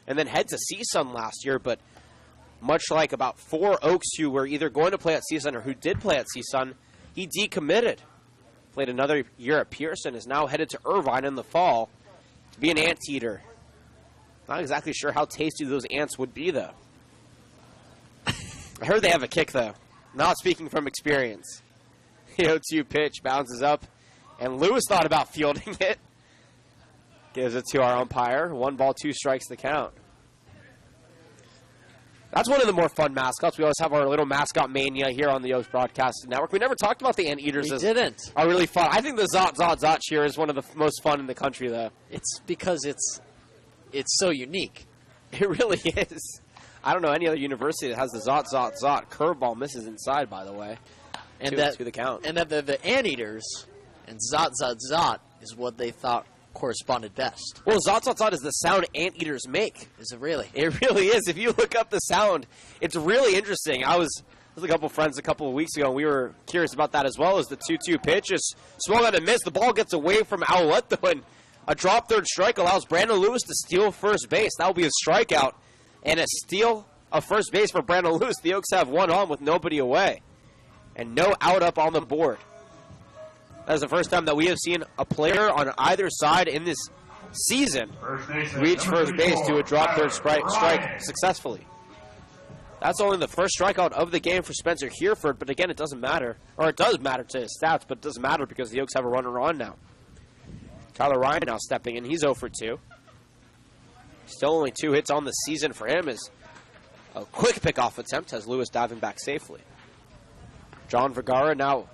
and then head to CSUN last year, but much like about 4 Oaks who were either going to play at CSUN or who did play at CSUN, he decommitted. Played another year at Pierce and is now headed to Irvine in the fall to be an anteater. Not exactly sure how tasty those ants would be, though. I heard they have a kick, though. Not speaking from experience. The 0-2 pitch bounces up, and Lewis thought about fielding it. Gives it to our umpire. 1 ball, 2 strikes the count. That's one of the more fun mascots. We always have our little mascot mania here on the Oaks Broadcasting Network. We never talked about the anteaters. We didn't. Are really fun. I think the Zot Zot Zot cheer is one of the most fun in the country, though. It's because it's so unique. It really is. I don't know any other university that has the Zot Zot Zot. Curveball misses inside, by the way. And to the count. And that the anteaters and Zot Zot Zot is what they thought corresponded best. Well, Zot Zot Zot is the sound anteaters make. Is it really? It really is. If you look up the sound, it's really interesting. I was with a couple friends a couple of weeks ago, and we were curious about that as well. As the 2-2 pitch is swung on a miss. The ball gets away from Owlette, though, and a drop third strike allows Brandon Lewis to steal first base. That will be a strikeout and a steal of first base for Brandon Lewis. The Oaks have 1 on with nobody away and no out up on the board. That is the first time that we have seen a player on either side in this season reach first base to a drop third strike successfully. That's only the first strikeout of the game for Spencer Hereford, but again, it doesn't matter. Or it does matter to his stats, but it doesn't matter because the Oaks have a runner on now. Tyler Ryan now stepping in. He's 0 for 2. Still only 2 hits on the season for him as a quick pickoff attempt has Lewis diving back safely. John Vergara now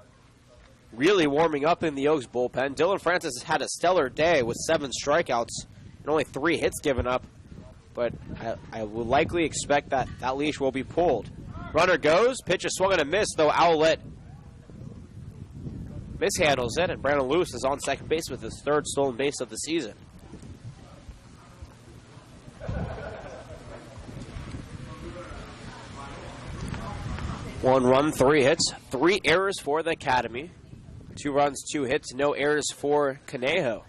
really warming up in the Oaks bullpen. Dylan Francis has had a stellar day with 7 strikeouts and only 3 hits given up. But I will likely expect that that leash will be pulled. Runner goes. Pitch is swung and a miss, though Owlette mishandles it, and Brandon Lewis is on second base with his 3rd stolen base of the season. One run, 3 hits, 3 errors for the Academy. 2 runs, 2 hits, no errors for Conejo.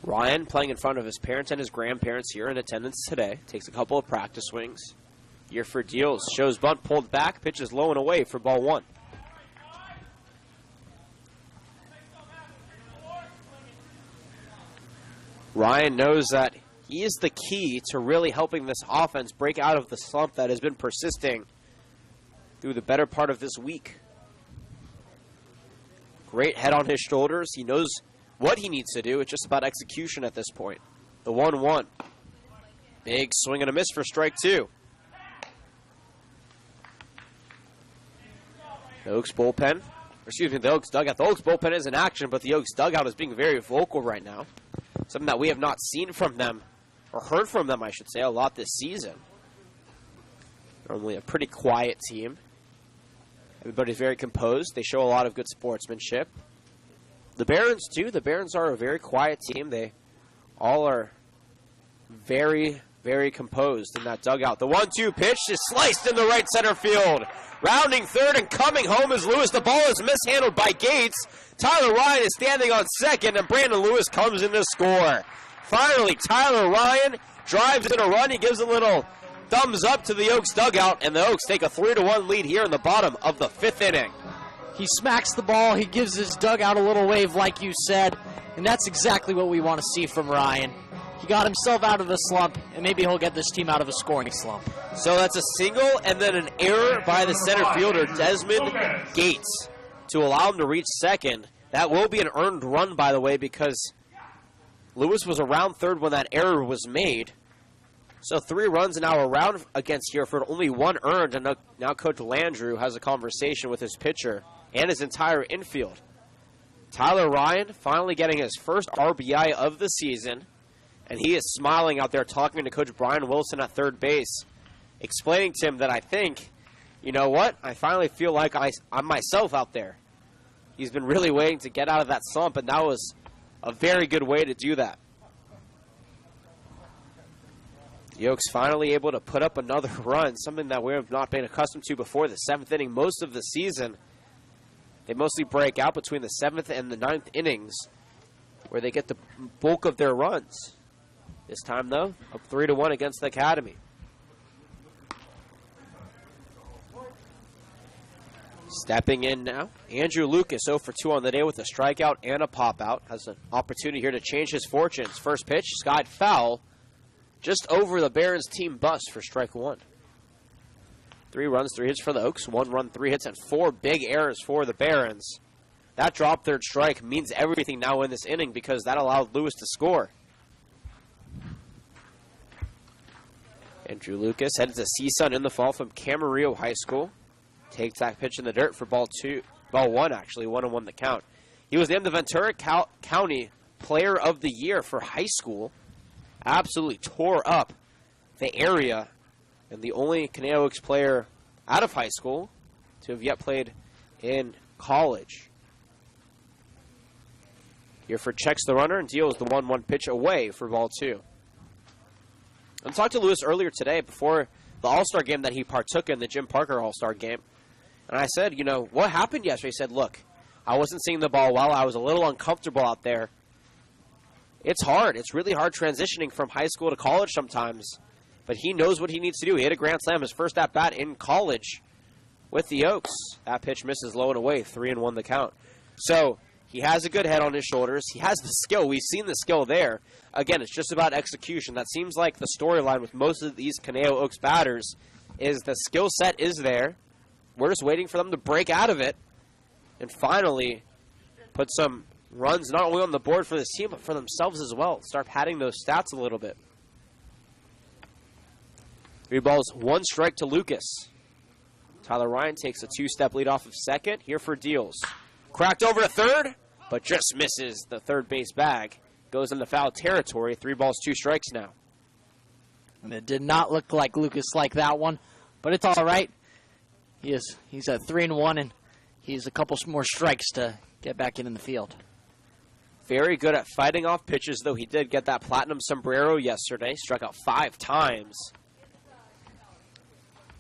Ryan playing in front of his parents and his grandparents here in attendance today. Takes a couple of practice swings. Yerford deals, shows bunt pulled back, pitches low and away for ball 1. Ryan knows that he is the key to really helping this offense break out of the slump that has been persisting through the better part of this week. Great head on his shoulders. He knows what he needs to do. It's just about execution at this point. The 1-1. Big swing and a miss for strike 2. The Oaks bullpen, the Oaks dugout. The Oaks bullpen is in action, but the Oaks dugout is being very vocal right now. Something that we have not seen from them, or heard from them, I should say, a lot this season. Normally a pretty quiet team. Everybody's very composed. They show a lot of good sportsmanship. The Barons, too. The Barons are a very quiet team. They all are very, very composed in that dugout. The 1-2 pitch is sliced in the right center field. Rounding third and coming home is Lewis. The ball is mishandled by Gates. Tyler Ryan is standing on second, and Brandon Lewis comes in to score. Finally, Tyler Ryan drives in a run. He gives a little thumbs up to the Oaks dugout, and the Oaks take a 3-1 lead here in the bottom of the 5th inning. He smacks the ball. He gives his dugout a little wave, like you said, and that's exactly what we want to see from Ryan. He got himself out of the slump, and maybe he'll get this team out of a scoring slump. So that's a single and then an error by the center fielder, Desmond Gates, to allow him to reach second. That will be an earned run, by the way, because Lewis was around third when that error was made. So 3 runs now around against Hereford, only 1 earned, and now Coach Landrew has a conversation with his pitcher and his entire infield. Tyler Ryan finally getting his first RBI of the season, and he is smiling out there talking to Coach Brian Wilson at third base, explaining to him that I think, you know what, I finally feel like I'm myself out there. He's been really waiting to get out of that slump, and that was a very good way to do that. The Oaks finally able to put up another run, something that we have not been accustomed to before the 7th inning. Most of the season, they mostly break out between the 7th and the 9th innings, where they get the bulk of their runs. This time, though, up 3-1 against the Academy. Stepping in now, Andrew Lucas 0 for 2 on the day with a strikeout and a pop-out. Has an opportunity here to change his fortunes. First pitch, skied foul, just over the Barons team bus for strike 1. 3 runs, 3 hits for the Oaks. 1 run, 3 hits, and 4 big errors for the Barons. That drop third strike means everything now in this inning because that allowed Lewis to score. Andrew Lucas headed to CSUN in the fall from Camarillo High School. Takes that pitch in the dirt for ball 1 actually, 1-1 the count. He was named the Ventura County Player of the Year for high school. Absolutely tore up the area, and the only Conejo Oaks player out of high school to have yet played in college. Hereford checks the runner and deals the 1-1 pitch away for ball 2. I talked to Lewis earlier today before the All-Star game that he partook in, the Jim Parker All-Star game. And I said, you know, what happened yesterday? He said, look, I wasn't seeing the ball well. I was a little uncomfortable out there. It's hard. It's really hard transitioning from high school to college sometimes. But he knows what he needs to do. He hit a grand slam his first at-bat in college with the Oaks. That pitch misses low and away, 3-1 the count. So he has a good head on his shoulders. He has the skill. We've seen the skill there. Again, it's just about execution. That seems like the storyline with most of these Conejo Oaks batters is the skill set is there. We're just waiting for them to break out of it and finally put some runs not only on the board for this team, but for themselves as well. Start padding those stats a little bit. 3 balls, 1 strike to Lucas. Tyler Ryan takes a 2-step lead off of second. Hereford deals. Cracked over to third, but just misses the third base bag. Goes into foul territory. 3 balls, 2 strikes now. And it did not look like Lucas liked that one, but it's all right. He's at 3-1, and he's a couple more strikes to get back in the field. Very good at fighting off pitches, though he did get that platinum sombrero yesterday. Struck out 5 times.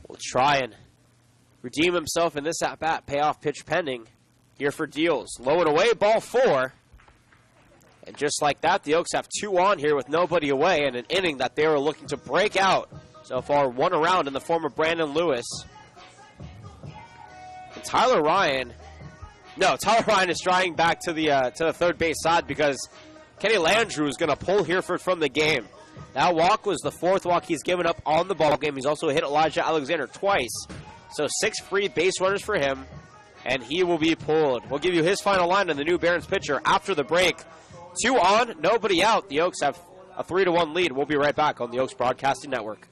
Will try and redeem himself in this at-bat. Payoff pitch pending. Hereford deals. Low and away, ball 4. And just like that, the Oaks have 2 on here with nobody away in an inning that they were looking to break out. So far, 1 around in the form of Brandon Lewis. And Tyler Ryan is trying back to the third base side because Kenny Landrew is going to pull Hereford from the game. That walk was the 4th walk he's given up on the ball game. He's also hit Elijah Alexander twice. So 6 free base runners for him, and he will be pulled. We'll give you his final line on the new Barons pitcher after the break. 2 on, nobody out. The Oaks have a 3-1 lead. We'll be right back on the Oaks Broadcasting Network.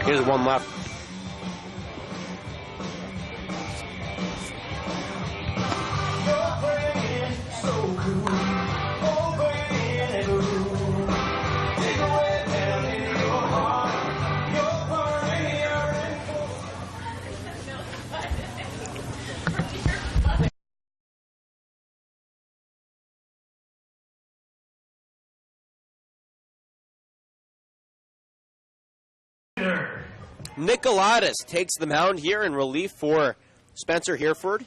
Here's 1 left. Nicolaitis takes the mound here in relief for Spencer Hereford.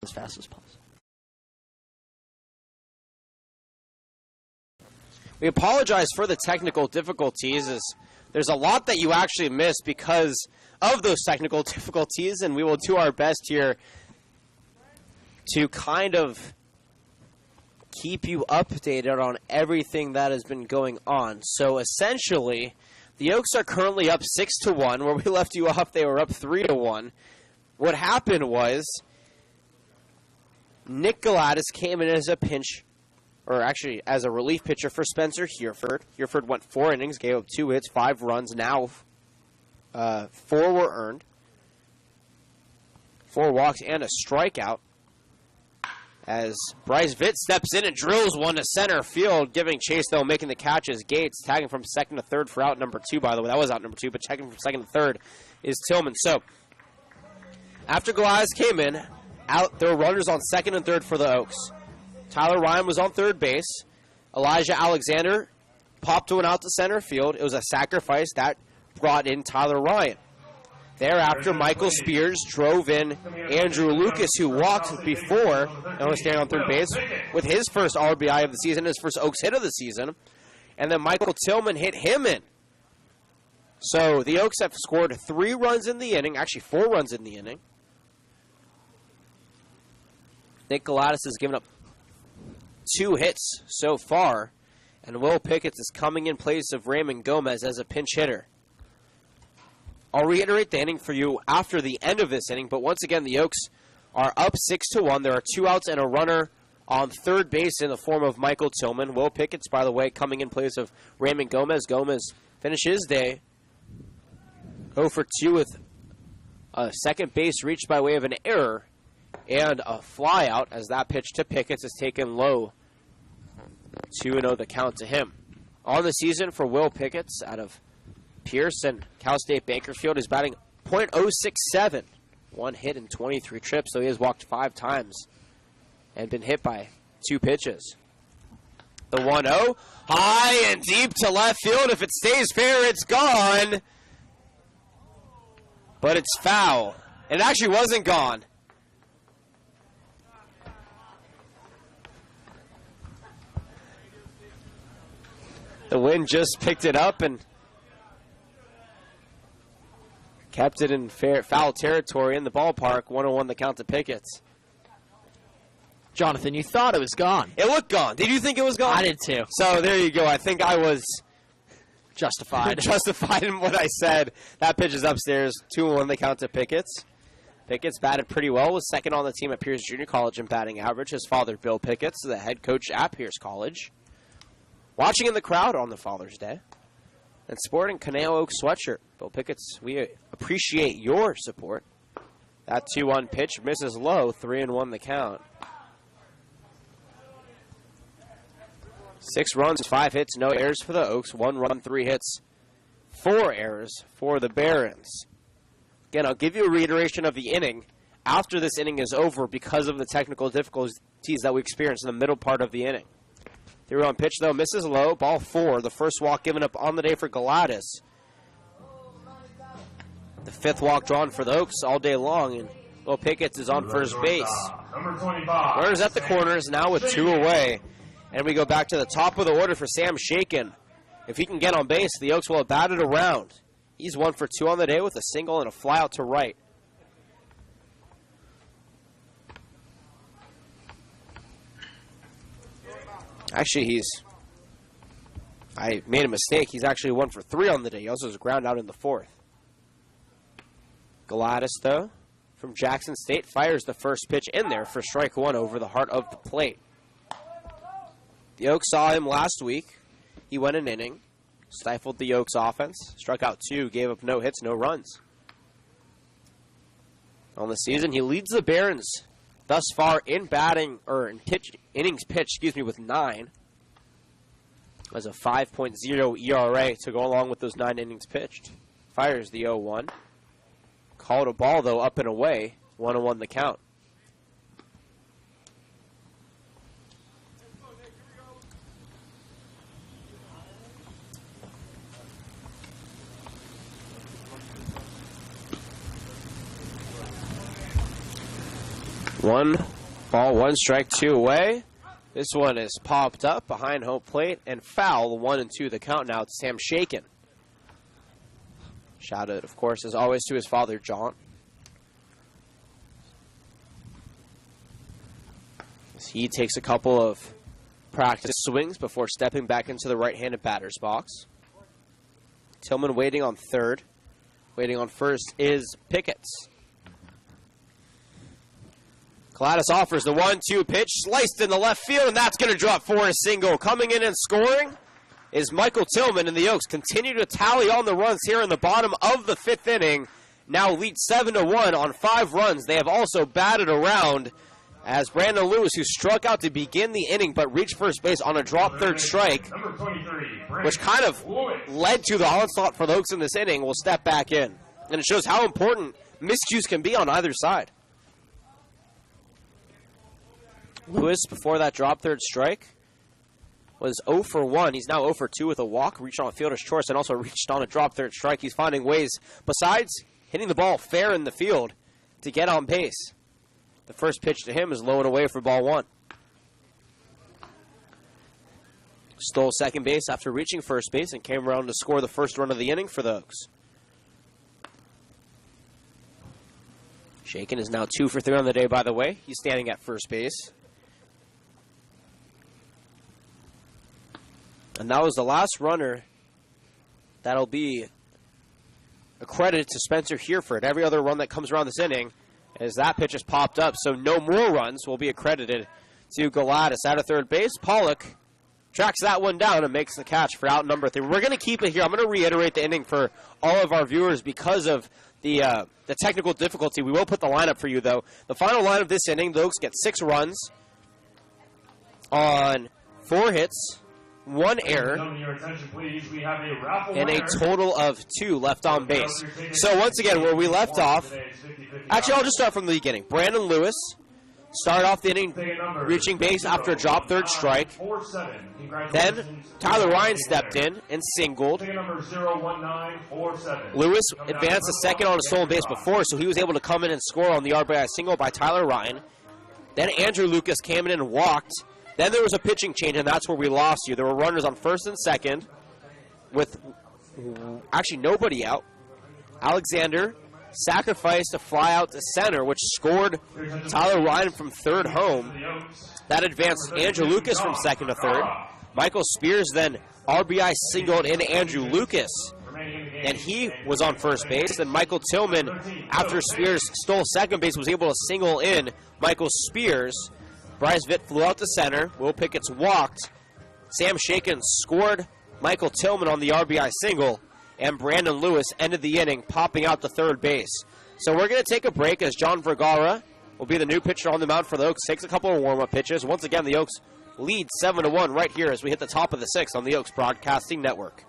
as fast as possible. We apologize for the technical difficulties, as there's a lot that you actually missed because of those technical difficulties, and we will do our best here to kind of keep you updated on everything that has been going on. So essentially, the Oaks are currently up 6-1. Where we left you off, they were up 3-1. What happened was Nick Galatas came in as a pinch, or actually as a relief pitcher for Spencer Hereford. Hereford went 4 innings, gave up 2 hits, 5 runs. Now 4 were earned, 4 walks, and a strikeout. As Bryce Vitt steps in and drills one to center field, giving chase, though, making the catch as Gates, tagging from second to third for out number 2, by the way. That was out number 2, but checking from second to third is Tillman. So, after Goliath came in, out there were runners on second and third for the Oaks. Tyler Ryan was on third base. Elijah Alexander popped one out to center field. It was a sacrifice that brought in Tyler Ryan. Thereafter, Michael Spears drove in Andrew Lucas, who walked before and was standing on third base with his first RBI of the season, his first Oaks hit of the season. And then Michael Tillman hit him in. So the Oaks have scored 3 runs in the inning, actually 4 runs in the inning. Nick Galatas has given up 2 hits so far, and Will Pickett is coming in place of Raymond Gomez as a pinch hitter. I'll reiterate the inning for you after the end of this inning, but once again, the Oaks are up 6-1. There are 2 outs and a runner on third base in the form of Michael Tillman. Will Pickett's, by the way, coming in place of Raymond Gomez. Gomez finished his day 0 for 2 with a second base reached by way of an error and a fly out, as that pitch to Pickett's is taken low. 2-0 the count to him. On the season for Will Pickett's out of Pierce and Cal State Bakersfield is batting .067. 1 hit and 23 trips, so he has walked 5 times and been hit by 2 pitches. The 1-0, high and deep to left field. If it stays fair, it's gone. But it's foul. It actually wasn't gone. The wind just picked it up and kept it in foul territory in the ballpark. 1-1 the count to Pickett's. Jonathan, you thought it was gone. It looked gone. Did you think it was gone? I did too. So there you go. I think I was Justified. justified in what I said. That pitch is upstairs. 2-1 the count to Pickett's. Pickett's batted pretty well. Was second on the team at Pierce Junior College in batting average. His father, Bill Pickett's, the head coach at Pierce College. Watching in the crowd on the Father's Day. And sporting Canal Oak sweatshirt. Bill Pickett's, we appreciate your support. That 2-1 pitch misses low. 3-1 the count. 6 runs, 5 hits, no errors for the Oaks. 1 run, 3 hits, 4 errors for the Barons. Again, I'll give you a reiteration of the inning after this inning is over because of the technical difficulties that we experienced in the middle part of the inning. 3-1 pitch, though, misses low. Ball 4. The first walk given up on the day for Galatas. The 5th walk drawn for the Oaks all day long, and Will Pickett's is on first base. Runners at the corners, now with 2 away. And we go back to the top of the order for Sam Shaken. If he can get on base, the Oaks will have batted around. He's 1 for 2 on the day with a single and a fly out to right. Actually, I made a mistake. He's actually 1 for 3 on the day. He also has a ground out in the 4th. Galatas, though, from Jackson State, fires the first pitch in there for strike 1 over the heart of the plate. The Oaks saw him last week. He went an inning, stifled the Oaks offense, struck out 2, gave up no hits, no runs. On the season, he leads the Barons thus far in batting, or in innings pitched, with 9. As a 5.0 ERA to go along with those 9 innings pitched. Fires the 0-1. Called a ball, though, up and away. 1-1 the count. One Ball 1, strike 2 away. This one is popped up behind home plate and foul. 1-2 the count now to Sam Shaken. Shout out, of course, as always, to his father, John. As he takes a couple of practice swings before stepping back into the right-handed batter's box. Tillman waiting on third. Waiting on first is Picketts. Gladys offers the 1-2 pitch, sliced in the left field, and that's going to drop for a single. Coming in and scoring is Michael Tillman, and the Oaks continue to tally on the runs here in the bottom of the 5th inning. Now lead 7-1 on 5 runs. They have also batted around as Brandon Lewis, who struck out to begin the inning but reached first base on a drop third strike, which kind of led to the onslaught for the Oaks in this inning, will step back in. And it shows how important miscues can be on either side. Lewis, before that drop third strike, was 0 for 1. He's now 0 for 2 with a walk, reached on a fielder's choice, and also reached on a drop third strike. He's finding ways, besides hitting the ball fair in the field, to get on base. The first pitch to him is low and away for ball 1. Stole second base after reaching first base and came around to score the first run of the inning for the Oaks. Shaken is now 2 for 3 on the day, by the way. He's standing at first base. And that was the last runner that'll be accredited to Spencer Hereford. Every other run that comes around this inning, as that pitch has popped up, so no more runs will be accredited to Galatas. Out of third base, Pollock tracks that one down and makes the catch for out number 3. We're going to keep it here. I'm going to reiterate the inning for all of our viewers because of the technical difficulty. We will put the lineup for you, though. The final line of this inning, the Oaks get 6 runs on 4 hits, 1 error, and a total of 2 left on base. So once again, where we left off, actually I'll just start from the beginning. Brandon Lewis started off the inning reaching base after a drop third strike. Then Tyler Ryan stepped in and singled. Lewis advanced a second on a stolen base before, so he was able to come in and score on the RBI single by Tyler Ryan. Then Andrew Lucas came in and walked. Then there was a pitching change, and that's where we lost you. There were runners on first and second with actually nobody out. Alexander sacrificed a fly out to center, which scored Tyler Ryan from third home. That advanced Andrew Lucas from second to third. Michael Spears then RBI singled in Andrew Lucas, and he was on first base. Then Michael Tillman, after Spears stole second base, was able to single in Michael Spears. Bryce Vitt flew out to center. Will Pickett's walked. Sam Shaken scored Michael Tillman on the RBI single. And Brandon Lewis ended the inning, popping out to third base. So we're going to take a break as John Vergara will be the new pitcher on the mound for the Oaks. Takes a couple of warm-up pitches. Once again, the Oaks lead 7-1 right here as we hit the top of the 6th on the Oaks Broadcasting Network.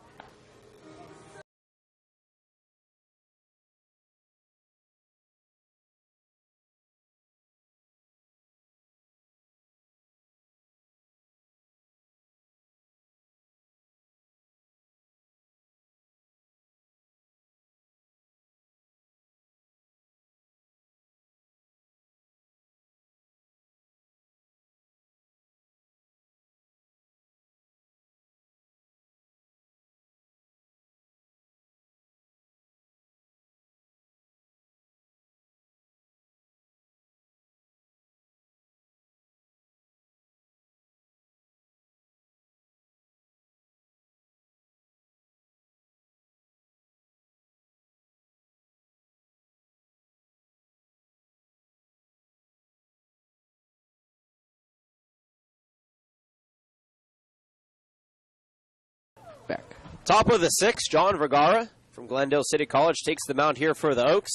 Back. Top of the 6th, John Vergara from Glendale City College takes the mound here for the Oaks.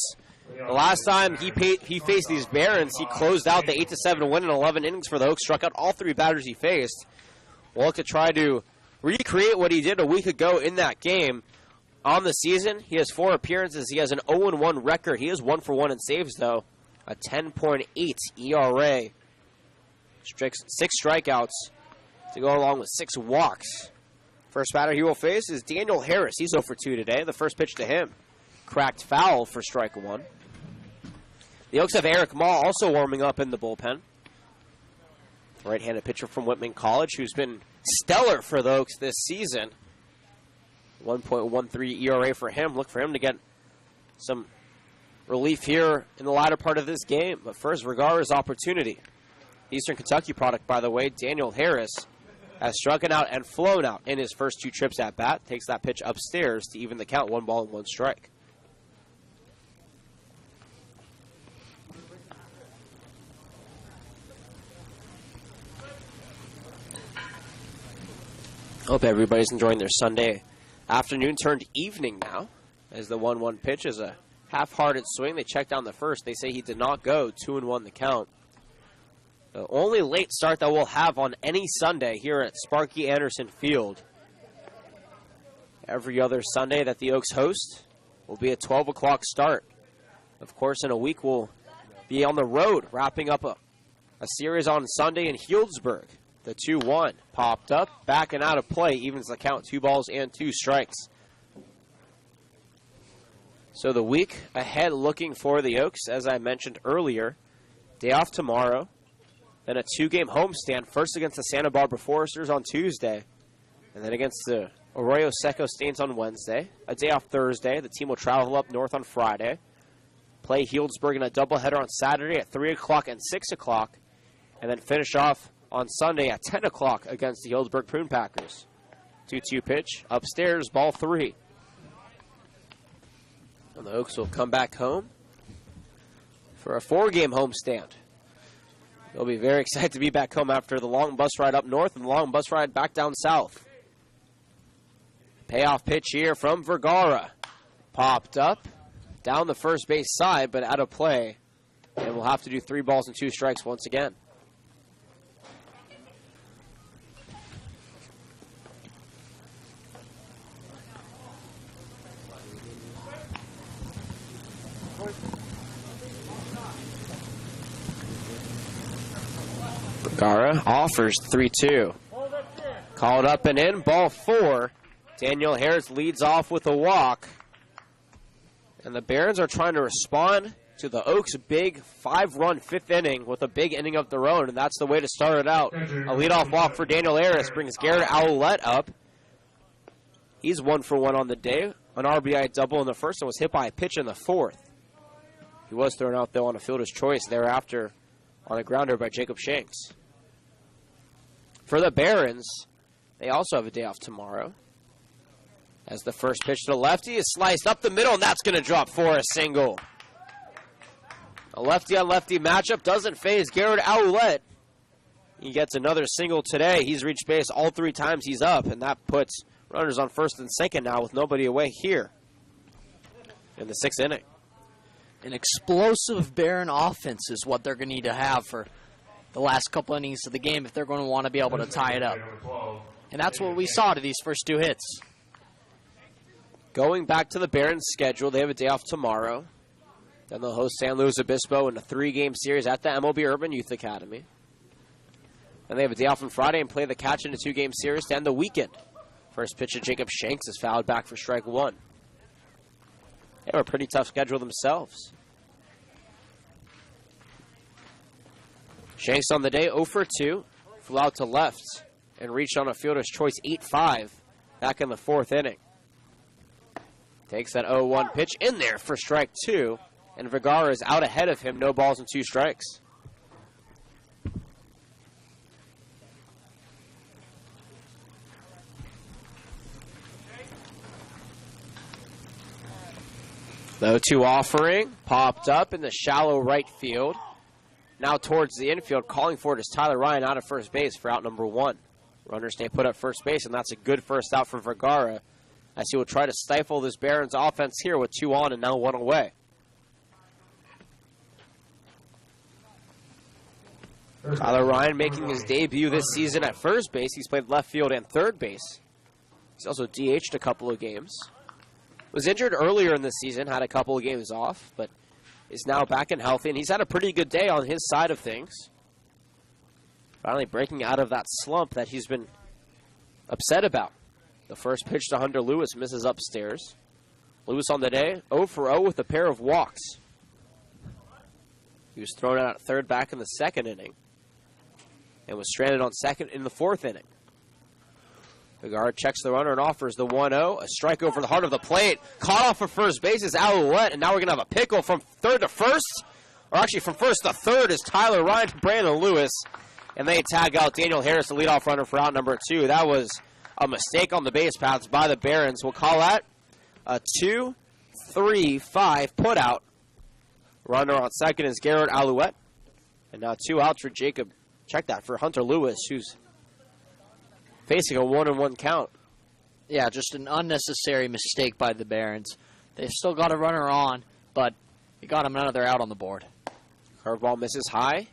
The last time he faced these Barons, he closed out the 8-7 win in 11 innings for the Oaks, struck out all 3 batters he faced. We'll look to try to recreate what he did a week ago in that game. On the season, he has 4 appearances. He has an 0-1 record. He is 1 for 1 in saves, though. A 10.8 ERA. 6 strikeouts to go along with 6 walks. First batter he will face is Daniel Harris. He's 0 for 2 today. The first pitch to him cracked foul for strike 1. The Oaks have Eric Maul also warming up in the bullpen. Right-handed pitcher from Whitman College who's been stellar for the Oaks this season. 1.13 ERA for him. Look for him to get some relief here in the latter part of this game. But first, Vergara's opportunity. Eastern Kentucky product, by the way. Daniel Harris has struck out and flown out in his first 2 trips at bat. Takes that pitch upstairs to even the count. 1 ball and 1 strike. Hope everybody's enjoying their Sunday afternoon turned evening now, as the 1-1 pitch is a half-hearted swing. They check down the first. They say he did not go. 2-1 the count. The only late start that we'll have on any Sunday here at Sparky Anderson Field. Every other Sunday that the Oaks host will be a 12 o'clock start. Of course, in a week we'll be on the road, wrapping up a series on Sunday in Healdsburg. The 2-1 popped up, back and out of play, evens the count, 2 balls and 2 strikes. So the week ahead looking for the Oaks, as I mentioned earlier, day off tomorrow, then a 2-game homestand, first against the Santa Barbara Foresters on Tuesday, and then against the Arroyo Seco Saints on Wednesday. A day off Thursday, the team will travel up north on Friday, play Healdsburg in a doubleheader on Saturday at 3 o'clock and 6 o'clock, and then finish off on Sunday at 10 o'clock against the Healdsburg Prune Packers. 2-2 pitch, upstairs, ball 3. And the Oaks will come back home for a 4-game homestand. They'll be very excited to be back home after the long bus ride up north and the long bus ride back down south. Payoff pitch here from Vergara. Popped up, down the first base side, but out of play. And we'll have to do 3 balls and 2 strikes once again. Vergara offers 3-2. Called up and in, ball 4. Daniel Harris leads off with a walk. And the Barons are trying to respond to the Oaks' big 5-run 5th inning with a big inning of their own, and that's the way to start it out. A leadoff walk for Daniel Harris brings Garrett Owlett up. He's 1 for 1 on the day. An RBI double in the first and was hit by a pitch in the 4th. He was thrown out, though, on a fielder's choice thereafter on a grounder by Jacob Shanks. For the Barons, they also have a day off tomorrow, as the first pitch to the lefty is sliced up the middle, and that's going to drop for a single. A lefty-on-lefty matchup doesn't faze Garrett Owlett. He gets another single today. He's reached base all 3 times he's up, and that puts runners on first and second now with nobody away here in the 6th inning. An explosive Baron offense is what they're going to need to have for the last couple innings of the game if they're going to want to be able to tie it up. And that's what we saw to these first 2 hits. Going back to the Barons' schedule, they have a day off tomorrow. Then they'll host San Luis Obispo in a 3-game series at the MLB Urban Youth Academy. Then they have a day off on Friday and play the Catch in a 2-game series to end the weekend. First pitch of Jacob Shanks is fouled back for strike 1. They have a pretty tough schedule themselves. Shanks on the day, 0 for 2. Flew out to left and reached on a fielder's choice 8-5 back in the 4th inning. Takes that 0-1 pitch in there for strike 2. And Vergara is out ahead of him, no balls and 2 strikes. The 0-2 offering popped up in the shallow right field. Now towards the infield, calling for it is Tyler Ryan out of first base for out number 1. Runners stay put at first base, and that's a good first out for Vergara, as he will try to stifle this Barons offense here with 2 on and now 1 away. Tyler Ryan making his debut this season at first base. He's played left field and third base. He's also DH'd a couple of games. Was injured earlier in the season, had a couple of games off, but is now back and healthy, and he's had a pretty good day on his side of things. Finally breaking out of that slump that he's been upset about. The first pitch to Hunter Lewis misses upstairs. Lewis on the day, 0 for 0 with a pair of walks. He was thrown out at third back in the 2nd inning. and was stranded on second in the 4th inning. Vergara checks the runner and offers the 1-0. A strike over the heart of the plate. Caught off of first base is Alouette, and now we're going to have a pickle from third to first. Or actually from first to third is Tyler Ryan to Brandon Lewis. And they tag out Daniel Harris, the leadoff runner, for out number 2. That was a mistake on the base paths by the Barons. We'll call that a 2-3-5 put out. Runner on second is Garrett Alouette. And now 2 outs for Jacob. Check that, for Hunter Lewis, who's facing a 1-1 count. Yeah, just an unnecessary mistake by the Barons. They've still got a runner on, but you got him another out on the board. Curveball misses high.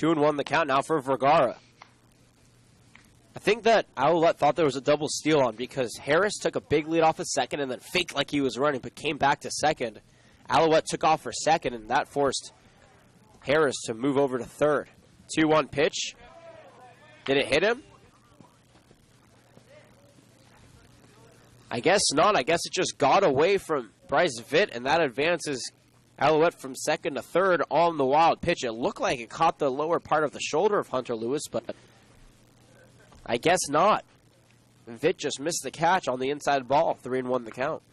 2-1 the count now for Vergara. I think that Alouette thought there was a double steal on because Harris took a big lead off of second and then faked like he was running, but came back to second. Alouette took off for second, and that forced Harris to move over to third. 2-1 pitch. Did it hit him? I guess not. I guess it just got away from Bryce Vitt, and that advances Alouette from second to third on the wild pitch. It looked like it caught the lower part of the shoulder of Hunter Lewis, but I guess not. Vitt just missed the catch on the inside ball. 3-1 the count.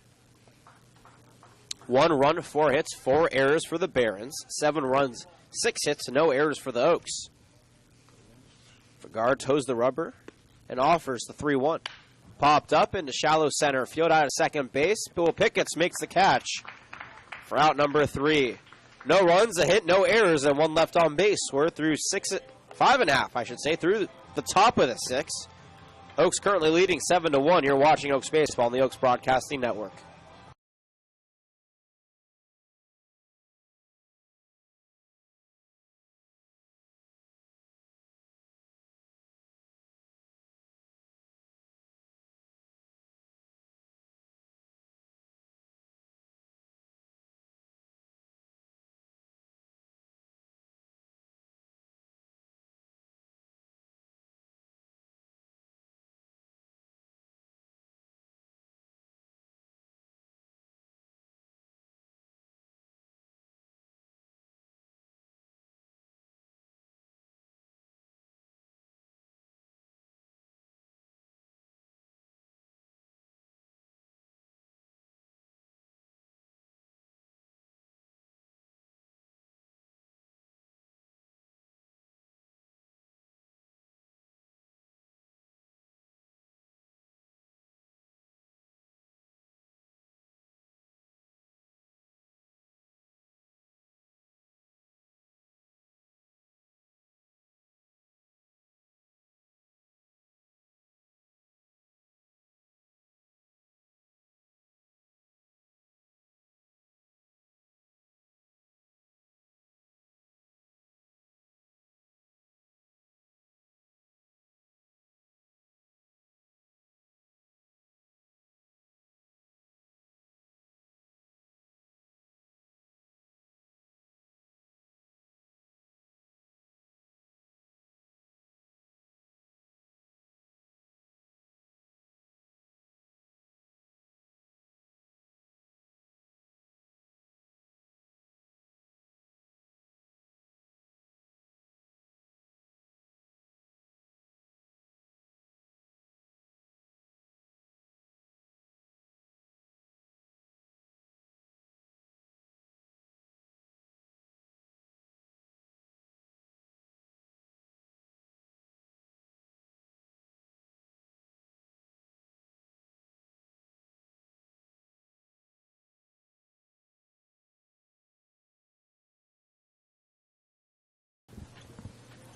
1 run, 4 hits, 4 errors for the Barons. 7 runs, 6 hits, no errors for the Oaks. Vergara toes the rubber and offers the 3-1. Popped up into shallow center field out of second base. Bill Pickett makes the catch for out number 3. No runs, a hit, no errors, and 1 left on base. We're through 5.5, I should say, through the top of the 6. Oaks currently leading 7-1. You're watching Oaks Baseball on the Oaks Broadcasting Network.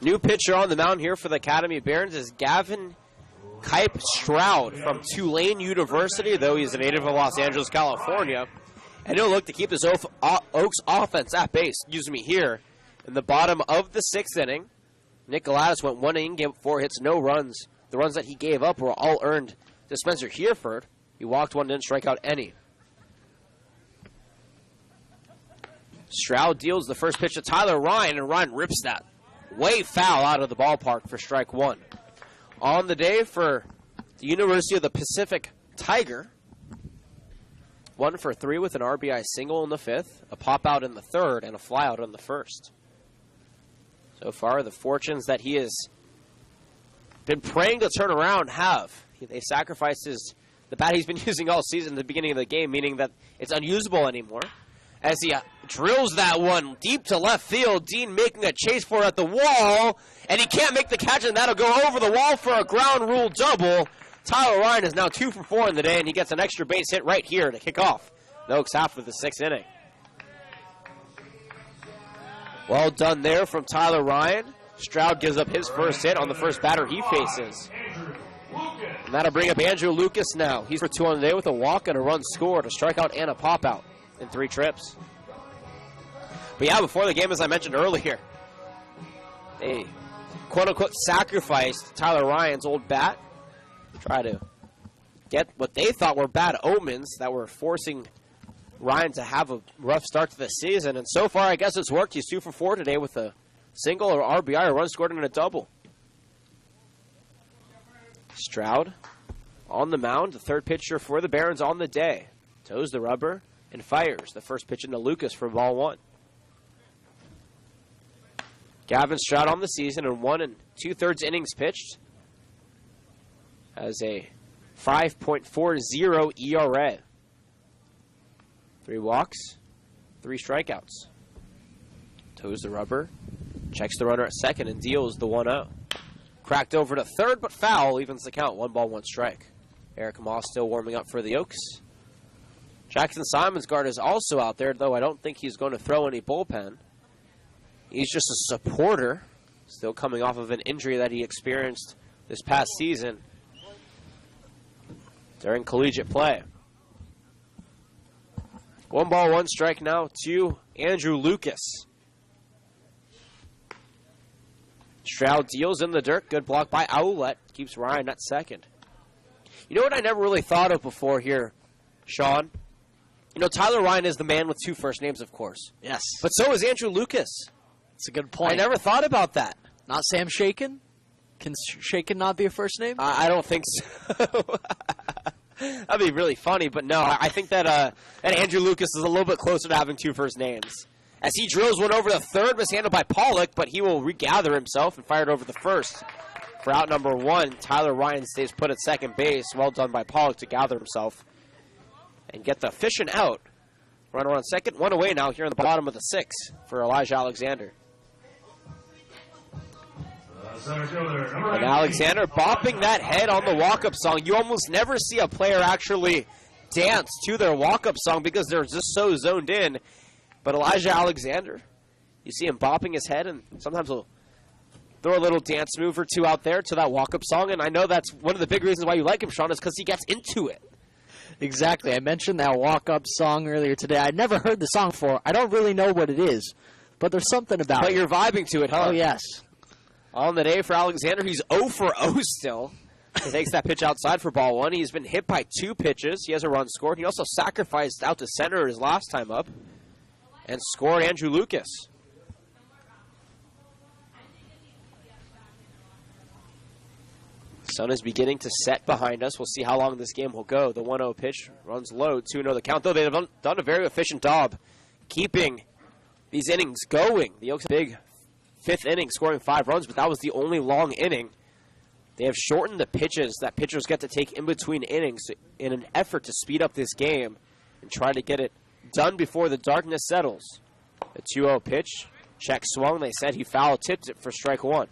New pitcher on the mound here for the Academy Barons is Gavin Kipe Stroud from Tulane University, though he's a native of Los Angeles, California. And he'll look to keep his Oaks offense at base, here in the bottom of the 6th inning. Nick Gladys went 1 inning, gave up 4 hits, no runs. The runs that he gave up were all earned to Spencer Hereford. He walked 1, didn't strike out any. Stroud deals the first pitch to Tyler Ryan, and Ryan rips that way foul out of the ballpark for strike 1. On the day for the University of the Pacific Tiger, 1 for 3 with an RBI single in the 5th, a pop out in the 3rd, and a fly out in the 1st. So far, the fortunes that he has been praying to turn around have. They sacrificed the bat he's been using all season at the beginning of the game, meaning that it's unusable anymore. As he drills that one deep to left field, Dean making a chase for it at the wall, and he can't make the catch, and that'll go over the wall for a ground rule double. Tyler Ryan is now 2 for 4 in the day, and he gets an extra base hit right here to kick off the Oaks half of the 6th inning. Well done there from Tyler Ryan. Stroud gives up his first hit on the first batter he faces. And that'll bring up Andrew Lucas now. He's for 2 on the day with a walk and a run scored, a strikeout and a pop-out in 3 trips. But yeah, before the game, as I mentioned earlier, they quote-unquote sacrificed Tyler Ryan's old bat to try to get what they thought were bad omens that were forcing Ryan to have a rough start to the season. And so far, I guess it's worked. He's 2 for 4 today with a single or RBI, a run scored and a double. Stroud on the mound, the third pitcher for the Barons on the day. Toes the rubber and fires the first pitch into Lucas for ball 1. Gavin Stroud on the season in 1 2/3 innings pitched has a 5.40 ERA. 3 walks, 3 strikeouts. Toes the rubber, checks the runner at second, and deals the 1-0. Cracked over to third, but foul, evens the count. 1 ball, 1 strike. Eric Moss still warming up for the Oaks. Jackson Simonsgard is also out there, though I don't think he's going to throw any bullpen. He's just a supporter, still coming off of an injury that he experienced this past season during collegiate play. 1 ball, 1 strike now to Andrew Lucas. Stroud deals in the dirt. Good block by Ouellette. Keeps Ryan at second. You know what I never really thought of before here, Sean? You know, Tyler Ryan is the man with 2 first names, of course. Yes. But so is Andrew Lucas. It's a good point. I never thought about that. Not Sam Shaken? Can Shaken not be a first name? I don't think so. That'd be really funny, but no, I think that Andrew Lucas is a little bit closer to having 2 first names. As he drills one over the third, mishandled by Pollock, but he will regather himself and fire it over the first. For out number 1, Tyler Ryan stays put at second base. Well done by Pollock to gather himself and get the efficient out. Runner on second, 1 away now here in the bottom of the 6th for Elijah Alexander. And Alexander bopping that head on the walk-up song. You almost never see a player actually dance to their walk-up song because they're just so zoned in. But Elijah Alexander, you see him bopping his head, and sometimes he'll throw a little dance move or 2 out there to that walk-up song. And I know that's one of the big reasons why you like him, Sean, is because he gets into it. Exactly. I mentioned that walk-up song earlier today. I'd never heard the song before. I don't really know what it is, but there's something about it. But you're vibing to it, huh? Oh, yes. On the day for Alexander, he's 0 for 0 still. He takes that pitch outside for ball 1. He's been hit by 2 pitches. He has a run scored. He also sacrificed out to center his last time up and scored Andrew Lucas. Sun is beginning to set behind us. We'll see how long this game will go. The 1-0 pitch runs low, 2-0 the count, though they've done a very efficient job keeping these innings going. The Oaks big 5th inning scoring 5 runs, but that was the only long inning. They have shortened the pitches that pitchers get to take in between innings in an effort to speed up this game and try to get it done before the darkness settles. The 2-0 pitch, check swung. They said he foul tipped it for strike 1.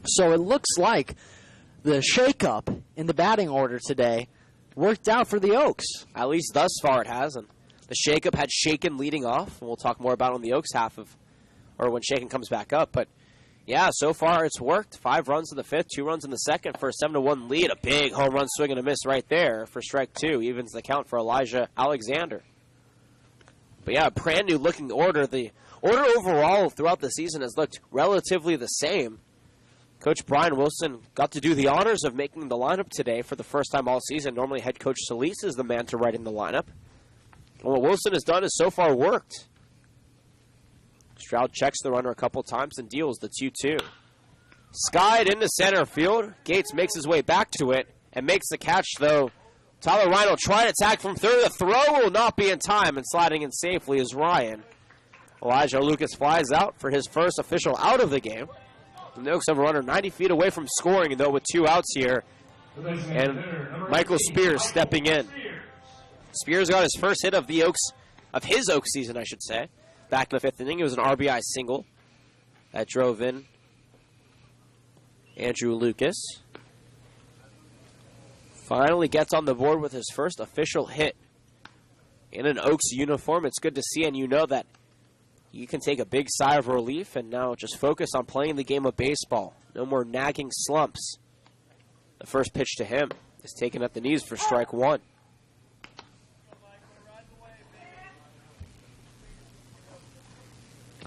So it looks like the shakeup in the batting order today worked out for the Oaks. At least thus far it has. And the shakeup had Shaken leading off, and we'll talk more about it on the Oaks half of, or when Shaken comes back up. But yeah, so far it's worked. 5 runs in the 5th, 2 runs in the 2nd for a 7-1 lead. A big home run swing and a miss right there for strike 2. Evens the count for Elijah Alexander. But yeah, a brand new looking order. The order overall throughout the season has looked relatively the same. Coach Brian Wilson got to do the honors of making the lineup today for the first time all season. Normally head coach Solis is the man to write in the lineup. And what Wilson has done has so far worked. Stroud checks the runner a couple times and deals the 2-2. Skied into center field. Gates makes his way back to it and makes the catch, though. Tyler Ryan will try to tag from third. The throw will not be in time, and sliding in safely is Ryan. Elijah Lucas flies out for his first official out of the game. The Oaks have a runner 90 feet away from scoring, though, with 2 outs here. And Michael Spears stepping in. Spears got his first hit of his Oaks season, I should say. Back in the 5th inning, it was an RBI single that drove in Andrew Lucas. Finally gets on the board with his first official hit in an Oaks uniform. It's good to see, and you know that you can take a big sigh of relief and now just focus on playing the game of baseball. No more nagging slumps. The first pitch to him is taken at the knees for strike 1.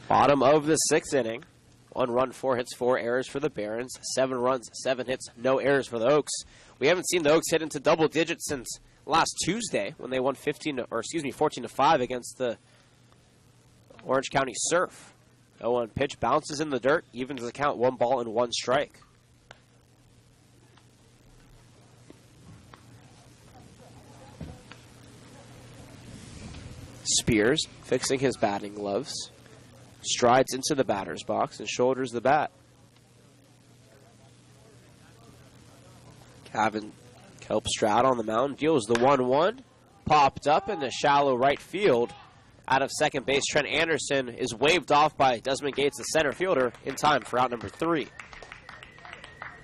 Bottom of the 6th inning. 1 run, 4 hits, 4 errors for the Barons. 7 runs, 7 hits, no errors for the Oaks. We haven't seen the Oaks hit into double digits since last Tuesday when they won 14-5 against the Orange County Surf. 0-1 pitch bounces in the dirt, evens the count, 1 ball and 1 strike. Spears fixing his batting gloves. Strides into the batter's box and shoulders the bat. Kevin Kelpstroud on the mound deals the 1-1. Popped up in the shallow right field. Out of second base, Trent Anderson is waved off by Desmond Gates, the center fielder, in time for out number 3.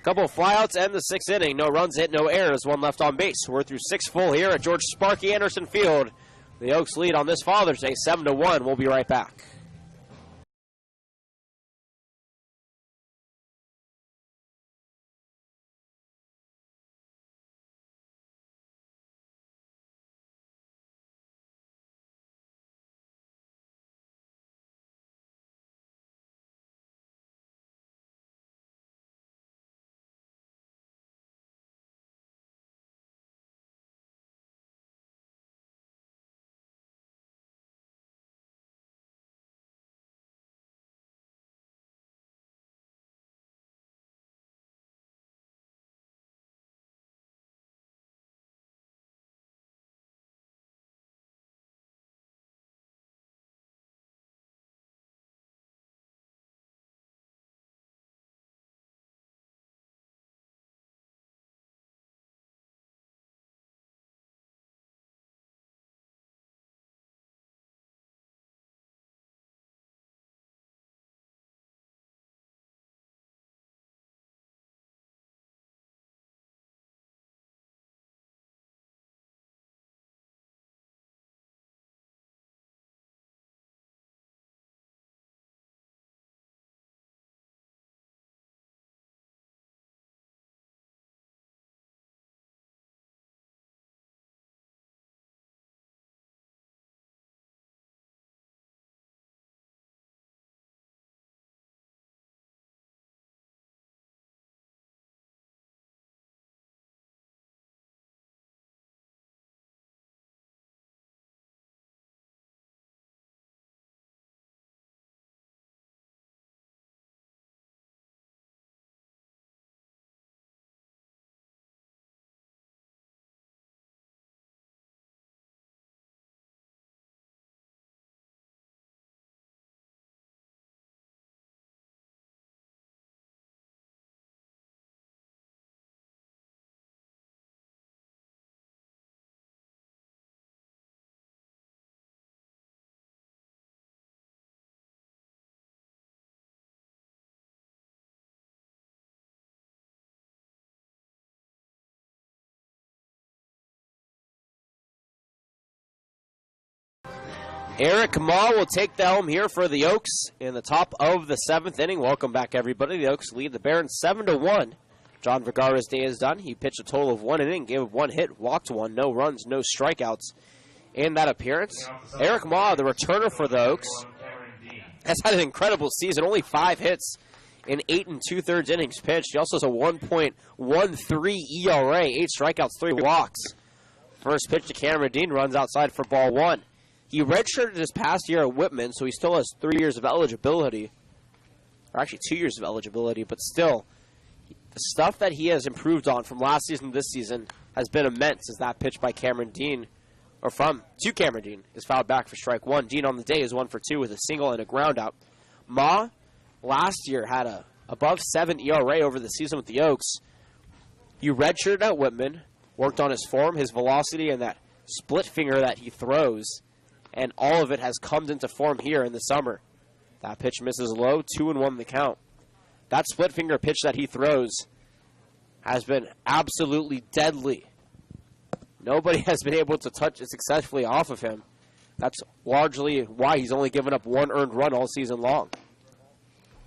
Couple of flyouts and the 6th inning. No runs hit, no errors, 1 left on base. We're through 6 full here at George Sparky Anderson Field. The Oaks lead on this Father's Day, 7-1. We'll be right back. Eric Ma will take the helm here for the Oaks in the top of the 7th inning. Welcome back, everybody. The Oaks lead the Barons 7-1. John Vergara's day is done. He pitched a total of 1 inning, gave 1 hit, walked 1, no runs, no strikeouts in that appearance. Eric Ma, the returner for the Oaks, has had an incredible season. Only 5 hits in 8 2/3 innings pitched. He also has a 1.13 ERA, 8 strikeouts, 3 walks. First pitch to Cameron Dean, runs outside for ball 1. He redshirted his past year at Whitman, so he still has 3 years of eligibility. Or actually 2 years of eligibility, but still, the stuff that he has improved on from last season to this season has been immense, as that pitch by Cameron Dean to Cameron Dean, is fouled back for strike one. Dean on the day is 1 for 2 with a single and a ground out. Ma last year had a above 7 ERA over the season with the Oaks. You redshirted at Whitman, worked on his form, his velocity, and that split finger that he throws, and all of it has come into form here in the summer. That pitch misses low, 2-1 the count. That split finger pitch that he throws has been absolutely deadly. Nobody has been able to touch it successfully off of him. That's largely why he's only given up 1 earned run all season long.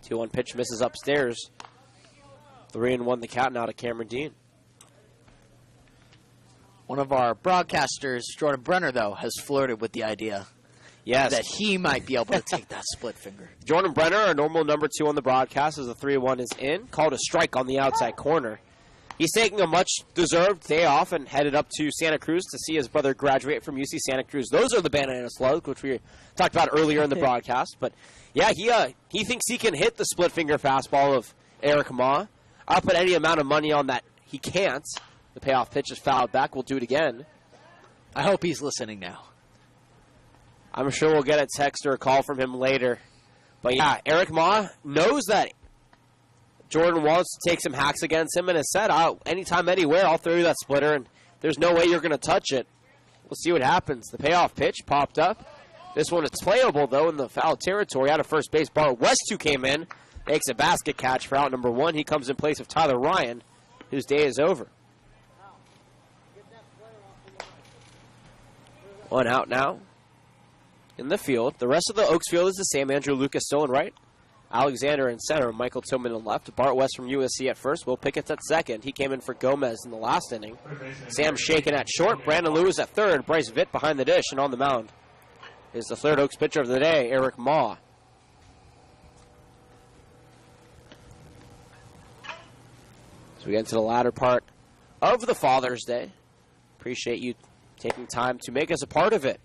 2-1 pitch misses upstairs. 3-1 the count now to Cameron Dean. One of our broadcasters, Jordan Brenner, though, has flirted with the idea that he might be able to take that split finger. Jordan Brenner, our normal number 2 on the broadcast, as the 3-1 is in, called a strike on the outside corner. He's taking a much-deserved day off and headed up to Santa Cruz to see his brother graduate from UC Santa Cruz. Those are the banana slugs, which we talked about earlier in the broadcast. But, yeah, he thinks he can hit the split-finger fastball of Eric Ma. I'll put any amount of money on that. He can't. The payoff pitch is fouled back. We'll do it again. I hope he's listening now. I'm sure we'll get a text or a call from him later. But, yeah, Eric Ma knows that Jordan wants to take some hacks against him and has said, anytime, anywhere, I'll throw you that splitter, and there's no way you're going to touch it. We'll see what happens. The payoff pitch popped up. This one is playable, though, in the foul territory. Out of first base, Bart West, who came in, makes a basket catch for out number 1. He comes in place of Tyler Ryan, whose day is over. 1 out now in the field. The rest of the Oaks field is the same. Andrew Lucas still in right. Alexander in center. Michael Tillman in left. Bart West from USC at first. Will Pickett's at second. He came in for Gomez in the last inning. Sam Shaken at short. Brandon Lewis at third. Bryce Vitt behind the dish. And on the mound is the third Oaks pitcher of the day, Eric Ma. So we get into the latter part of the Father's Day. Appreciate you taking time to make us a part of it.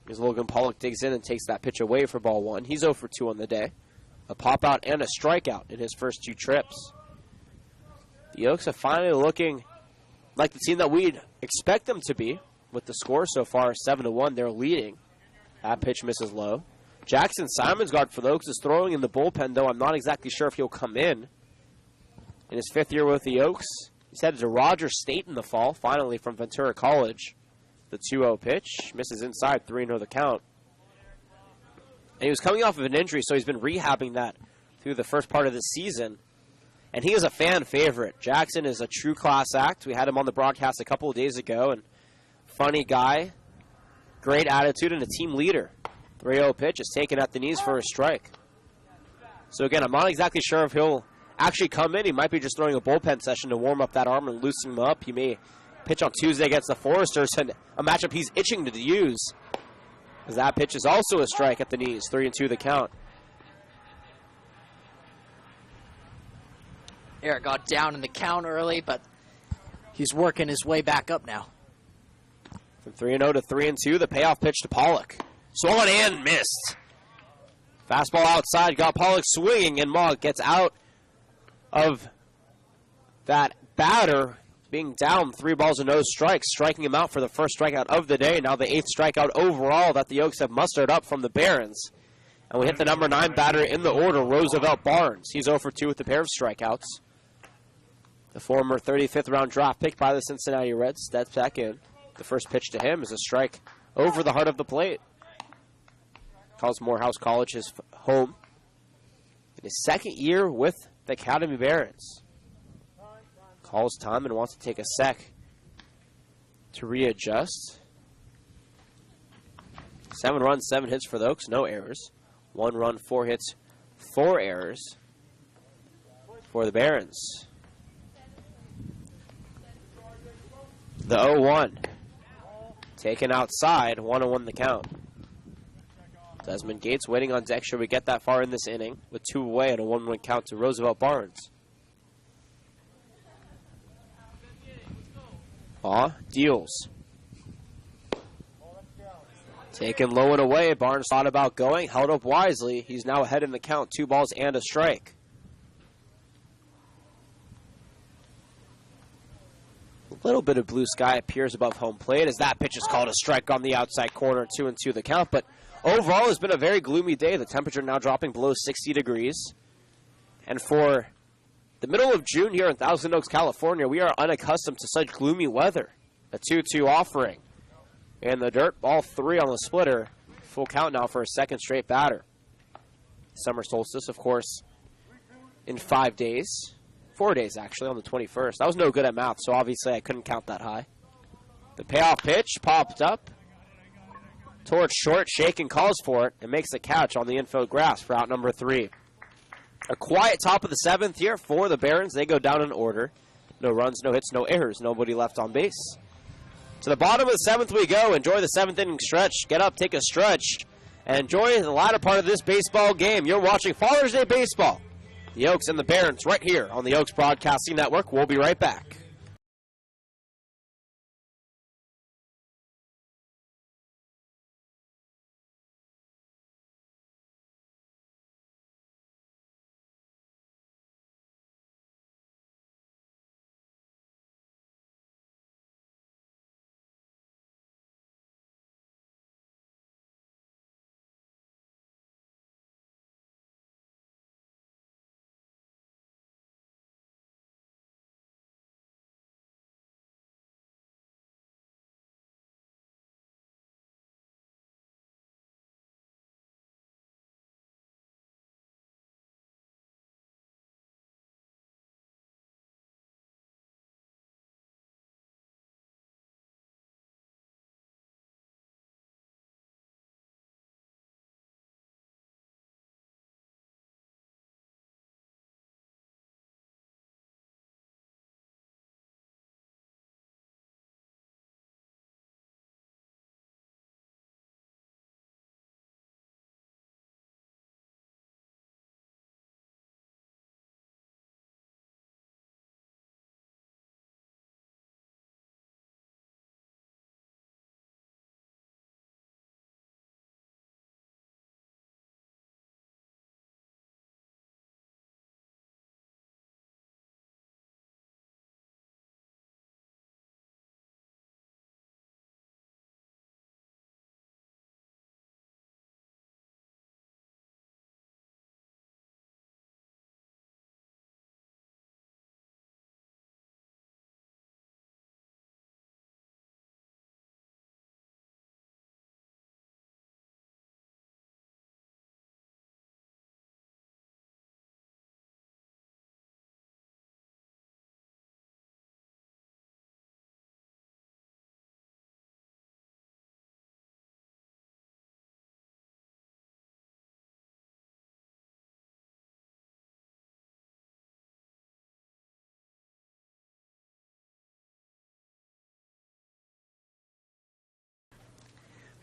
As Logan Pollock digs in and takes that pitch away for ball 1. He's 0 for 2 on the day. A pop-out and a strikeout in his first 2 trips. The Oaks are finally looking like the team that we'd expect them to be. With the score so far, 7-1, they're leading. That pitch misses low. Jackson Simonsgard for the Oaks is throwing in the bullpen, though I'm not exactly sure if he'll come in. In his 5th year with the Oaks, he's headed to Rogers State in the fall, finally from Ventura College. The 2-0 pitch misses inside, 3-0 the count. And he was coming off of an injury, so he's been rehabbing that through the first part of the season. And he is a fan favorite. Jackson is a true class act. We had him on the broadcast a couple of days ago, and funny guy, great attitude, and a team leader. 3-0 pitch is taken at the knees for a strike. So again, I'm not exactly sure if he'll actually come in. He might be just throwing a bullpen session to warm up that arm and loosen him up. He may pitch on Tuesday against the Foresters, and a matchup he's itching to use. As that pitch is also a strike at the knees. 3-2 the count. Eric got down in the count early, but he's working his way back up now. From 3-0 to 3-2, the payoff pitch to Pollock. Swung and missed. Fastball outside, got Pollock swinging, and Mogg gets out of that batter, being down 3 balls and no strikes, striking him out for the first strikeout of the day. Now the 8th strikeout overall that the Oaks have mustered up from the Barons. And we hit the number 9 batter in the order, Roosevelt Barnes. He's 0 for 2 with a pair of strikeouts. The former 35th round draft pick by the Cincinnati Reds steps back in. The first pitch to him is a strike over the heart of the plate. Calls Morehouse College his home. In his 2nd year with the Academy Barons. Calls time and wants to take a sec to readjust. 7 runs, 7 hits for the Oaks, no errors. 1 run, 4 hits, 4 errors for the Barons. The 0-1. Taken outside, 1-1 the count. Desmond Gates waiting on deck. Should we get that far in this inning with 2 away and a 1-1 count to Roosevelt Barnes. Deals. Taken low and away. Barnes thought about going, held up wisely. He's now ahead in the count, 2 balls and a strike. little bit of blue sky appears above home plate as that pitch is called a strike on the outside corner, 2-2 the count. But overall, it's been a very gloomy day. The temperature now dropping below 60 degrees. And for the middle of June here in Thousand Oaks, California, we are unaccustomed to such gloomy weather. A 2-2 offering. And the dirt, ball 3 on the splitter. Full count now for a second straight batter. Summer solstice, of course, in 5 days. 4 days, actually, on the 21st. I was no good at math, so obviously I couldn't count that high. The payoff pitch popped up towards short. Shaken calls for it and makes the catch on the infield grass for out number 3. A quiet top of the 7th here for the Barons. They go down in order. No runs, no hits, no errors. Nobody left on base. To the bottom of the 7th we go. Enjoy the 7th inning stretch. Get up, take a stretch, and enjoy the latter part of this baseball game. You're watching Father's Day Baseball. The Oaks and the Barons right here on the Oaks Broadcasting Network. We'll be right back.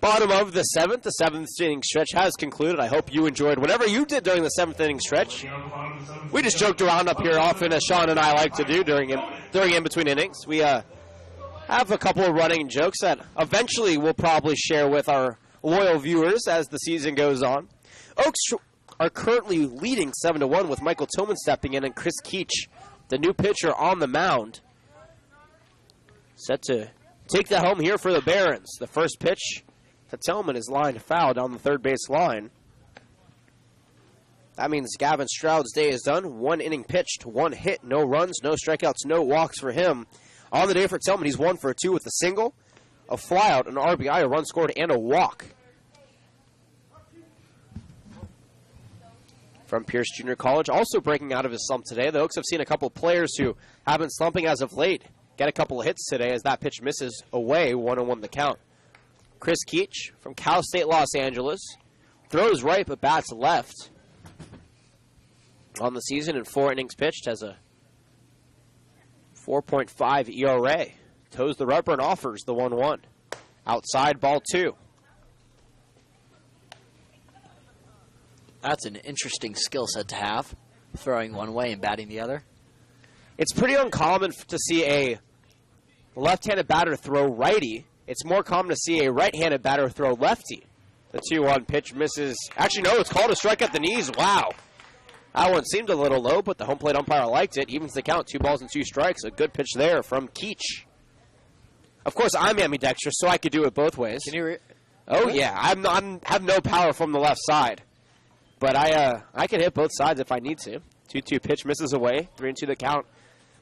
Bottom of the 7th. The 7th inning stretch has concluded. I hope you enjoyed whatever you did during the 7th inning stretch. We just joked around up here often, as Sean and I like to do during in-between innings. We have a couple of running jokes that eventually we'll probably share with our loyal viewers as the season goes on. Oaks are currently leading 7-1 with Michael Tillman stepping in and Chris Keach, the new pitcher, on the mound. Set to take that home here for the Barons. The first pitch to Tillman is lined foul down the third base line. That means Gavin Stroud's day is done. 1 inning pitched, 1 hit, no runs, no strikeouts, no walks for him. On the day for Tillman, he's 1 for 2 with a single, a flyout, an RBI, a run scored, and a walk. From Pierce Junior College, also breaking out of his slump today. The Oaks have seen a couple players who have been slumping as of late get a couple of hits today as that pitch misses away, 1-1 the count. Chris Keach from Cal State Los Angeles throws right but bats left. On the season in 4 innings pitched, has a 4.5 ERA. Toes the rubber and offers the 1-1. Outside, ball 2. That's an interesting skill set to have, throwing one way and batting the other. It's pretty uncommon to see a left-handed batter throw righty. It's more common to see a right-handed batter throw lefty. The 2-1 pitch misses. Actually, no, it's called a strike at the knees. Wow. That one seemed a little low, but the home plate umpire liked it. Evens the count, 2 balls and 2 strikes. A good pitch there from Keach. Of course, I'm ambidextrous, so I could do it both ways. Can you? Oh yeah, I have no power from the left side, but I can hit both sides if I need to. 2-2 pitch misses away, 3-2 the count.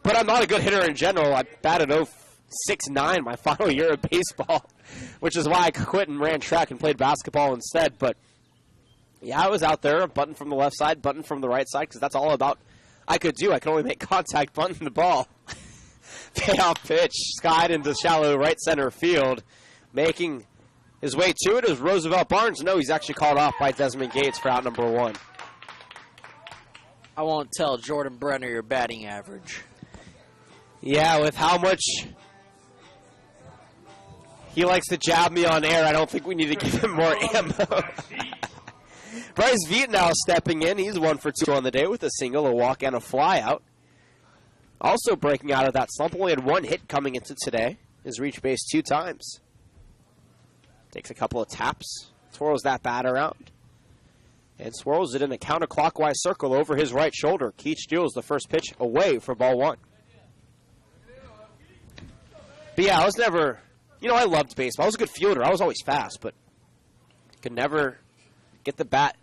But I'm not a good hitter in general. I batted 0.69 my final year of baseball, which is why I quit and ran track and played basketball instead. But yeah, I was out there, button from the left side, button from the right side, because that's all about I could do. I could only make contact, button the ball. Payoff pitch, skied into shallow right center field, making his way to it is Roosevelt Barnes. No, he's actually called off by Desmond Gates for out number 1. I won't tell Jordan Brenner your batting average. Yeah, with how much he likes to jab me on air, I don't think we need to give him more ammo. Bryce Veet now stepping in. He's 1 for 2 on the day with a single, a walk, and a fly out. Also breaking out of that slump, only had 1 hit coming into today. Has reached base 2 times. Takes a couple of taps, twirls that bat around, and swirls it in a counterclockwise circle over his right shoulder. Keach deals the first pitch away for ball 1. But yeah, I was never, I loved baseball. I was a good fielder. I was always fast, but could never get the bat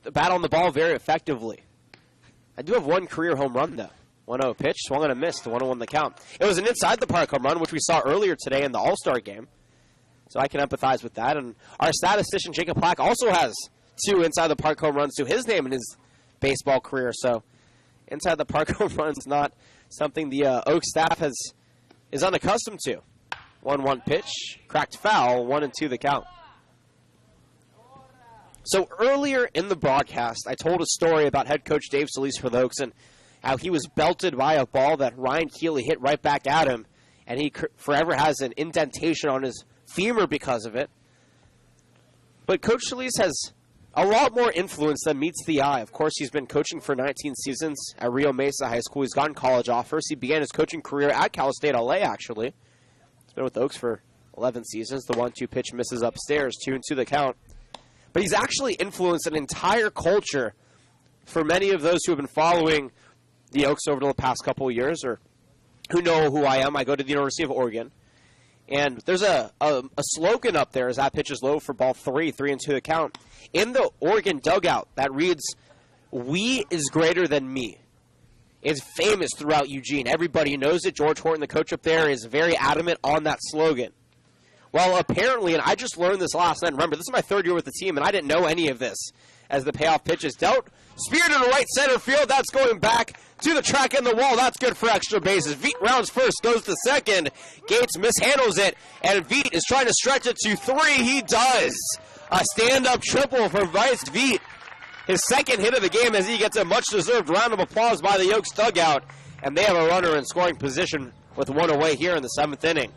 on the ball very effectively. I do have 1 career home run, though. 1-0 pitch, swung and a miss, the 1-1 the count. It was an inside-the-park home run, which we saw earlier today in the All-Star game. So I can empathize with that. And our statistician, Jacob Plack, also has 2 inside-the-park home runs to his name in his baseball career. So inside-the-park home run is not something the Oak staff is unaccustomed to. 1-1 pitch, cracked foul, 1-2 the count. So earlier in the broadcast, I told a story about head coach Dave Solis for the Oaks and how he was belted by a ball that Ryan Keeley hit right back at him, and he forever has an indentation on his femur because of it. But Coach Solis has a lot more influence than meets the eye. Of course, he's been coaching for 19 seasons at Rio Mesa High School. He's gotten college offers. He began his coaching career at Cal State LA, actually. He's been with the Oaks for 11 seasons. The 1-2 pitch misses upstairs, 2-2 the count. But he's actually influenced an entire culture for many of those who have been following the Oaks over the past couple of years, or who know who I am. I go to the University of Oregon. And there's a slogan up there as that pitch is low for ball 3, 3-2 the count. In the Oregon dugout that reads, "We is greater than me." It's famous throughout Eugene. Everybody knows it. George Horton, the coach up there, is very adamant on that slogan. Well, apparently, and I just learned this last night. Remember, this is my 3rd year with the team, and I didn't know any of this. As the payoff pitch is dealt, speared into right center field. That's going back to the track and the wall. That's good for extra bases. Veet rounds first, goes to second. Gates mishandles it, and Veet is trying to stretch it to 3. He does. A stand-up triple for Bryce Veet. His 2nd hit of the game as he gets a much-deserved round of applause by the Oaks dugout. And they have a runner in scoring position with 1 away here in the 7th inning.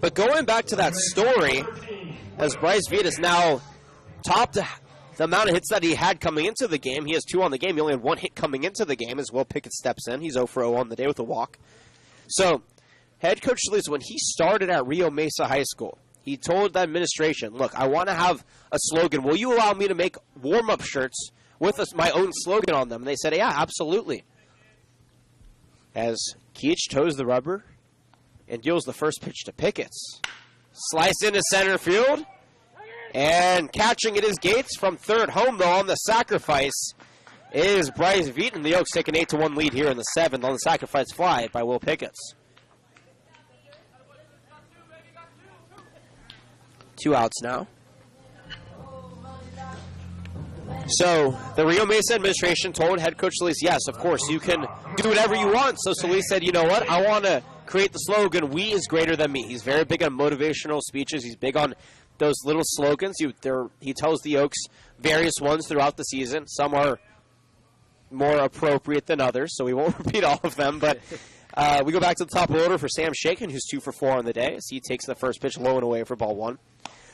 But going back to that story, as Bryce Veet is now topped the amount of hits that he had coming into the game. He has 2 on the game. He only had 1 hit coming into the game as Will Pickett steps in. He's 0 for 0 on the day with a walk. So, head coach Solis, when he started at Rio Mesa High School, he told the administration, look, I want to have a slogan. Will you allow me to make warm-up shirts with my own slogan on them? And they said, yeah, absolutely. As Keach toes the rubber and deals the first pitch to Pickett. Slice into center field. And catching it is Gates from third home, though, on the sacrifice is Bryce Veet. And the Oaks take an 8-1 lead here in the 7th on the sacrifice fly by Will Pickett. 2 outs now. So the Rio Mesa administration told head coach Solis, yes, of course, you can do whatever you want. So Solis said, you know what, I want to create the slogan, "We is greater than me." He's very big on motivational speeches. He's big on those little slogans. He tells the Oaks various ones throughout the season. Some are more appropriate than others, so we won't repeat all of them. But we go back to the top of the order for Sam Shakin, who's 2 for 4 on the day, as he takes the first pitch low and away for ball 1.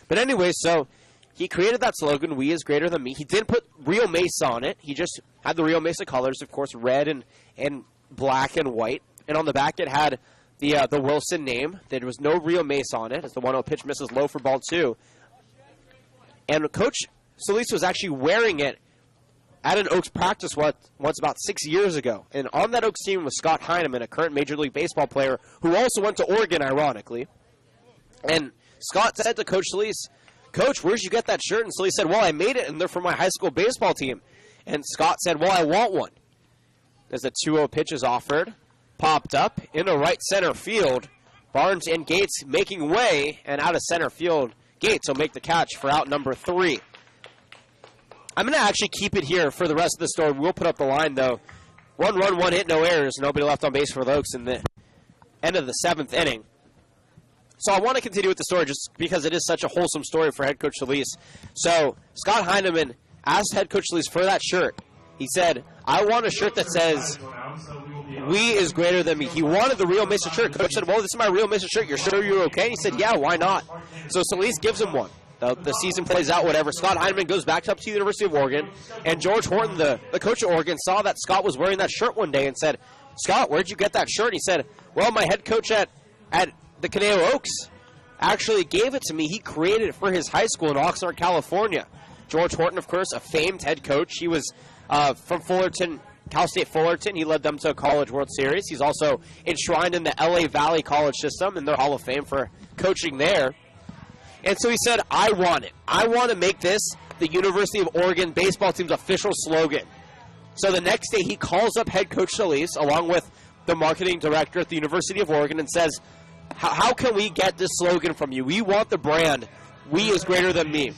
But anyway, so he created that slogan, "We is greater than me." He didn't put Rio Mesa on it. He just had the Rio Mesa colors, of course, red and black and white. And on the back it had the Wilson name. There was no Rio Mesa on it, as the 1-0 pitch misses low for ball 2. And Coach Solis was actually wearing it at an Oaks practice once about 6 years ago. And on that Oaks team was Scott Heineman, a current Major League Baseball player who also went to Oregon, ironically. And Scott said to Coach Solis, "Coach, where'd you get that shirt?" And Solis said, "Well, I made it, and they're from my high school baseball team." And Scott said, "Well, I want one." As the 2-0 pitch is offered, popped up into right center field. Barnes and Gates making way, and out of center field, Gates will make the catch for out number 3. I'm going to actually keep it here for the rest of the story. We'll put up the line, though. 1 run, 1 hit, no errors. Nobody left on base for the Oaks in the end of the 7th inning. So I want to continue with the story just because it is such a wholesome story for head coach Solis. So Scott Heineman asked head coach Solis for that shirt. He said, "I want a shirt that says, 'We is greater than me.'" He wanted the Real Mesa shirt. Coach said, "Well, this is my Real Mesa shirt. You're sure you're okay?" He said, "Yeah, why not?" So Solis gives him one. The season plays out, whatever. Scott Heineman goes back up to the University of Oregon, and George Horton, the coach of Oregon, saw that Scott was wearing that shirt one day and said, "Scott, where'd you get that shirt?" And he said, "Well, my head coach at the Conejo Oaks actually gave it to me. He created it for his high school in Oxnard, California." George Horton, of course, a famed head coach. He was from Fullerton, Cal State Fullerton. He led them to a College World Series. He's also enshrined in the LA Valley College system in their Hall of Fame for coaching there. And so he said, "I want it. I want to make this the University of Oregon baseball team's official slogan." So the next day he calls up head coach Solis along with the marketing director at the University of Oregon and says, how can we get this slogan from you? We want the brand, "We is greater than me."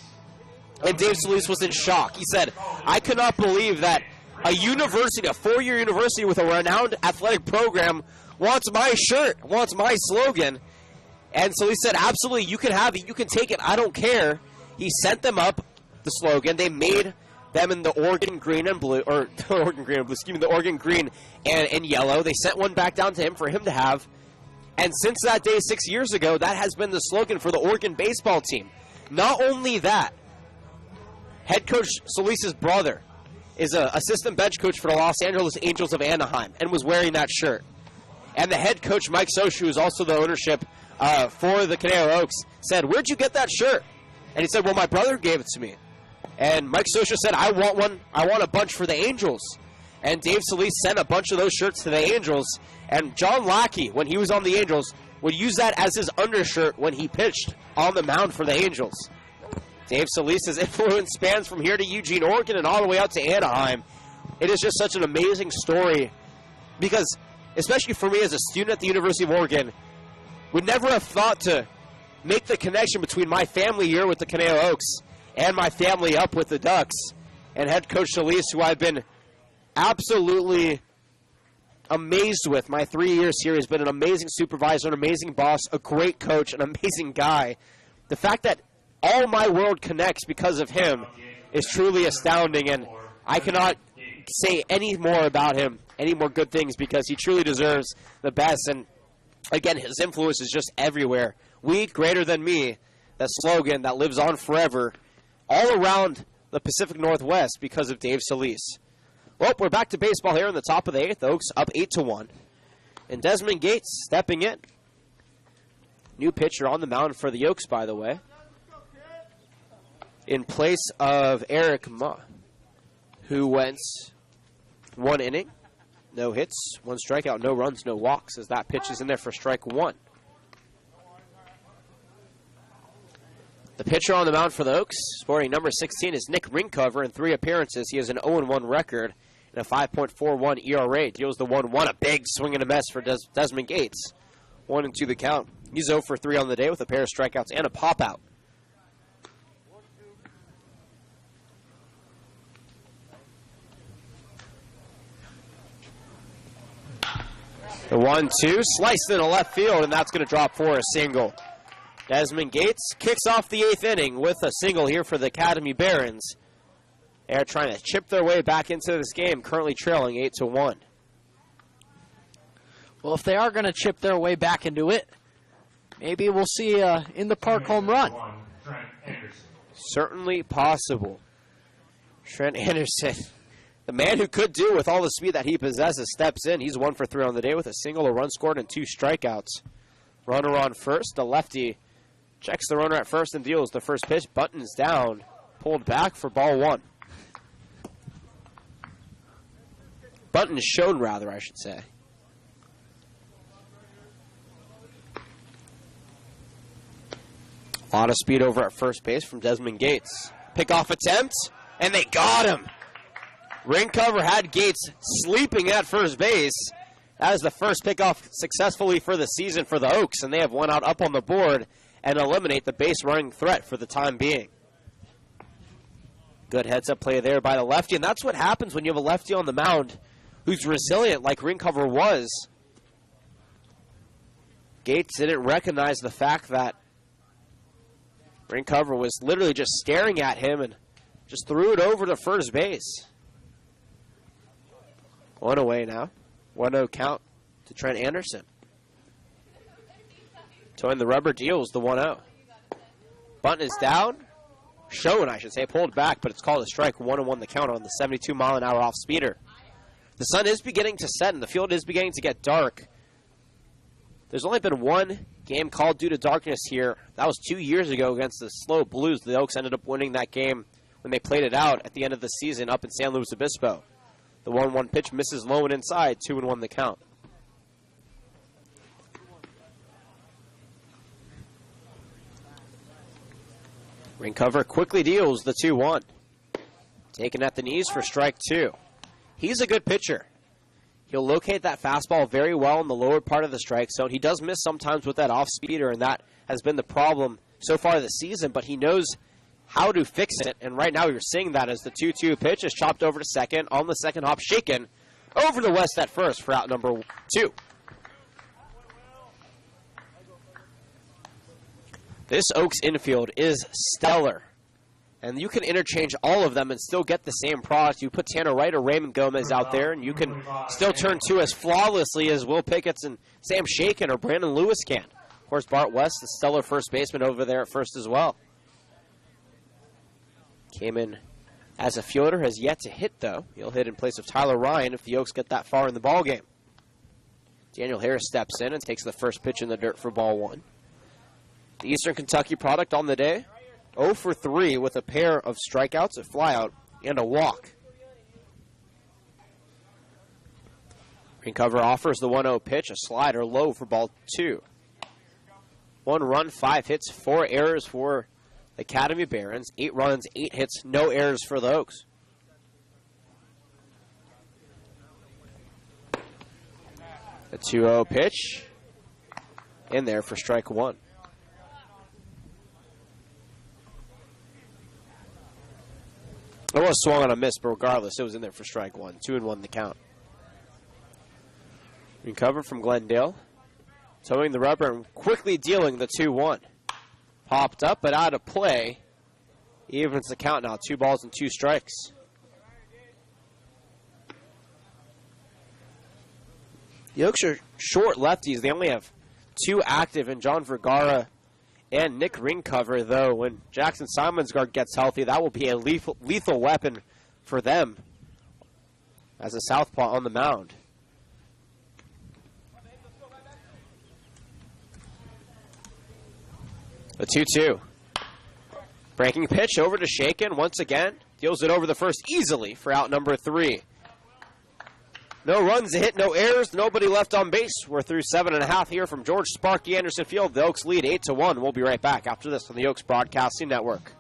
And Dave Solis was in shock. He said, "I could not believe that a university, a 4-year university with a renowned athletic program wants my shirt, wants my slogan." And so he said, "Absolutely, you can have it. You can take it. I don't care." He sent them up the slogan. They made them in the Oregon green and blue, or the Oregon green and blue, excuse me, the Oregon green and yellow. They sent one back down to him for him to have. And since that day 6 years ago, that has been the slogan for the Oregon baseball team. Not only that, head coach Solis' brother is an assistant bench coach for the Los Angeles Angels of Anaheim and was wearing that shirt. And the head coach, Mike Soshu, who is also the ownership for the Conejo Oaks, said, "Where'd you get that shirt?" And he said, "Well, my brother gave it to me." And Mike Soshu said, "I want one. I want a bunch for the Angels." And Dave Solis sent a bunch of those shirts to the Angels. And John Lackey, when he was on the Angels, would use that as his undershirt when he pitched on the mound for the Angels. Dave Solis' influence spans from here to Eugene, Oregon, and all the way out to Anaheim. It is just such an amazing story because, especially for me as a student at the University of Oregon, would never have thought to make the connection between my family here with the Conejo Oaks and my family up with the Ducks. And head coach Solis, who I've been absolutely amazed with my 3 years here, has been an amazing supervisor, an amazing boss, a great coach, an amazing guy. The fact that all my world connects because of him is truly astounding, and I cannot say any more about him, any more good things, because he truly deserves the best. And again, his influence is just everywhere. "We greater than me," that slogan that lives on forever all around the Pacific Northwest because of Dave Solis. Well, we're back to baseball here in the top of the 8th. The Oaks up 8-1. And Desmond Gates stepping in. New pitcher on the mound for the Oaks, by the way. In place of Eric Ma, who went 1 inning, no hits, 1 strikeout, no runs, no walks, as that pitch is in there for strike 1. The pitcher on the mound for the Oaks, sporting number 16, is Nick Ringcover. In 3 appearances, he has an 0-1 record and a 5.41 ERA. Deals the 1-1, a big swing and a miss for Desmond Gates. 1-2 the count. He's 0 for 3 on the day with a pair of strikeouts and a pop-out. The 1-2, sliced into left field, and that's going to drop for a single. Desmond Gates kicks off the 8th inning with a single here for the Academy Barons. They're trying to chip their way back into this game, currently trailing 8-1. Well, if they are going to chip their way back into it, maybe we'll see in the park home run. Certainly possible. Trent Anderson, the man who could do with all the speed that he possesses, steps in. He's 1 for 3 on the day with a single, a run scored, and 2 strikeouts. Runner on first. The lefty checks the runner at first and deals the first pitch. Buttons down. Pulled back for ball 1. Bunton shown, rather, I should say. A lot of speed over at first base from Desmond Gates. Pickoff attempt, and they got him. Ring cover had Gates sleeping at first base. That is the first pickoff successfully for the season for the Oaks, and they have one out up on the board and eliminate the base running threat for the time being. Good heads-up play there by the lefty, and that's what happens when you have a lefty on the mound who's resilient like Ringcover was. Gates didn't recognize the fact that Ringcover was literally just staring at him and just threw it over to first base. 1 away now. 1-0 count to Trent Anderson. Towing the rubber deals the 1-0. Bunton is down. Shown, I should say, pulled back, but it's called a strike. 1-1 the count on the 72-mile-an-hour off-speeder. The sun is beginning to set, and the field is beginning to get dark. There's only been one game called due to darkness here. That was 2 years ago against the Slow Blues. The Oaks ended up winning that game when they played it out at the end of the season up in San Luis Obispo. The 1-1 pitch misses low and inside, 2-1 the count. Ringcover quickly deals the 2-1. Taken at the knees for strike 2. He's a good pitcher. He'll locate that fastball very well in the lower part of the strike zone. He does miss sometimes with that off-speeder, and that has been the problem so far this season, but he knows how to fix it, and right now you're seeing that as the 2-2 pitch is chopped over to second, on the second hop shaken, over to West at first for out number 2. This Oaks infield is stellar, and you can interchange all of them and still get the same product. You put Tanner Wright or Raymond Gomez out there, and you can still turn two as flawlessly as Will Pickett's and Sam Shaken or Brandon Lewis can. Of course, Bart West, the stellar first baseman over there at first as well. Came in as a fielder, has yet to hit, though. He'll hit in place of Tyler Ryan if the Oaks get that far in the ballgame. Daniel Harris steps in and takes the first pitch in the dirt for ball 1. The Eastern Kentucky product on the day, 0 for 3 with a pair of strikeouts, a flyout, and a walk. Ringcover offers the 1-0 pitch, a slider low for ball 2. 1 run, 5 hits, 4 errors for the Academy Barons. 8 runs, 8 hits, no errors for the Oaks. A 2-0 pitch in there for strike 1. It was swung on a miss, but regardless, it was in there for strike 1. 2-1 the count. Recovered from Glendale. Towing the rubber and quickly dealing the 2-1. Popped up, but out of play. Evens the count now. 2 balls and 2 strikes. The Oaks are short lefties. They only have 2 active in John Vergara and Nick Ringcover, though. When Jackson Simonsgaard gets healthy, that will be a lethal weapon for them as a southpaw on the mound. A 2-2. Breaking pitch over to Shaken once again. Deals it over the first easily for out number 3. No runs, a hit, no errors, nobody left on base. We're through 7.5 here from George Sparky Anderson Field. The Oaks lead 8-1. We'll be right back after this on the Oaks Broadcasting Network.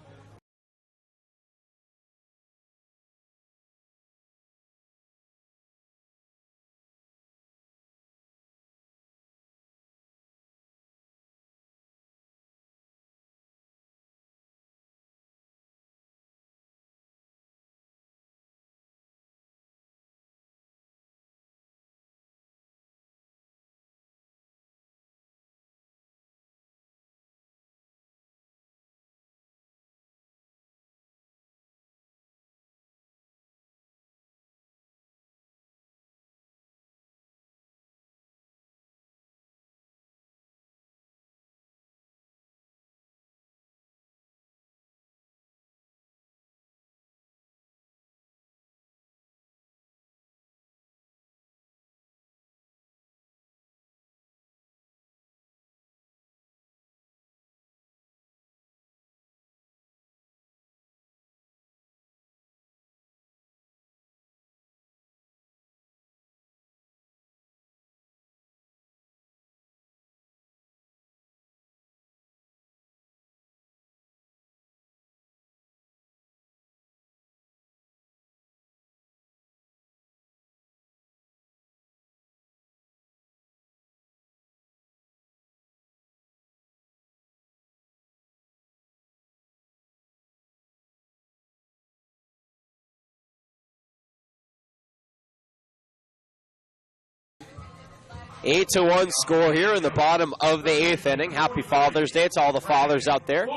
8-1 score here in the bottom of the 8th inning. Happy Father's Day to all the fathers out there.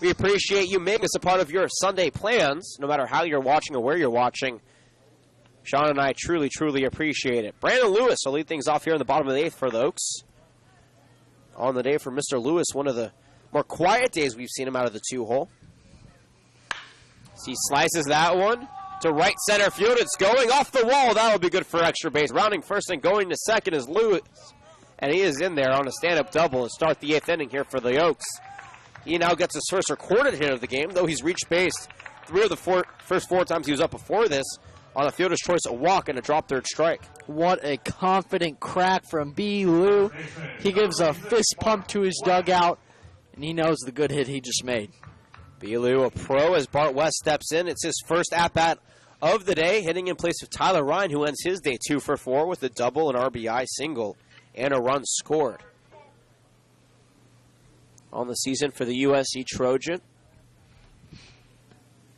We appreciate you making us a part of your Sunday plans, no matter how you're watching or where you're watching. Sean and I truly, truly appreciate it. Brandon Lewis will lead things off here in the bottom of the 8th for the Oaks. On the day for Mr. Lewis, one of the more quiet days we've seen him out of the 2-hole. He slices that one to right center field. It's going off the wall. That will be good for extra base. Rounding first and going to second is Lewis. And he is in there on a stand-up double to start the 8th inning here for the Oaks. He now gets his first recorded hit of the game, though he's reached base 3 of the first 4 times he was up before this on a fielder's choice, a walk and a drop third strike. What a confident crack from B. Lou. He gives a fist pump to his dugout, and he knows the good hit he just made. B. Lou, a pro, as Bart West steps in. It's his first at-bat of the day, hitting in place of Tyler Ryan, who ends his day 2 for 4 with a double, an RBI single, and a run scored. On the season for the USC Trojan,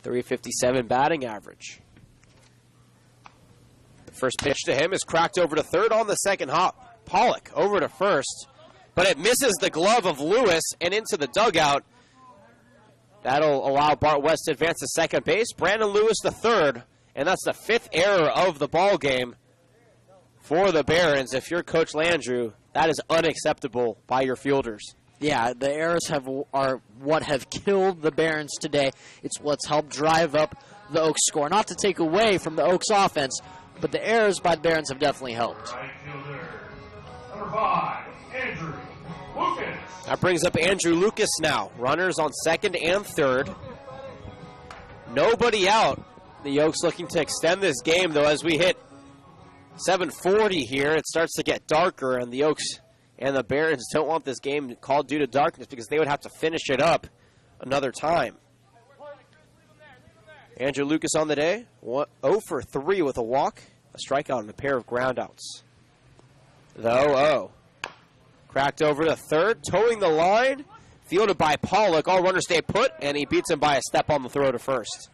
.357 batting average. The first pitch to him is cracked over to third on the second hop. Pollock over to first, but it misses the glove of Lewis and into the dugout. That'll allow Bart West to advance to second base. Brandon Lewis the third, and that's the 5th error of the ball game for the Barons. If you're Coach Landrew, that is unacceptable by your fielders. Yeah, the errors are what have killed the Barons today. It's what's helped drive up the Oaks score. Not to take away from the Oaks offense, but the errors by the Barons have definitely helped. Right fielder, number 5, Andrew Lucas. That brings up Andrew Lucas now. Runners on second and third. Nobody out. The Oaks looking to extend this game, though, as we hit 7:40 here. It starts to get darker, and the Oaks and the Barons don't want this game called due to darkness because they would have to finish it up another time. Andrew Lucas on the day, 0 for 3 with a walk, a strikeout, and a pair of groundouts. The 0-0. Cracked over to third, towing the line, fielded by Pollock. All runners stay put, and he beats him by a step on the throw to first.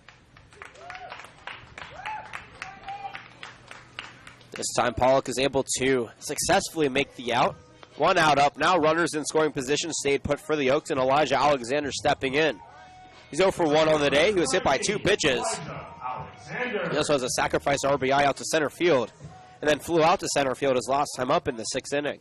This time Pollock is able to successfully make the out. 1 out up. Now runners in scoring position stayed put for the Oaks, and Elijah Alexander stepping in. He's 0 for 1 on the day. He was hit by 2 pitches. He also has a sacrifice RBI out to center field, and then flew out to center field his last time up in the 6th inning.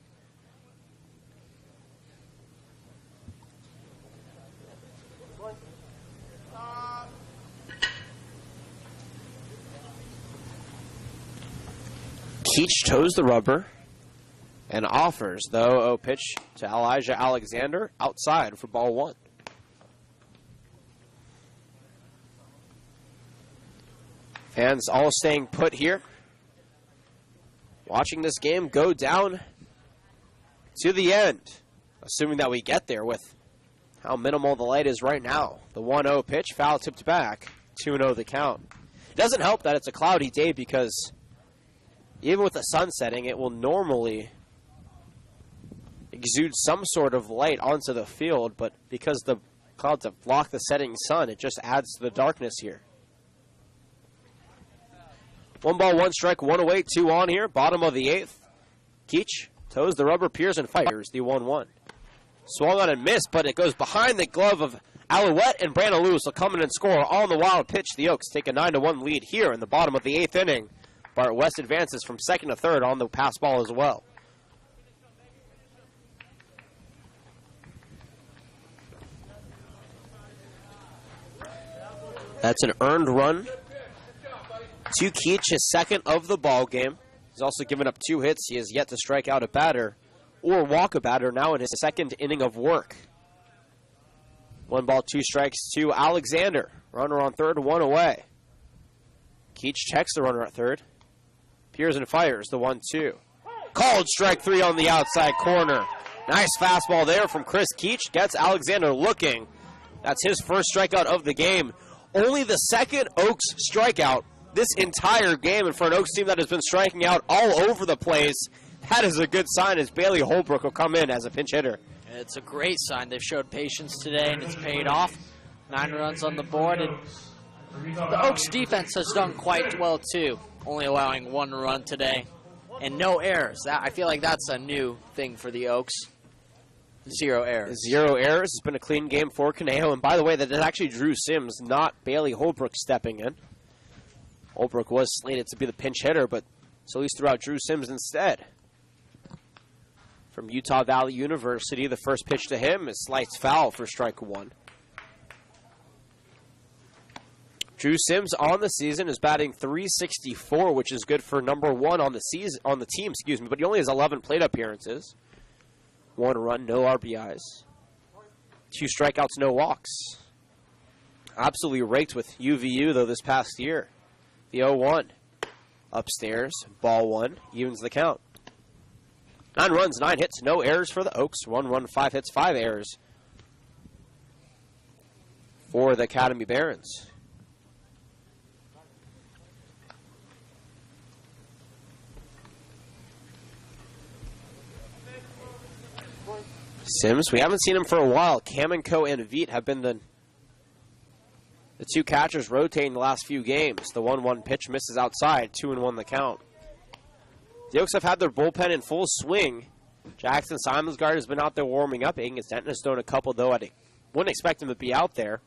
Keach toes the rubber and offers the 0-0 pitch to Elijah Alexander outside for ball 1. Fans all staying put here, watching this game go down to the end, assuming that we get there with how minimal the light is right now. The 1-0 pitch, foul tipped back, 2-0 the count. It doesn't help that it's a cloudy day because even with the sun setting, it will normally exude some sort of light onto the field, but because the clouds have blocked the setting sun, it just adds to the darkness here. 1 ball, 1 strike, 1 away, 2 on here. Bottom of the 8th. Keach toes the rubber, Pearson fires the 1-1. Swung on and missed, but it goes behind the glove of Alouette, and Brandon Lewis will come in and score on the wild pitch. The Oaks take a 9-1 lead here in the bottom of the 8th inning. Bart West advances from second to third on the pass ball as well. That's an earned run to Keach, his second of the ball game. He's also given up 2 hits. He has yet to strike out a batter or walk a batter now in his 2nd inning of work. 1 ball, 2 strikes to Alexander. Runner on third, 1 away. Keach checks the runner at third. Pearson fires the 1-2. Called strike 3 on the outside corner. Nice fastball there from Chris Keach. Gets Alexander looking. That's his first strikeout of the game. Only the 2nd Oaks strikeout this entire game. And for an Oaks team that has been striking out all over the place, that is a good sign as Bailey Holbrook will come in as a pinch hitter. It's a great sign. They've showed patience today, and it's paid off. 9 runs on the board, and the Oaks defense has done quite well, too, only allowing 1 run today. and no errors. I feel like that's a new thing for the Oaks. 0 errors. 0 errors. It's been a clean game for Conejo. And by the way, that is actually Drew Sims, not Bailey Holbrook stepping in. Holbrook was slated to be the pinch hitter, but Solis threw out Drew Sims instead. From Utah Valley University, the first pitch to him is slice foul for strike 1. Drew Sims on the season is batting .364, which is good for number 1 on the team, but he only has 11 plate appearances. 1 run, no RBIs. 2 strikeouts, no walks. Absolutely raked with UVU, though, this past year. The 0-1. Upstairs, ball 1, evens the count. 9 runs, 9 hits, no errors for the Oaks. 1 run, 5 hits, 5 errors for the Academy Barons. Sims, we haven't seen him for a while. Kamenko and Veet have been the 2 catchers rotating the last few games. The 1-1 pitch misses outside, 2-1 the count. The Oaks have had their bullpen in full swing. Jackson Simonsgard has been out there warming up. Angus Denton has thrown a couple, though. I wouldn't expect him to be out there,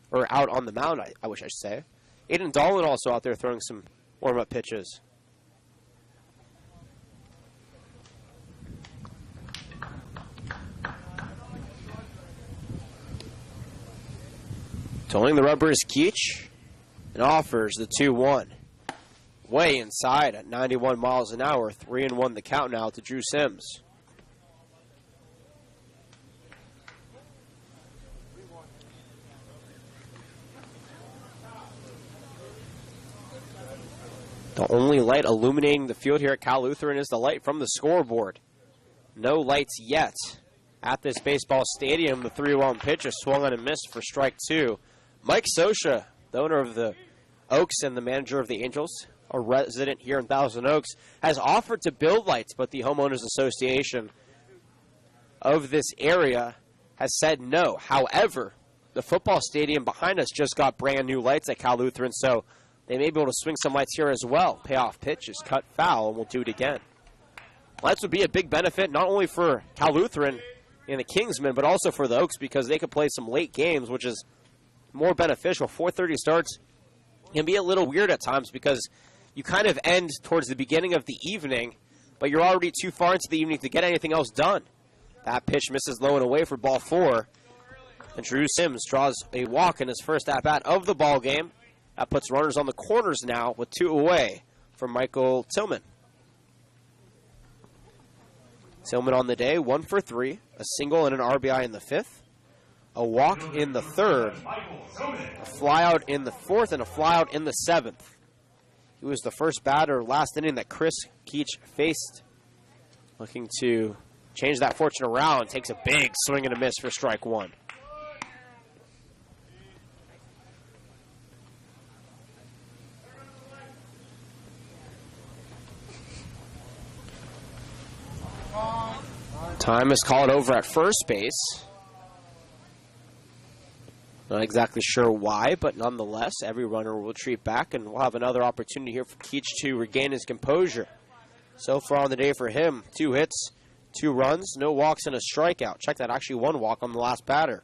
or out on the mound, I wish I should say. Aiden Dolan also out there throwing some warm-up pitches. Towing the rubber is Keach and offers the 2-1. Way inside at 91 miles an hour. 3-1 the count now to Drew Sims. The only light illuminating the field here at Cal Lutheran is the light from the scoreboard. No lights yet at this baseball stadium. The 3-1 pitch is swung on and missed for strike 2. Mike Sosha, the owner of the Oaks and the manager of the Angels, a resident here in Thousand Oaks, has offered to build lights, but the Homeowners Association of this area has said no. However, the football stadium behind us just got brand new lights at Cal Lutheran, so they may be able to swing some lights here as well. Payoff pitch is cut foul, and we'll do it again. Lights would be a big benefit not only for Cal Lutheran and the Kingsmen, but also for the Oaks, because they could play some late games, which is more beneficial. 4:30 starts can be a little weird at times because you kind of end towards the beginning of the evening, but you're already too far into the evening to get anything else done. That pitch misses low and away for ball 4. And Drew Sims draws a walk in his first at-bat of the ball game. That puts runners on the corners now with 2 away for Michael Tillman. Tillman on the day, 1 for 3, a single and an RBI in the 5th. A walk in the 3rd, a flyout in the 4th, and a flyout in the 7th. He was the first batter last inning that Chris Keach faced. Looking to change that fortune around. Takes a big swing and a miss for strike 1. Time is called over at first base. Not exactly sure why, but nonetheless, every runner will retreat back, and we'll have another opportunity here for Keach to regain his composure. So far on the day for him, 2 hits, 2 runs, no walks, and a strikeout. Check that, actually 1 walk on the last batter.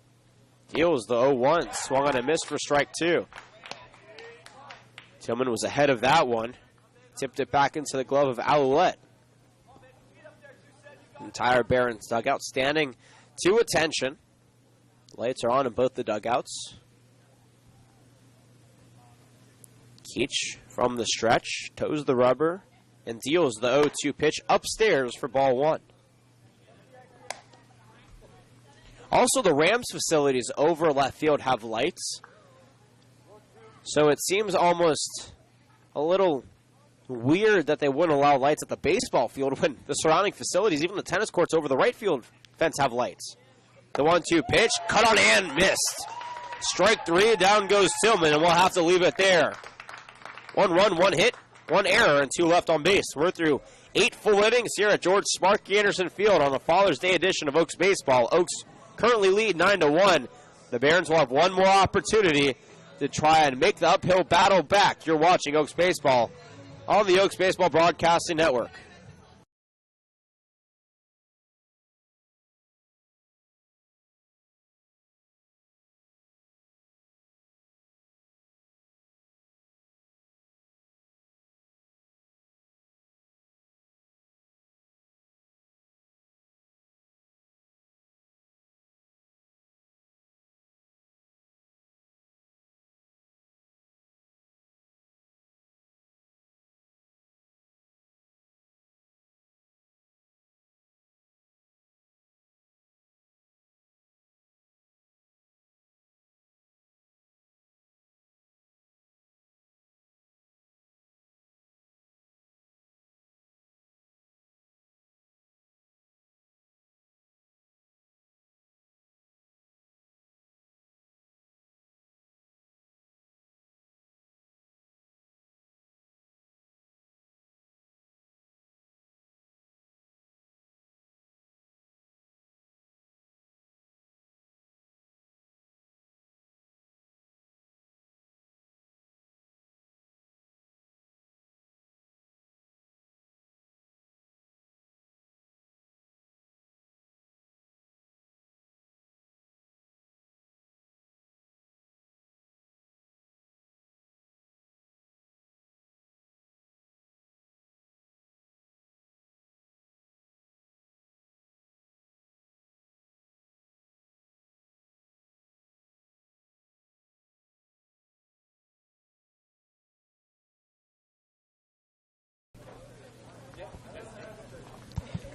Deals the 0-1, swung on and missed for strike 2. Tillman was ahead of that one, tipped it back into the glove of Alouette. Entire Barons dugout standing to attention. Lights are on in both the dugouts. Keach from the stretch, toes the rubber, and deals the 0-2 pitch upstairs for ball 1. Also, the Rams facilities over left field have lights. So it seems almost a little weird that they wouldn't allow lights at the baseball field when the surrounding facilities, even the tennis courts over the right field fence, have lights. The 1-2 pitch, cut on and missed. Strike 3, down goes Tillman, and we'll have to leave it there. 1 run, 1 hit, 1 error, and 2 left on base. We're through 8 full innings here at George Sparky Anderson Field on the Father's Day edition of Oaks Baseball. Oaks currently lead 9-1. The Barons will have one more opportunity to try and make the uphill battle back. You're watching Oaks Baseball on the Oaks Baseball Broadcasting Network.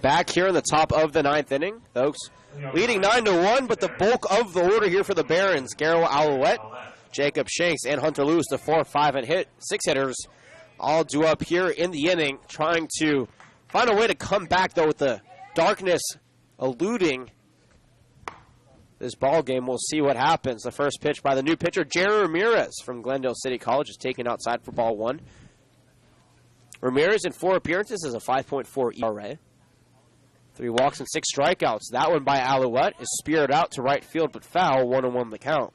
back here in the top of the 9th inning. The Oaks leading 9-1, but the bulk of the order here for the Barons, Garrow Alouette, Jacob Shanks, and Hunter Lewis, the 4, 5, and 6 hitters, all due up here in the inning, trying to find a way to come back, though, with the darkness eluding this ball game. We'll see what happens. The first pitch by the new pitcher, Jerry Ramirez from Glendale City College, is taken outside for ball 1. Ramirez in 4 appearances is a 5.4 ERA. 3 walks and 6 strikeouts. That one by Alouette is speared out to right field, but foul, 1-1 the count.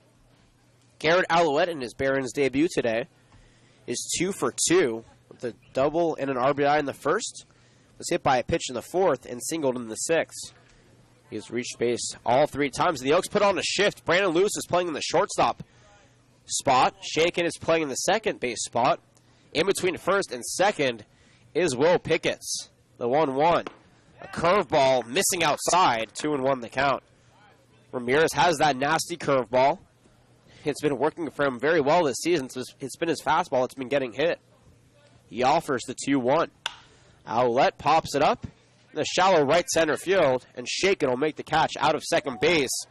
Garrett Alouette in his Barons debut today is 2 for 2 with a double and an RBI in the first. Was hit by a pitch in the 4th and singled in the 6th. He has reached base all 3 times. The Oaks put on a shift. Brandon Lewis is playing in the shortstop spot. Shaken is playing in the second base spot. In between first and second is Will Picketts, the 1-1. A curveball missing outside, 2-1 the count. Ramirez has that nasty curveball. It's been working for him very well this season. So it's been his fastball that's been getting hit. He offers the 2-1. Alouette pops it up in the shallow right center field, and Shaken will make the catch out of second base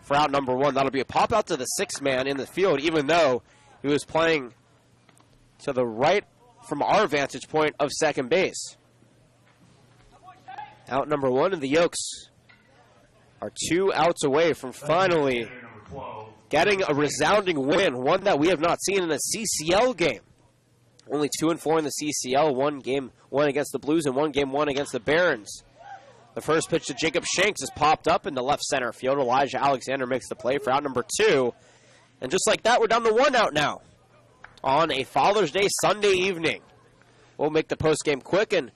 for out number 1. That'll be a pop out to the 6th man in the field, even though he was playing to the right from our vantage point of second base. Out number 1, and the Oaks are 2 outs away from finally getting a resounding win, one that we have not seen in a CCL game. Only 2-4 in the CCL, 1 game won against the Blues and 1 game won against the Barons. The first pitch to Jacob Shanks is popped up into left center field. Elijah Alexander makes the play for out number 2. And just like that, we're down to 1 out now on a Father's Day Sunday evening. We'll make the postgame quick, and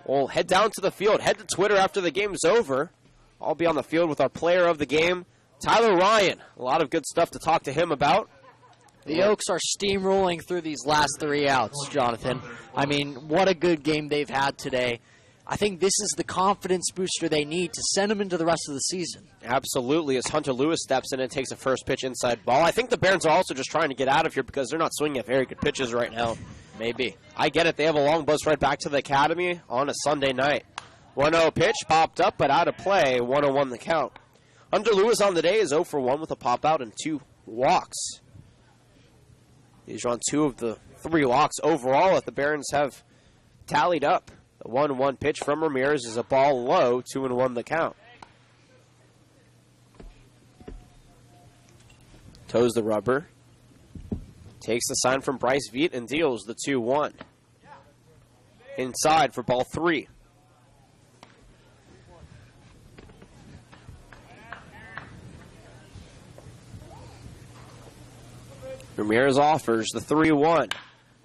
we'll head down to the field, head to Twitter after the game's over. I'll be on the field with our player of the game, Tyler Ryan. A lot of good stuff to talk to him about. The Oaks are steamrolling through these last 3 outs, Jonathan. I mean, what a good game they've had today. I think this is the confidence booster they need to send them into the rest of the season. Absolutely, as Hunter Lewis steps in and takes a first pitch inside ball. I think the Barons are also just trying to get out of here because they're not swinging at very good pitches right now. Maybe. I get it. They have a long bus ride back to the academy on a Sunday night. 1-0 pitch popped up, but out of play. 1-1 the count. Hunter Lewis on the day is 0 for 1 with a pop out and 2 walks. He's drawn 2 of the 3 walks overall that the Barons have tallied up. The 1-1 pitch from Ramirez is a ball low, 2-1 the count. Toes the rubber. Takes the sign from Bryce Veet and deals the 2-1. Inside for ball 3. Ramirez offers the 3-1.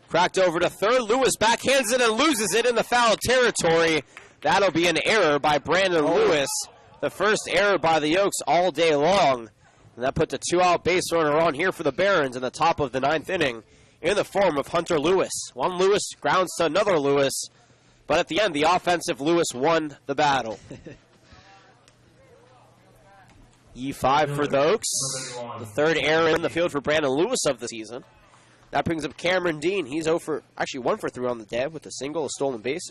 Cracked over to third. Lewis backhands it and loses it in the foul territory. That'll be an error by Brandon Lewis. The first error by the Oaks all day long. And that puts a 2-out base runner on here for the Barons in the top of the 9th inning in the form of Hunter Lewis. One Lewis grounds to another Lewis. But at the end, the offensive Lewis won the battle. E5 for the Oaks. The 3rd error in the field for Brandon Lewis of the season. That brings up Cameron Dean. He's 1 for 3 on the day with a single, a stolen base,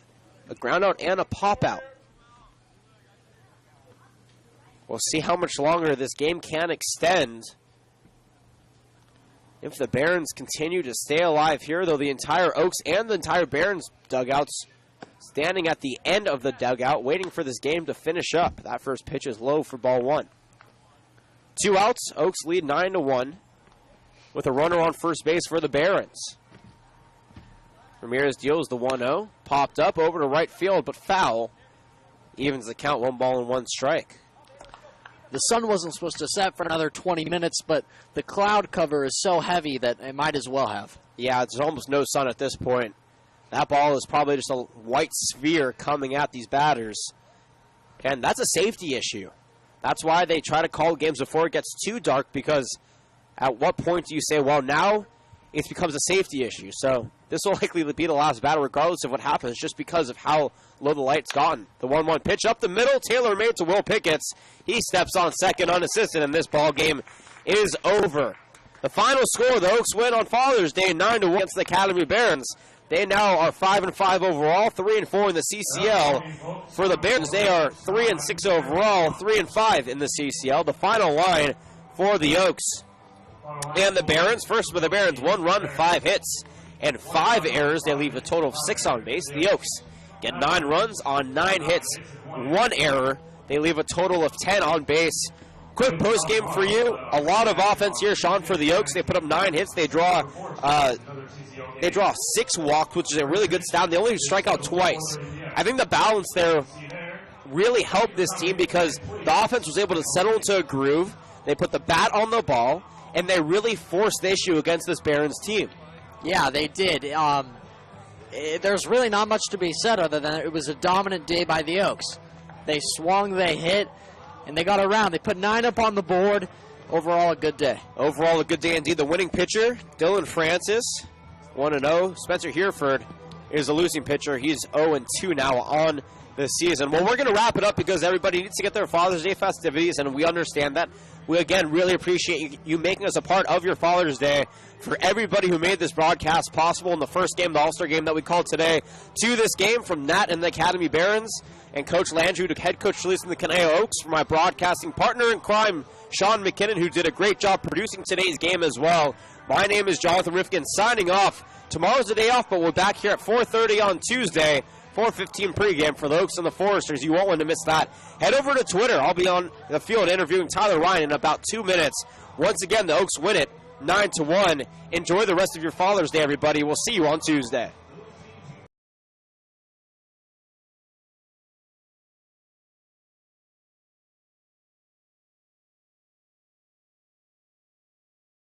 a ground out, and a pop out. We'll see how much longer this game can extend. If the Barons continue to stay alive here, though the entire Oaks and the entire Barons dugouts standing at the end of the dugout, waiting for this game to finish up. That first pitch is low for ball 1. 2 outs, Oaks lead 9-1 with a runner on first base for the Barons. Ramirez deals the 1-0, popped up over to right field, but foul. Evens the count, 1 ball and 1 strike. The sun wasn't supposed to set for another 20 minutes, but the cloud cover is so heavy that it might as well have. Yeah, there's almost no sun at this point. That ball is probably just a white sphere coming at these batters. And that's a safety issue. That's why they try to call games before it gets too dark, because at what point do you say, well, now it becomes a safety issue? So this will likely be the last battle regardless of what happens, just because of how low the light's gotten. The 1-1 pitch up the middle, Taylor made to Will Picketts. He steps on second unassisted, and this ball game is over. The final score, the Oaks win on Father's Day 9-1 against the Academy Barons. They now are 5-5 overall, 3-4 in the CCL. For the Barons, they are 3-6 overall, 3-5 in the CCL. The final line for the Oaks and the Barons. First for the Barons, 1 run, 5 hits, and 5 errors. They leave a total of 6 on base. The Oaks get 9 runs on 9 hits, 1 error. They leave a total of 10 on base. Quick post game for you. A lot of offense here, Sean, for the Oaks. They put up 9 hits. They draw 6 walks, which is a really good stat. They only strike out twice. I think the balance there really helped this team because the offense was able to settle into a groove. They put the bat on the ball, and they really forced the issue against this Barons team. Yeah, they did. There's really not much to be said other than it was a dominant day by the Oaks. They swung, they hit, and they got around. They put 9 up on the board. Overall, a good day. Overall, a good day indeed. The winning pitcher, Dylan Francis, 1-0. Spencer Hereford is a losing pitcher. He's 0-2 now on the season. Well, we're going to wrap it up because everybody needs to get their Father's Day festivities, and we understand that. We, again, really appreciate you making us a part of your Father's Day. For everybody who made this broadcast possible in the first game, the All-Star game that we called today, to this game from Nat and the Academy Barons, and Coach Landry to head coach Shalise and the Conejo Oaks, for my broadcasting partner in crime, Sean McKinnon, who did a great job producing today's game as well. My name is Jonathan Rifkin, signing off. Tomorrow's the day off, but we're back here at 4:30 on Tuesday, 4:15 pregame for the Oaks and the Foresters. You won't want to miss that. Head over to Twitter. I'll be on the field interviewing Tyler Ryan in about 2 minutes. Once again, the Oaks win it 9-1. Enjoy the rest of your Father's Day, everybody. We'll see you on Tuesday.